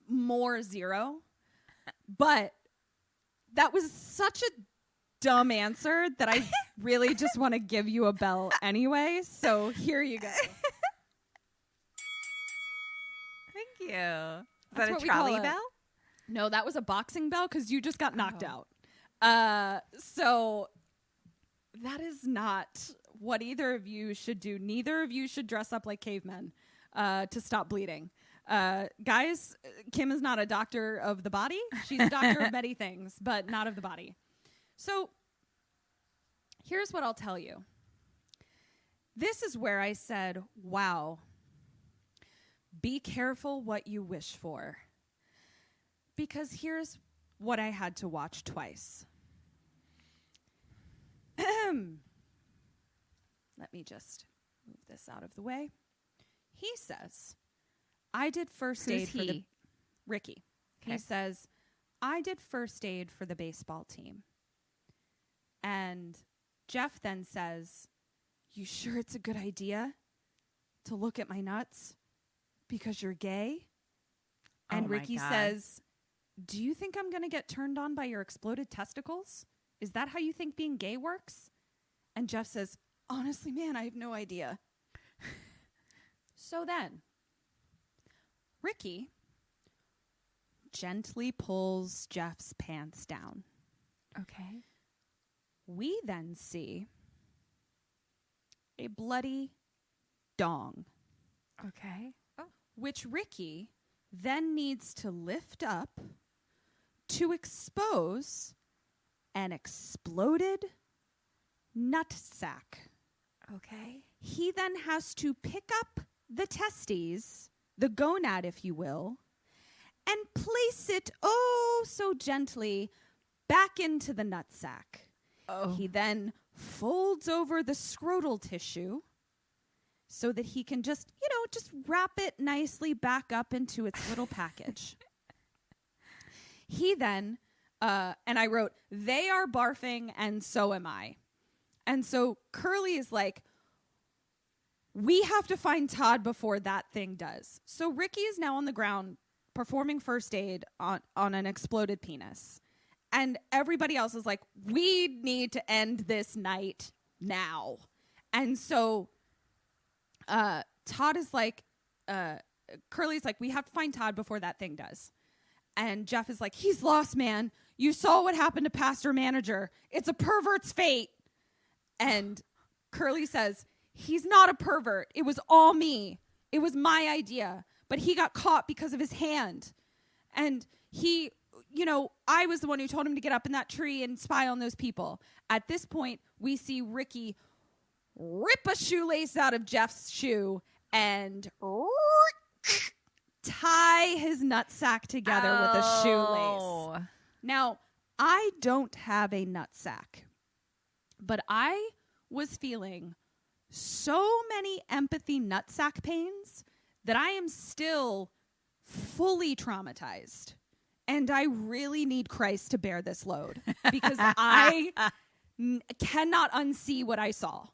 more 0. But that was such a dumb answer that I really just want to give you a bell anyway. So here you go. Thank you. Is that a trolley bell? No, that was a boxing bell because you just got knocked out. So that is not what either of you should do. Neither of you should dress up like cavemen to stop bleeding. Guys, Kim is not a doctor of the body. She's a doctor of many things, but not of the body. So here's what I'll tell you. This is where I said, wow, be careful what you wish for. Because here's what I had to watch twice. Let me just move this out of the way. He says, I did first aid for the... Ricky. Okay. He says, I did first aid for the baseball team. And Jeff then says, you sure it's a good idea to look at my nuts because you're gay? And Ricky says, do you think I'm going to get turned on by your exploded testicles? Is that how you think being gay works? And Jeff says, honestly, man, I have no idea. So then, Ricky gently pulls Jeff's pants down. Okay. We then see a bloody dong. Okay. Oh. Which Ricky then needs to lift up to expose an exploded nutsack. Okay. He then has to pick up the testes, the gonad, if you will, and place it so gently back into the nutsack. Oh. He then folds over the scrotal tissue so that he can just wrap it nicely back up into its little package. He then, and I wrote, they are barfing and so am I. And so Curly is like, we have to find Todd before that thing does. So Ricky is now on the ground performing first aid on an exploded penis. And everybody else is like, we need to end this night now. And so Todd is like, Curly's like, we have to find Todd before that thing does. And Jeff is like, he's lost, man. You saw what happened to Pastor Manager. It's a pervert's fate. And Curly says, he's not a pervert. It was all me. It was my idea. But he got caught because of his hand. And he, I was the one who told him to get up in that tree and spy on those people. At this point, we see Ricky rip a shoelace out of Jeff's shoe and tie his nutsack together with a shoelace. Now, I don't have a nutsack, but I was feeling so many empathy nutsack pains that I am still fully traumatized. And I really need Christ to bear this load because I cannot unsee what I saw.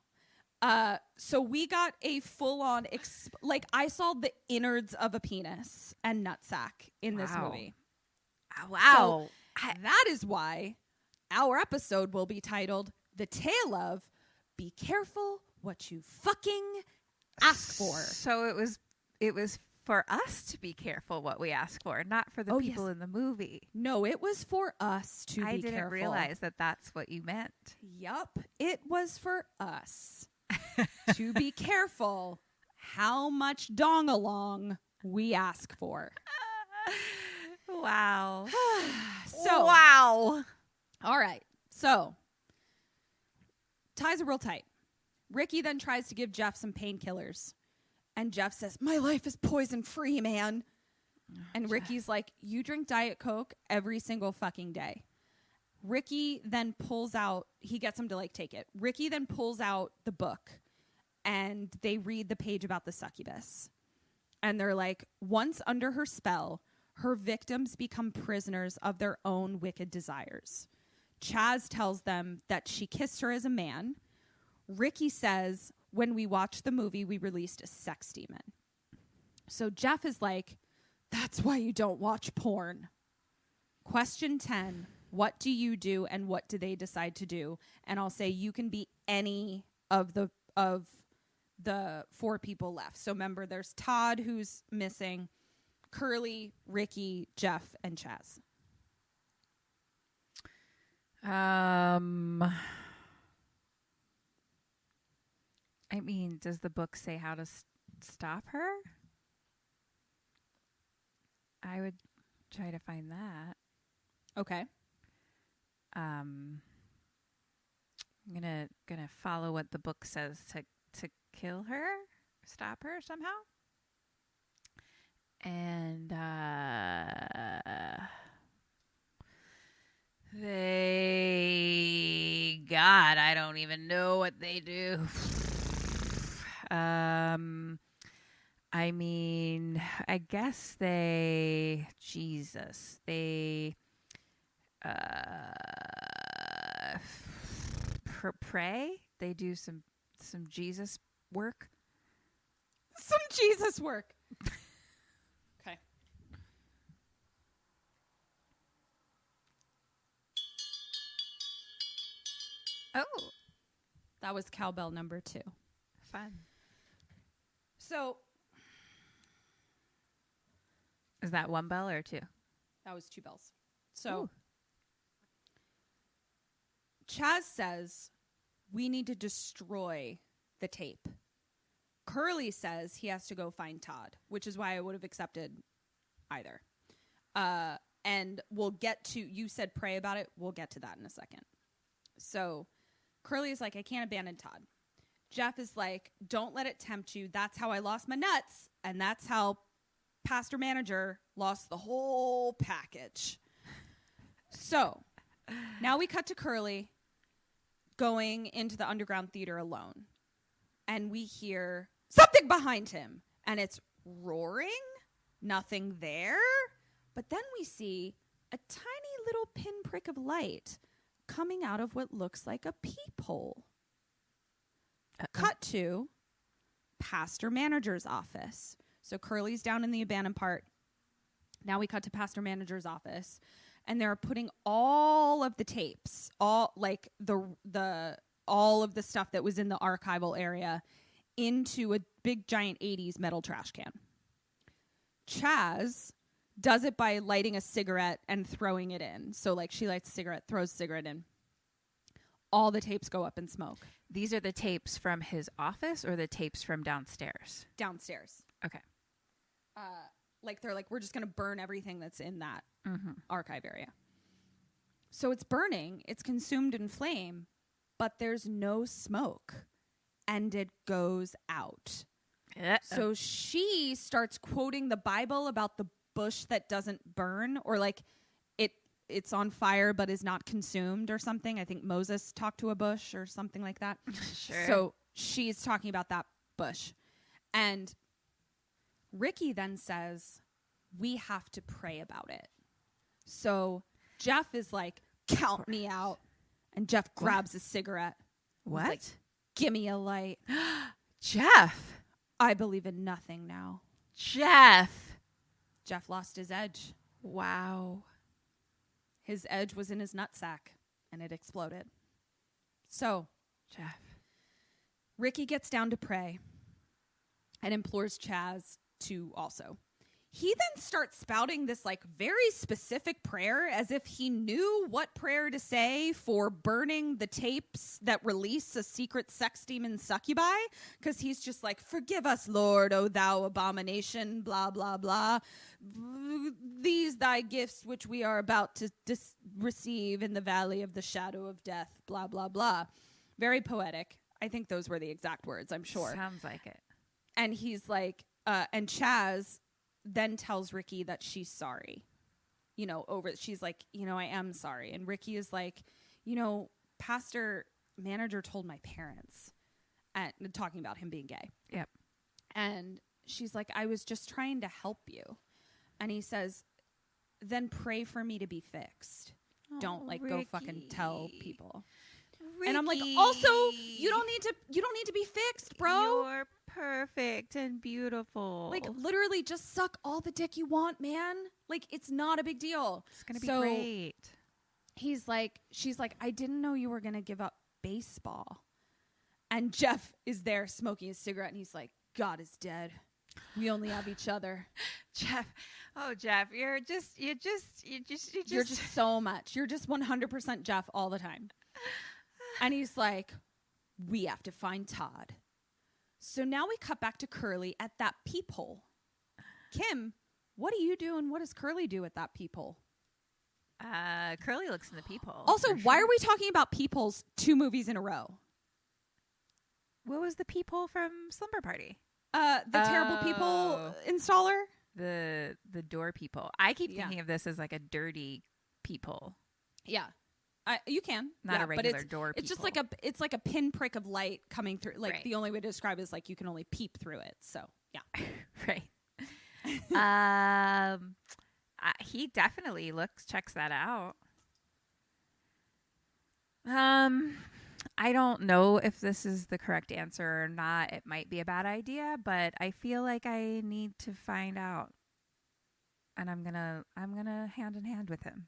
So we got a full-on, I saw the innards of a penis and nutsack in this movie. Wow. So that is why our episode will be titled The Tale of Be Careful What You Fucking Ask For. So it was for us to be careful what we ask for, not for the people in the movie. No, it was for us to be careful. I didn't realize that that's what you meant. Yup, it was for us to be careful how much dong-along we ask for. Wow. Wow. All right. So, ties are real tight. Ricky then tries to give Jeff some painkillers. And Jeff says, my life is poison free, man. And Ricky's like, you drink Diet Coke every single fucking day. Ricky then pulls out, he gets him to take it. Ricky then pulls out the book and they read the page about the succubus. And they're like, once under her spell, her victims become prisoners of their own wicked desires. Chaz tells them that she kissed her as a man. Ricky says, when we watched the movie, we released a sex demon. So Jeff is like, that's why you don't watch porn. Question 10, what do you do and what do they decide to do? And I'll say you can be any of the 4 people left. So remember, there's Todd, who's missing, Curly, Ricky, Jeff, and Chaz. I mean, does the book say how to stop her? I would try to find that. Okay. I'm gonna follow what the book says to kill her, stop her somehow. And I don't even know what they do. I mean, I guess they pray. They do some Jesus work. Some Jesus work. Okay. Oh, that was cowbell number 2. Fun. So, is that 1 bell or 2? That was 2 bells. So, Chaz says we need to destroy the tape. Curly says he has to go find Todd, which is why I would have accepted either. And we'll get to, you said pray about it. We'll get to that in a second. So Curly is like, I can't abandon Todd. Jeff is like, don't let it tempt you. That's how I lost my nuts. And that's how Pastor Manager lost the whole package. So now we cut to Curly going into the underground theater alone. And we hear something behind him. And it's roaring. Nothing there. But then we see a tiny little pinprick of light coming out of what looks like a peephole. Cut to Pastor Manager's office. So Curly's down in the abandoned part. Now we cut to Pastor Manager's office, and they're putting all of the tapes, all like all of the stuff that was in the archival area, into a big giant 80s metal trash can. Chaz does it by lighting a cigarette and throwing it in. So like she lights a cigarette, throws a cigarette in. All the tapes go up in smoke. These are the tapes from his office or the tapes from downstairs? Downstairs. Okay. Like they're like, we're just going to burn everything that's in that archive area. So it's burning, it's consumed in flame, but there's no smoke, and it goes out. So she starts quoting the Bible about the bush that doesn't burn, or like it's on fire but is not consumed or something. I think Moses talked to a bush or something like that. Sure. So she's talking about that bush. And Ricky then says, we have to pray about it. So Jeff is like, count me out. And Jeff grabs a cigarette. What? He's like, give me a light. Jeff. I believe in nothing now. Jeff lost his edge. Wow. His edge was in his nutsack, and it exploded. So Jeff. Ricky gets down to pray and implores Chaz to also. He then starts spouting this like very specific prayer as if he knew what prayer to say for burning the tapes that release a secret sex demon succubi. Because he's just like, forgive us, Lord, O thou abomination, blah, blah, blah. These thy gifts which we are about to receive in the valley of the shadow of death, blah, blah, blah. Very poetic. I think those were the exact words, I'm sure. Sounds like it. And he's like, and Chaz then tells Ricky that she's sorry, she's like, I am sorry. And Ricky is like, pastor manager told my parents, and talking about him being gay. Yep. And she's like, I was just trying to help you. And he says, then pray for me to be fixed. Don't go fucking tell people. Ricky. And I'm like, also, you don't need to be fixed, bro. You're perfect and beautiful. Like, literally just suck all the dick you want, man. Like, it's not a big deal. It's going to be great. She's like, I didn't know you were going to give up baseball. And Jeff is there smoking a cigarette, and he's like, God is dead. We only have each other. Jeff, you're just so much. You're just 100% Jeff all the time. And he's like, we have to find Todd. So now we cut back to Curly at that peephole. Kim, what do you do and what does Curly do at that peephole? Curly looks in the peephole. Also, why are we talking about peepholes 2 movies in a row? What was the peephole from Slumber Party? The terrible peephole installer? The door peephole. I keep thinking of this as like a dirty peephole. Yeah. You can. Not a regular door It's peephole. just it's like a pinprick of light coming through. Like, right. The only way to describe it is like you can only peep through it. So, yeah. Right. He definitely checks that out. I don't know if this is the correct answer or not. It might be a bad idea, but I feel like I need to find out. And I'm gonna hand in hand with him.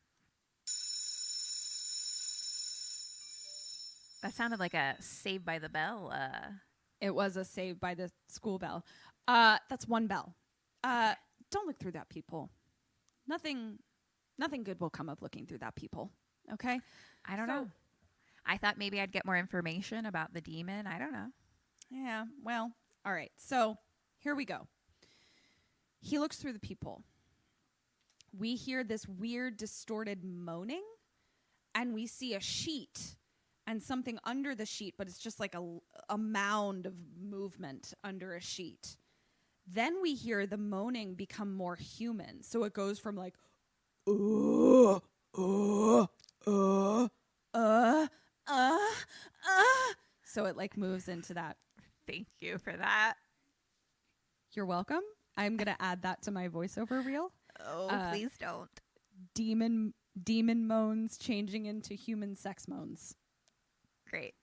That sounded like a Saved by the Bell. It was a Saved by the School bell. That's one bell. Don't look through that peephole. Nothing good will come of looking through that peephole. Okay? I don't know. I thought maybe I'd get more information about the demon. I don't know. Yeah, well, all right. So here we go. He looks through the peephole. We hear this weird, distorted moaning, and we see a sheet and something under the sheet, but it's just like a mound of movement under a sheet. Then we hear the moaning become more human. So it goes from like, so it like moves into that. Thank you for that. You're welcome. I'm going to add that to my voiceover reel. Oh, please don't. Demon moans changing into human sex moans. Great.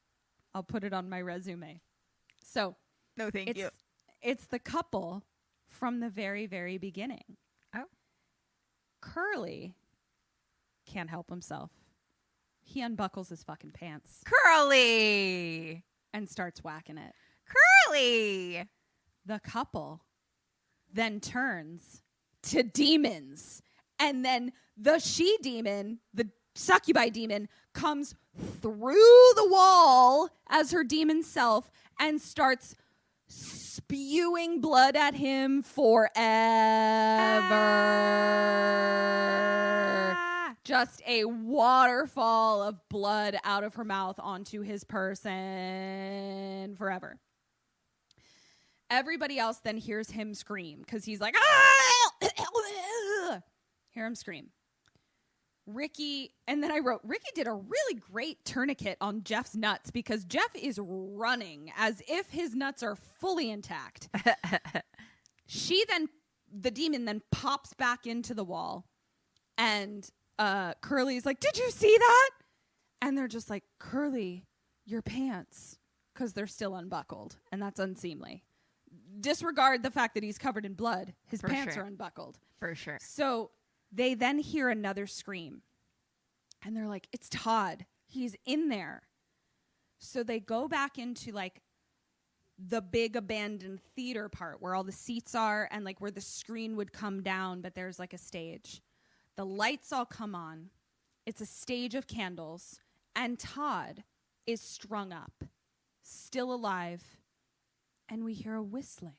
I'll put it on my resume. So, no, thank you. It's the couple from the very, very beginning. Oh. Curly can't help himself. He unbuckles his fucking pants. Curly! And starts whacking it. Curly! The couple then turns to demons. And then the she-demon, the succubi demon, comes through the wall as her demon self and starts spewing blood at him forever. Just a waterfall of blood out of her mouth onto his person forever. Everybody else then hears him scream because he's like, ah! Hear him scream. Ricky, and then I wrote, Ricky did a really great tourniquet on Jeff's nuts because Jeff is running as if his nuts are fully intact. The demon then pops back into the wall, and Curly's like, did you see that? And they're just like, Curly, your pants, because they're still unbuckled, and that's unseemly. Disregard the fact that he's covered in blood. His pants are unbuckled. For sure. So they then hear another scream, and they're like, it's Todd. He's in there. So they go back into like the big abandoned theater part where all the seats are and like where the screen would come down, but there's like a stage. The lights all come on. It's a stage of candles, and Todd is strung up, still alive, and we hear a whistling.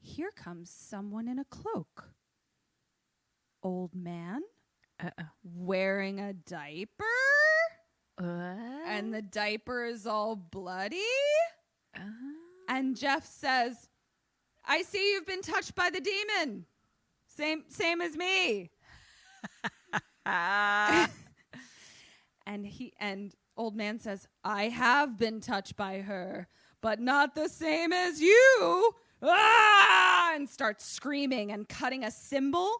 Here comes someone in a cloak. Old man wearing a diaper, and the diaper is all bloody. And Jeff says, I see you've been touched by the demon. Same as me. And old man says, I have been touched by her, but not the same as you. Ah! And starts screaming and cutting a symbol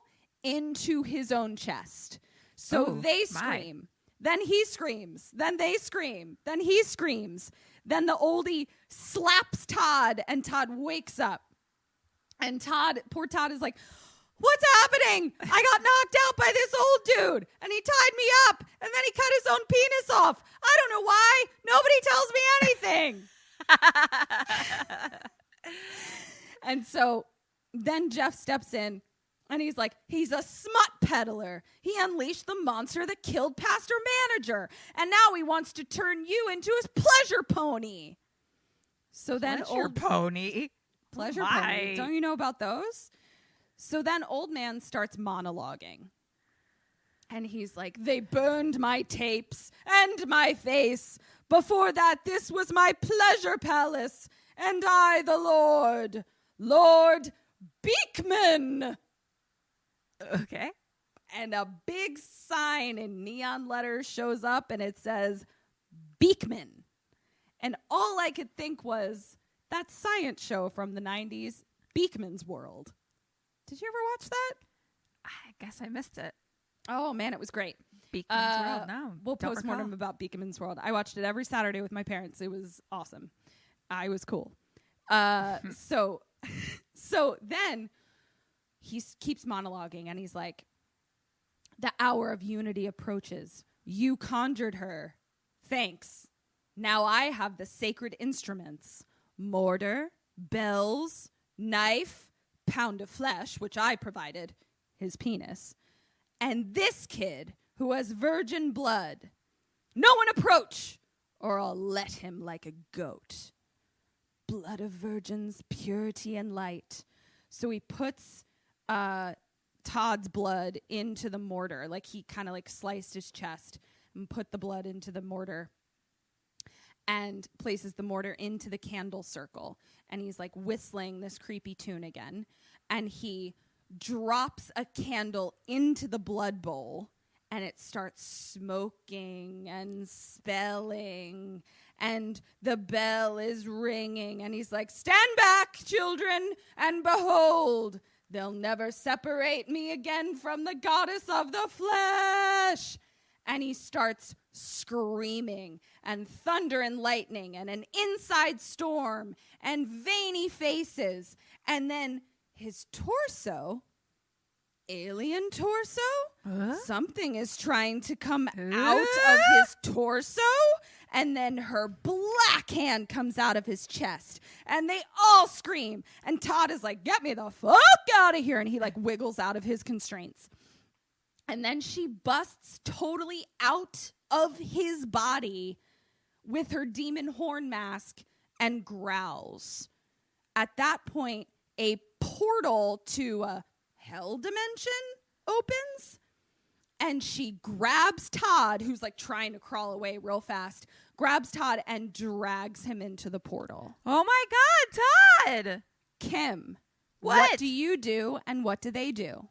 into his own chest. So they scream. Then he screams. Then they scream. Then he screams. Then the oldie slaps Todd, and Todd wakes up. And poor Todd is like, what's happening? I got knocked out by this old dude, and he tied me up, and then he cut his own penis off. I don't know why. Nobody tells me anything. And so then Jeff steps in, and he's like, he's a smut peddler. He unleashed the monster that killed Pastor Manager, and now he wants to turn you into his pleasure pony. So then pony. Pleasure pony. Don't you know about those? So then old man starts monologuing. And he's like, they burned my tapes and my face. Before that, this was my pleasure palace. And I, the Lord Beekman. Okay. And a big sign in neon letters shows up, and it says, Beekman. And all I could think was, that science show from the 90s, Beekman's World. Did you ever watch that? I guess I missed it. Oh, man, it was great. Beekman's World, no. We'll postmortem about Beekman's World. I watched it every Saturday with my parents. It was awesome. I was cool. So then he keeps monologuing, and he's like, the hour of unity approaches. You conjured her. Thanks. Now I have the sacred instruments. Mortar, bells, knife, pound of flesh, which I provided, his penis, and this kid who has virgin blood. No one approach, or I'll let him like a goat. Blood of virgins, purity and light. So he puts Todd's blood into the mortar, like he kind of like sliced his chest and put the blood into the mortar, and places the mortar into the candle circle. And he's like whistling this creepy tune again. And he drops a candle into the blood bowl, and it starts smoking and spelling. And the bell is ringing. And he's like, stand back, children, and behold, they'll never separate me again from the goddess of the flesh. And he starts screaming, and thunder and lightning, and an inside storm, and veiny faces. And then his torso, alien torso, something is trying to come out of his torso. And then her black hand comes out of his chest, and they all scream. And Todd is like, get me the fuck out of here. And he like wiggles out of his constraints. And then she busts totally out of his body with her demon horn mask and growls. At that point, a portal to a hell dimension opens, and she grabs Todd, who's like trying to crawl away real fast, grabs Todd and drags him into the portal. Oh my God, Todd! Kim, What do you do and what do they do?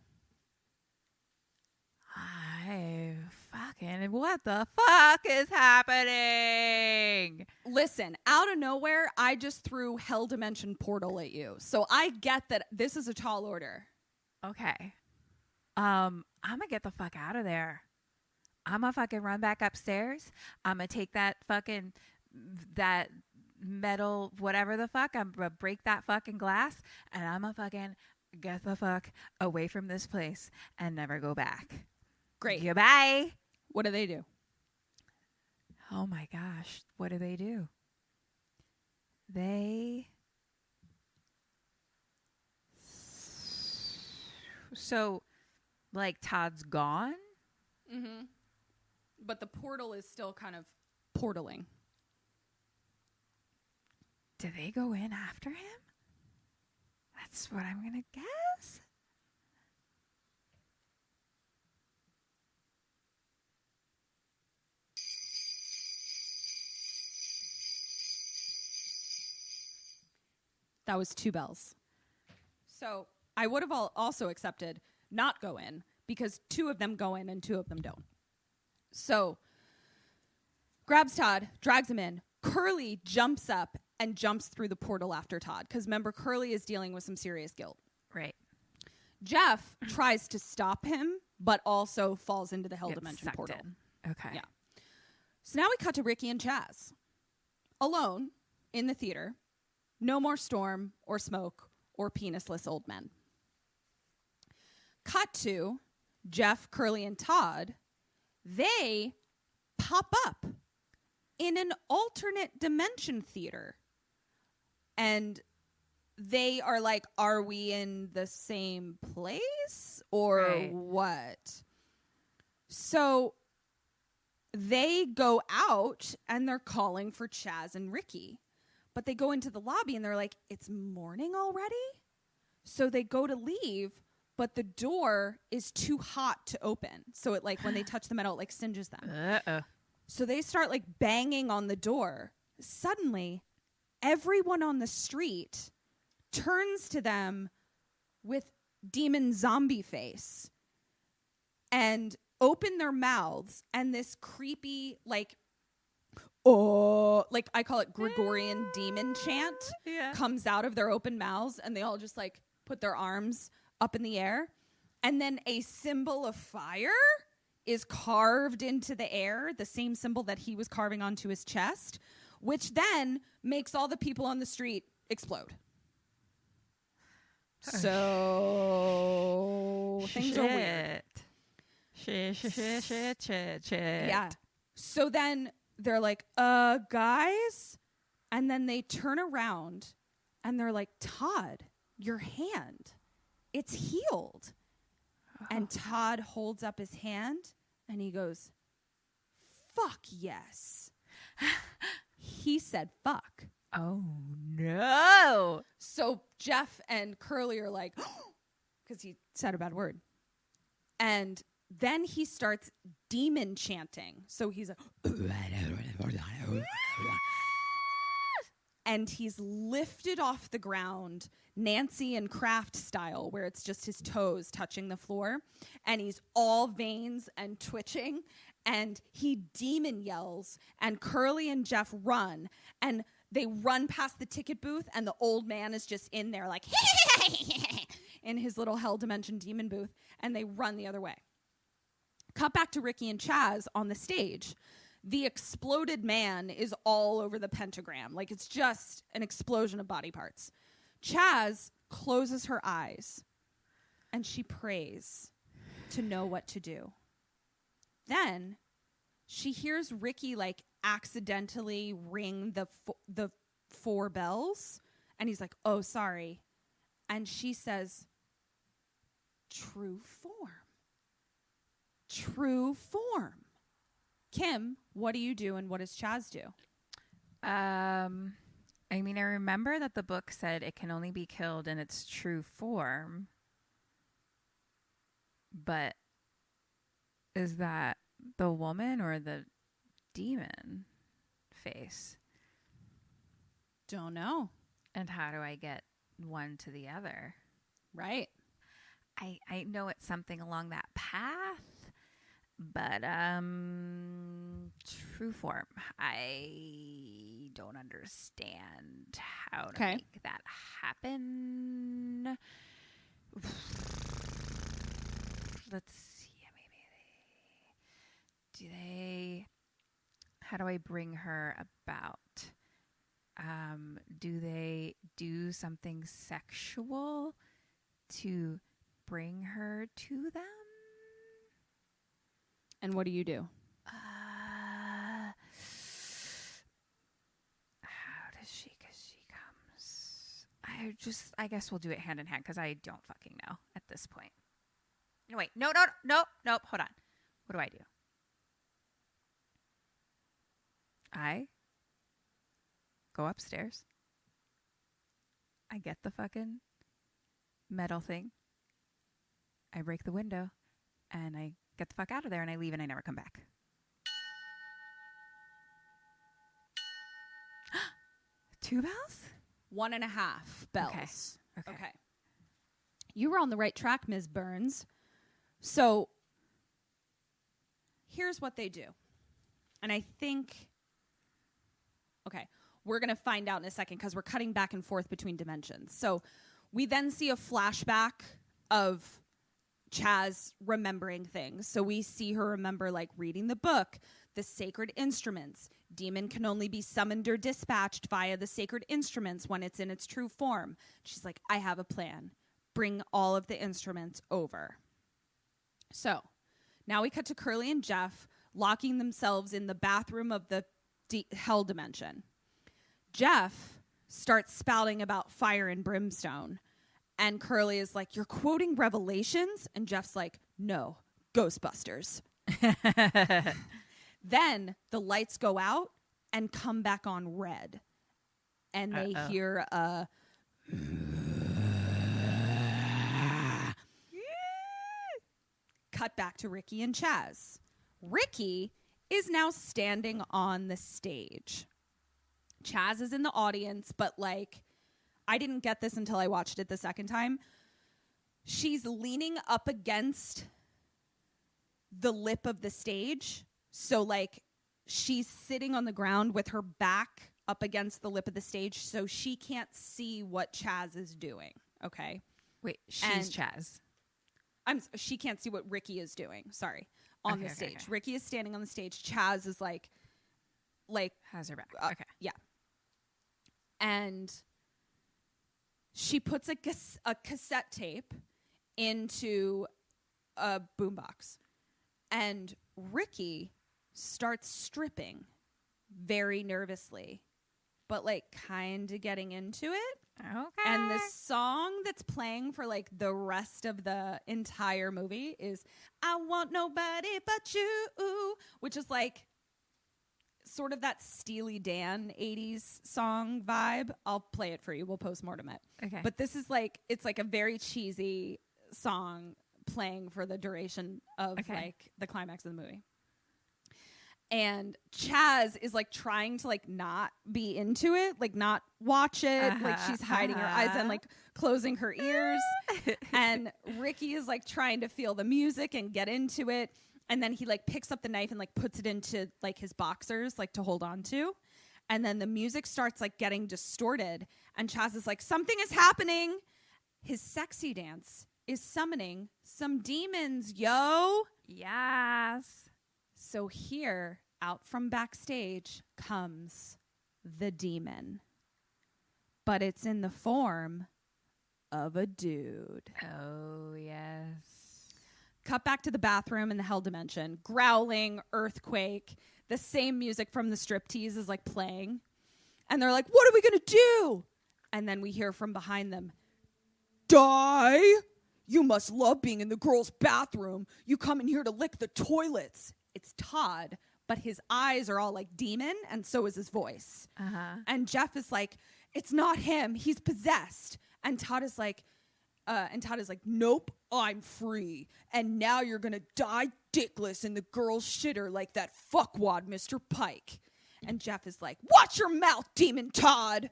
What the fuck is happening? Listen, out of nowhere, I just threw hell dimension portal at you. So I get that this is a tall order. Okay. I'm gonna get the fuck out of there. I'm gonna fucking run back upstairs. I'm gonna take that metal, whatever the fuck. I'm gonna break that fucking glass, and I'm gonna fucking get the fuck away from this place and never go back. Great. Goodbye. What do they do? Oh my gosh. What do? So, like, Todd's gone? Mm-hmm. But the portal is still kind of portaling. Do they go in after him? That's what I'm going to guess. That was 2 bells. So I would have also accepted not go in because 2 of them go in and 2 of them don't. So grabs Todd, drags him in. Curly jumps up and jumps through the portal after Todd because remember, Curly is dealing with some serious guilt. Right. Jeff tries to stop him, but also falls into the hell Gets dimension sucked portal. in. Okay. Yeah. So now we cut to Ricky and Chaz. Alone in the theater. No more storm or smoke or penisless old men. Cut to Jeff, Curly, and Todd. They pop up in an alternate dimension theater. And they are like, are we in the same place or what? So they go out and they're calling for Chaz and Ricky. But they go into the lobby and they're like, it's morning already? So they go to leave, but the door is too hot to open. So it like when they touch the metal, it like singes them. Uh-oh. So they start like banging on the door. Suddenly, everyone on the street turns to them with demon zombie face and open their mouths, and this creepy like like I call it Gregorian demon chant comes out of their open mouths, and they all just like put their arms up in the air, and then a symbol of fire is carved into the air, the same symbol that he was carving onto his chest, which then makes all the people on the street explode. So things are weird. Shit. Yeah. So then they're like, guys? And then they turn around and they're like, Todd, your hand, it's healed. And Todd holds up his hand and he goes, fuck yes. He said fuck. Oh, no. So Jeff and Curly are like, because he said a bad word. And then he starts demon chanting. So he's like, and he's lifted off the ground, Nancy and Kraft style, where it's just his toes touching the floor. And he's all veins and twitching. And he demon yells. And Curly and Jeff run. And they run past the ticket booth. And the old man is just in there like, in his little hell dimension demon booth. And they run the other way. Cut back to Ricky and Chaz on the stage. The exploded man is all over the pentagram. Like, it's just an explosion of body parts. Chaz closes her eyes, and she prays to know what to do. Then she hears Ricky, like, accidentally ring the 4 bells, and he's like, oh, sorry. And she says, true form. True form. Kim, what do you do and what does Chaz do? I mean, I remember that the book said it can only be killed in its true form. But is that the woman or the demon face? Don't know. And how do I get one to the other? Right. I know it's something along that path, but true form, I don't understand how to make that happen. Let's see, maybe how do I bring her about? Do they do something sexual to bring her to them? And what do you do? How does she? Because she comes. I guess we'll do it hand in hand because I don't fucking know at this point. No, wait. No. Hold on. What do I do? I go upstairs. I get the fucking metal thing. I break the window and I get the fuck out of there and I leave and I never come back. 2 bells? 1.5 bells. Okay. You were on the right track, Ms. Burns. So here's what they do. And I think, we're going to find out in a second because we're cutting back and forth between dimensions. So we then see a flashback of Chaz remembering things. So we see her remember like reading the book, the sacred instruments. Demon can only be summoned or dispatched via the sacred instruments when it's in its true form. She's like, I have a plan. Bring all of the instruments over. So now we cut to Curly and Jeff locking themselves in the bathroom of the hell dimension. Jeff starts spouting about fire and brimstone. And Curly is like, you're quoting Revelations? And Jeff's like, no, Ghostbusters. Then the lights go out and come back on red. And they hear a... Cut back to Ricky and Chaz. Ricky is now standing on the stage. Chaz is in the audience, but like, I didn't get this until I watched it the second time. She's leaning up against the lip of the stage. So like, she's sitting on the ground with her back up against the lip of the stage, so she can't see what Chaz is doing. Okay. Wait, she's Chaz. She can't see what Ricky is doing. Sorry. On the stage. Okay. Ricky is standing on the stage. Chaz is like has her back. Okay. Yeah. And she puts a cassette tape into a boombox. And Ricky starts stripping very nervously, but like kind of getting into it. Okay. And the song that's playing for like the rest of the entire movie is I Want Nobody But You, which is like sort of that Steely Dan 80s song vibe. I'll play it for you. We'll postmortem it. Okay. But this is like, it's like a very cheesy song playing for the duration of like the climax of the movie. And Chaz is like trying to like not be into it, like not watch it. Like she's hiding her eyes and like closing her ears. And Ricky is like trying to feel the music and get into it. And then he like picks up the knife and like puts it into like his boxers, like to hold on to. And then the music starts like getting distorted. And Chaz is like, something is happening. His sexy dance is summoning some demons, yo. Yes. So here, out from backstage, comes the demon. But it's in the form of a dude. Oh, yes. Cut back to the bathroom in the hell dimension. Growling, earthquake. The same music from the striptease is like playing. And they're like, what are we going to do? And then we hear from behind them, die? You must love being in the girls' bathroom. You come in here to lick the toilets. It's Todd, but his eyes are all like demon, and so is his voice. And Jeff is like, it's not him. He's possessed. And Todd is like, nope, I'm free. And now you're going to die dickless in the girl's shitter like that fuckwad Mr. Pike. And Jeff is like, watch your mouth, Demon Todd.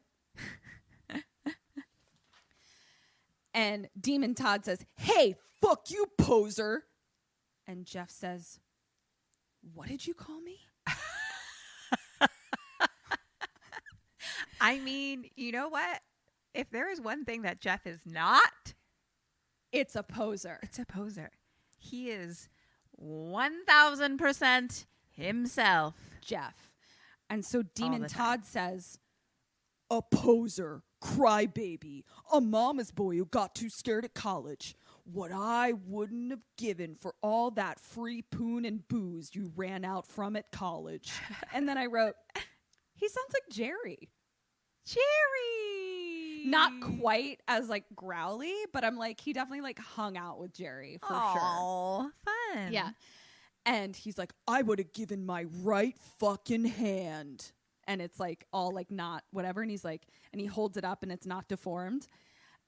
And Demon Todd says, hey, fuck you, poser. And Jeff says, what did you call me? I mean, you know what? If there is one thing that Jeff is not, it's a poser. It's a poser. He is 1,000% himself. Jeff. And so Demon Todd says, a poser, crybaby, a mama's boy who got too scared at college. What I wouldn't have given for all that free poon and booze you ran out from at college. And then I wrote, he sounds like Jerry. Jerry! Not quite as like growly, but I'm like, he definitely like hung out with Jerry for sure. Oh, fun. Yeah. And he's like, I would have given my right fucking hand. And it's like all like not whatever. And he's like, and he holds it up and it's not deformed.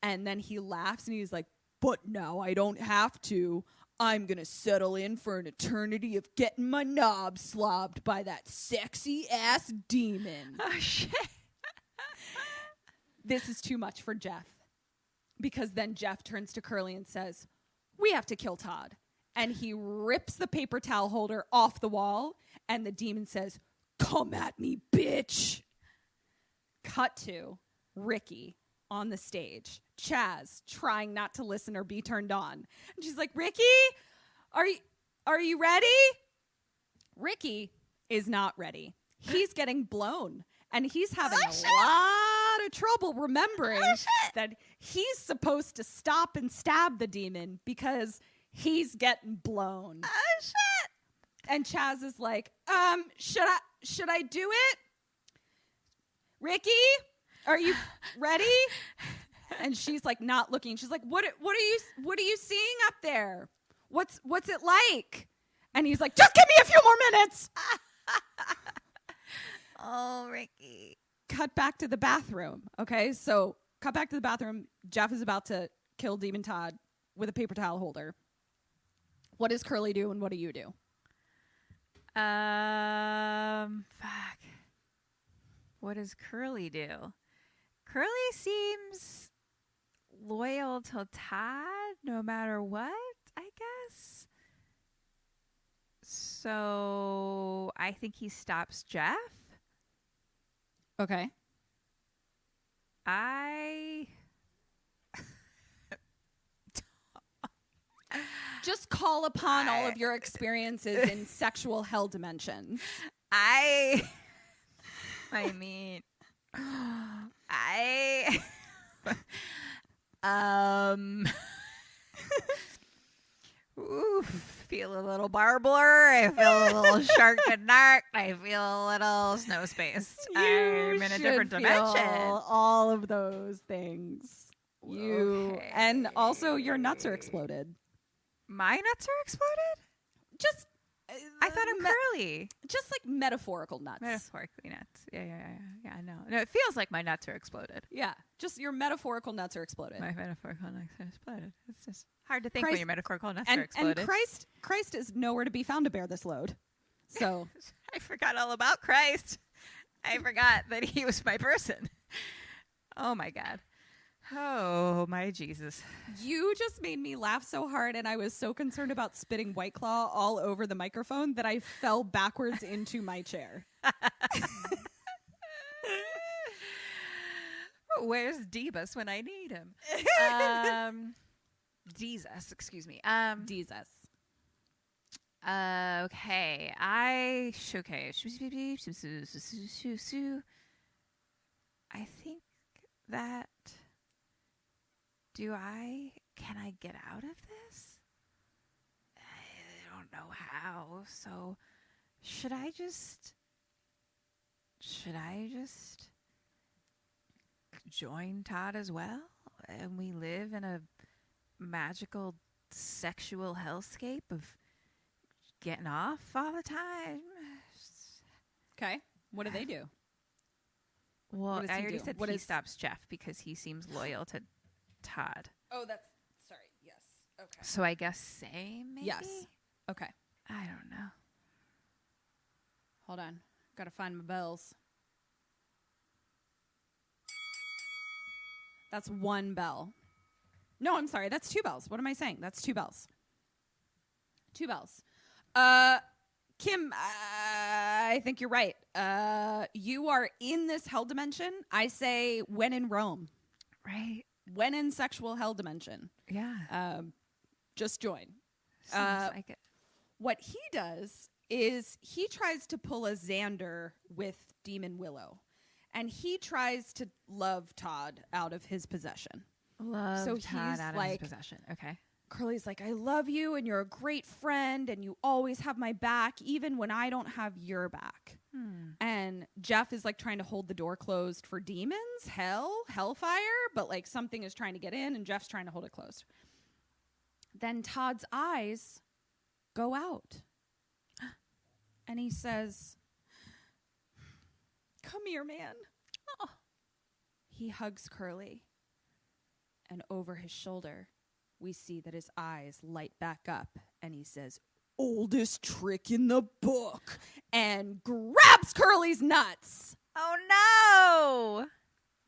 And then he laughs and he's like, but now I don't have to. I'm going to settle in for an eternity of getting my knob slobbed by that sexy ass demon. Oh, shit. This is too much for Jeff. Because then Jeff turns to Curly and says, we have to kill Todd. And he rips the paper towel holder off the wall. And the demon says, come at me, bitch. Cut to Ricky on the stage. Chaz trying not to listen or be turned on. And she's like, Ricky, are you ready? Ricky is not ready. He's getting blown. And he's having a lot of trouble remembering that he's supposed to stop and stab the demon because he's getting blown. Oh, shit. And Chaz is like, should I do it? Ricky, are you ready? And she's like not looking. She's like, what are you seeing up there? What's it like? And he's like, just give me a few more minutes. Oh, Ricky. Cut back to the bathroom. Okay, so cut back to the bathroom. Jeff is about to kill Demon Todd with a paper towel holder. What does Curly do and what do you do? Fuck. What does Curly do? Curly seems loyal to Todd no matter what, I guess. So I think he stops Jeff. Okay. Just call upon all of your experiences in sexual hell dimensions. I mean, feel a little barbler. I feel a little shark and narc. I feel a little snow spaced. I'm in a different dimension. All of those things. Okay. And also your nuts are exploded. My nuts are exploded? Just I thought I'm curly. Just like metaphorical nuts. Metaphorically nuts. Yeah, I know. No, it feels like my nuts are exploded. Yeah, just your metaphorical nuts are exploded. My metaphorical nuts are exploded. It's just hard to think when your metaphorical nuts are exploded. And Christ is nowhere to be found to bear this load. So I forgot all about Christ. I forgot that he was my person. Oh my God. Oh my Jesus. You just made me laugh so hard, and I was so concerned about spitting White Claw all over the microphone that I fell backwards into my chair. Where's Debus when I need him? Jesus, excuse me. Jesus. Okay. I think that can I get out of this? I don't know how. So should I just join Todd as well? And we live in a magical sexual hellscape of getting off all the time. Okay. What do they do? Well, What does I he already do? said What he is- stops Jeff because he seems loyal to Todd. Oh, that's sorry. Yes. Okay. So I guess same, maybe? Yes. Okay. I don't know. Hold on. Got to find my bells. That's one bell. No, I'm sorry. That's two bells. What am I saying? That's two bells. Two bells. Kim, I think you're right. You are in this hell dimension. I say when in Rome. Right. When in sexual hell dimension. Yeah. Just join. Seems like it. What he does is he tries to pull a Xander with Demon Willow. And he tries to love Todd out of his possession. Love So Todd he's out like- of his possession. Okay. Curly's like, I love you and you're a great friend and you always have my back even when I don't have your back. And Jeff is like trying to hold the door closed for demons, hellfire, but like something is trying to get in and Jeff's trying to hold it closed. Then Todd's eyes go out. And he says, come here, man. Oh. He hugs Curly. And over his shoulder, we see that his eyes light back up. And he says, oldest trick in the book. And grabs Curly's nuts. Oh, no.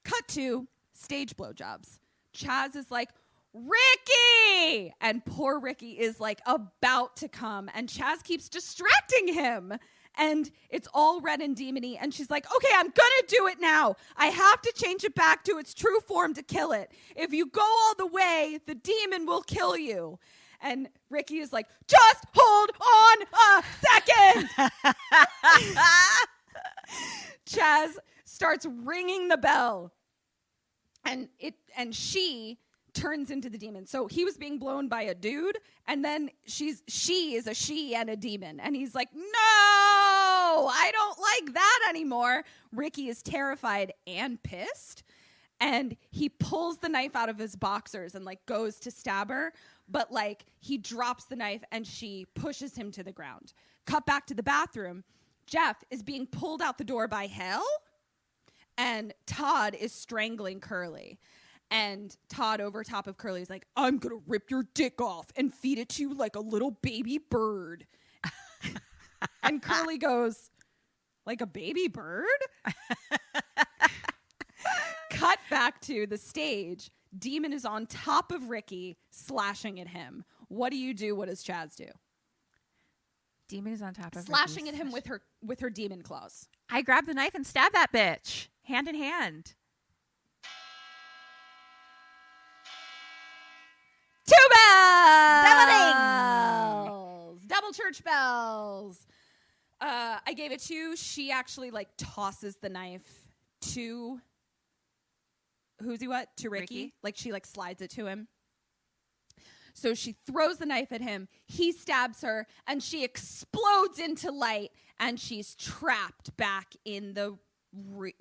Cut to stage blowjobs. Chaz is like, Ricky! And poor Ricky is like about to come. And Chaz keeps distracting him. And it's all red and demony. And she's like, okay, I'm going to do it now. I have to change it back to its true form to kill it. If you go all the way, the demon will kill you. And Ricky is like, just hold on a second. Chaz starts ringing the bell. And she turns into the demon. So he was being blown by a dude, and then she is a she and a demon. And he's like, no, I don't like that anymore. Ricky is terrified and pissed. And he pulls the knife out of his boxers and like goes to stab her. But like he drops the knife and she pushes him to the ground. Cut back to the bathroom. Jeff is being pulled out the door by Hell. And Todd is strangling Curly. And Todd over top of Curly is like, I'm going to rip your dick off and feed it to you like a little baby bird. And Curly goes, like a baby bird? Cut back to the stage. Demon is on top of Ricky, slashing at him. What do you do? What does Chaz do? Demon is on top of Slashing Ricky's at him with her demon claws. I grab the knife and stab that bitch. Hand in hand. Two bells! Double church bells. I gave it to. She actually like tosses the knife to to Ricky. Like she like slides it to him. So she throws the knife at him. He stabs her, and she explodes into light, and she's trapped back in the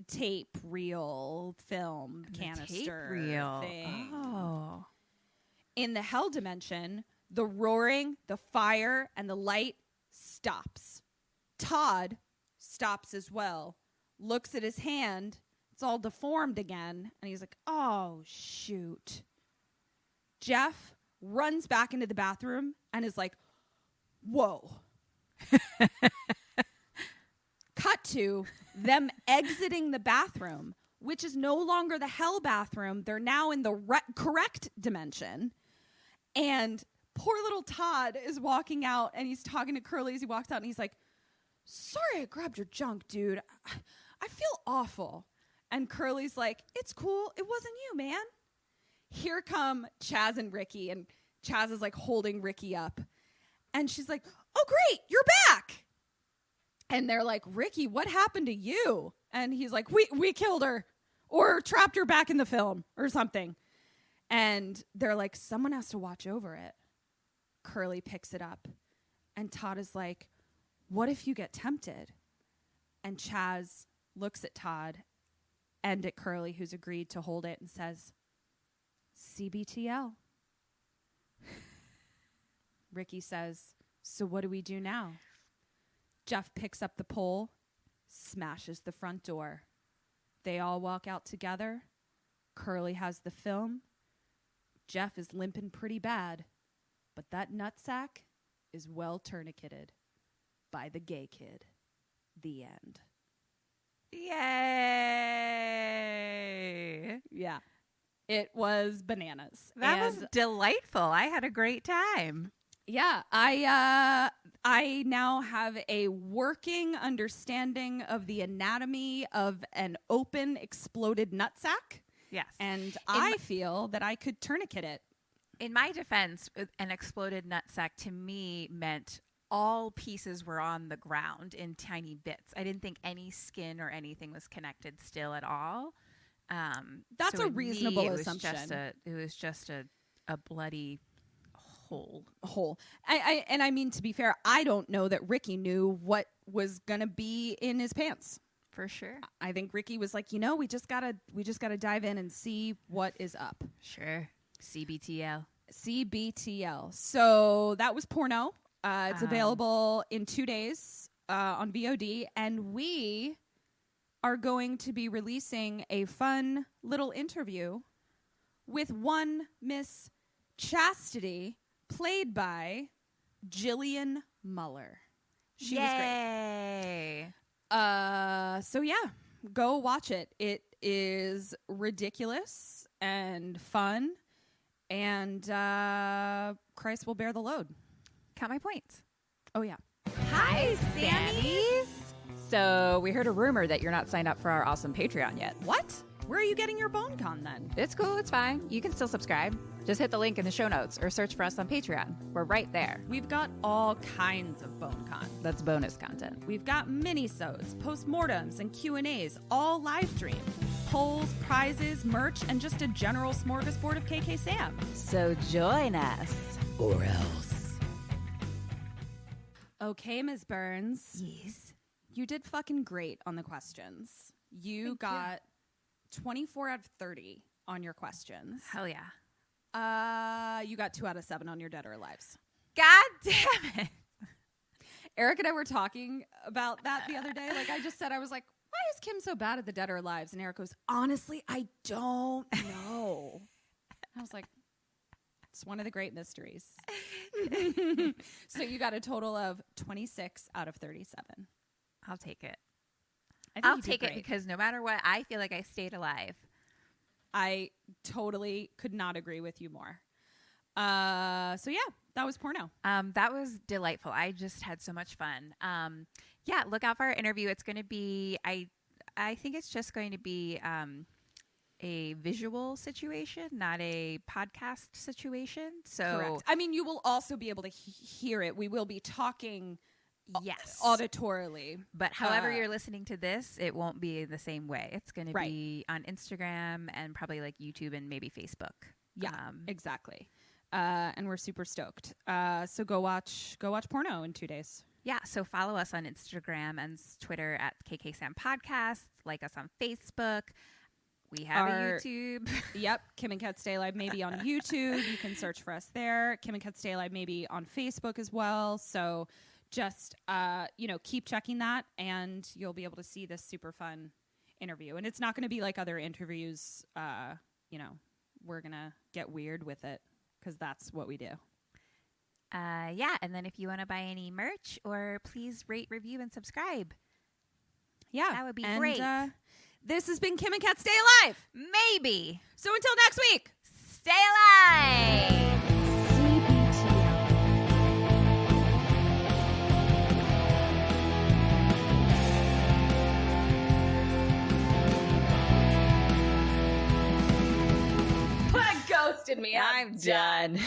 tape reel film canister tape reel thing. Oh. In the hell dimension, the roaring, the fire, and the light stops. Todd stops as well, looks at his hand. It's all deformed again. And he's like, oh, shoot. Jeff runs back into the bathroom and is like, whoa. Cut to them exiting the bathroom, which is no longer the hell bathroom. They're now in the correct dimension. And poor little Todd is walking out, and he's talking to Curly as he walks out, and he's like, sorry I grabbed your junk, dude. I feel awful. And Curly's like, it's cool. It wasn't you, man. Here come Chaz and Ricky, and Chaz is like holding Ricky up. And she's like, oh, great, you're back. And they're like, Ricky, what happened to you? And he's like, we killed her or trapped her back in the film or something. And they're like, someone has to watch over it. Curly picks it up. And Todd is like, what if you get tempted? And Chaz looks at Todd and at Curly, who's agreed to hold it, and says, CBTL. Ricky says, so what do we do now? Jeff picks up the pole, smashes the front door. They all walk out together. Curly has the film. Jeff is limping pretty bad, but that nutsack is well tourniqueted by the gay kid. The end. Yay! Yeah. It was bananas. That was delightful. I had a great time. Yeah, I now have a working understanding of the anatomy of an open exploded nutsack. Yes. And I feel that I could tourniquet it. In my defense, an exploded nutsack to me meant all pieces were on the ground in tiny bits. I didn't think any skin or anything was connected still at all. That's so a reasonable assumption. It was just a bloody hole. I mean, to be fair, I don't know that Ricky knew what was gonna be in his pants. For sure. I think Ricky was like, we just gotta dive in and see what is up. Sure. CBTL. So that was Porno. It's available in 2 days on VOD, and we are going to be releasing a fun little interview with one Miss Chastity, played by Jillian Mueller. She was great. So yeah, go watch it. It is ridiculous and fun, and Christ will bear the load. Count my points. Oh yeah. Hi, Sammys. So we heard a rumor that you're not signed up for our awesome Patreon yet. What? Where are you getting your BoneCon then? It's cool. It's fine. You can still subscribe. Just hit the link in the show notes or search for us on Patreon. We're right there. We've got all kinds of BoneCon. That's bonus content. We've got mini-sodes, postmortems, and Q&As, all live stream. Polls, prizes, merch, and just a general smorgasbord of KKSAM. So join us. Or else. Okay, Ms. Burns. Yes. You did fucking great on the questions. You got 24 out of 30 on your questions. Hell yeah. You got 2 out of 7 on your Dead or Alives. God damn it. Eric and I were talking about that the other day. Like I just said, I was like, why is Kim so bad at the Dead or Alives? And Eric goes, honestly, I don't know. I was like, it's one of the great mysteries. So you got a total of 26 out of 37. I'll take it. I'll take it because no matter what, I feel like I stayed alive. I totally could not agree with you more. So yeah, that was Porno. That was delightful. I just had so much fun. Yeah, look out for our interview. It's going to be, I think it's just going to be a visual situation, not a podcast situation. So, correct. I mean, you will also be able to hear it. We will be talking. Yes. Auditorily. But however you're listening to this, it won't be the same way. It's going to be on Instagram and probably like YouTube and maybe Facebook. Yeah, exactly. And we're super stoked. So go watch Porno in 2 days. Yeah, so follow us on Instagram and Twitter at kksampodcast. Like us on Facebook. We have a YouTube. Yep, Kim and Kat Stay Alive maybe on YouTube. You can search for us there. Kim and Kat Stay Alive maybe on Facebook as well. So just, keep checking that, and you'll be able to see this super fun interview. And it's not going to be like other interviews. We're going to get weird with it because that's what we do. Yeah, and then if you want to buy any merch, or please rate, review, and subscribe. Yeah. That would be great. This has been Kim and Kat Stay Alive. Maybe. So until next week, stay alive. Ghosted me. I'm done.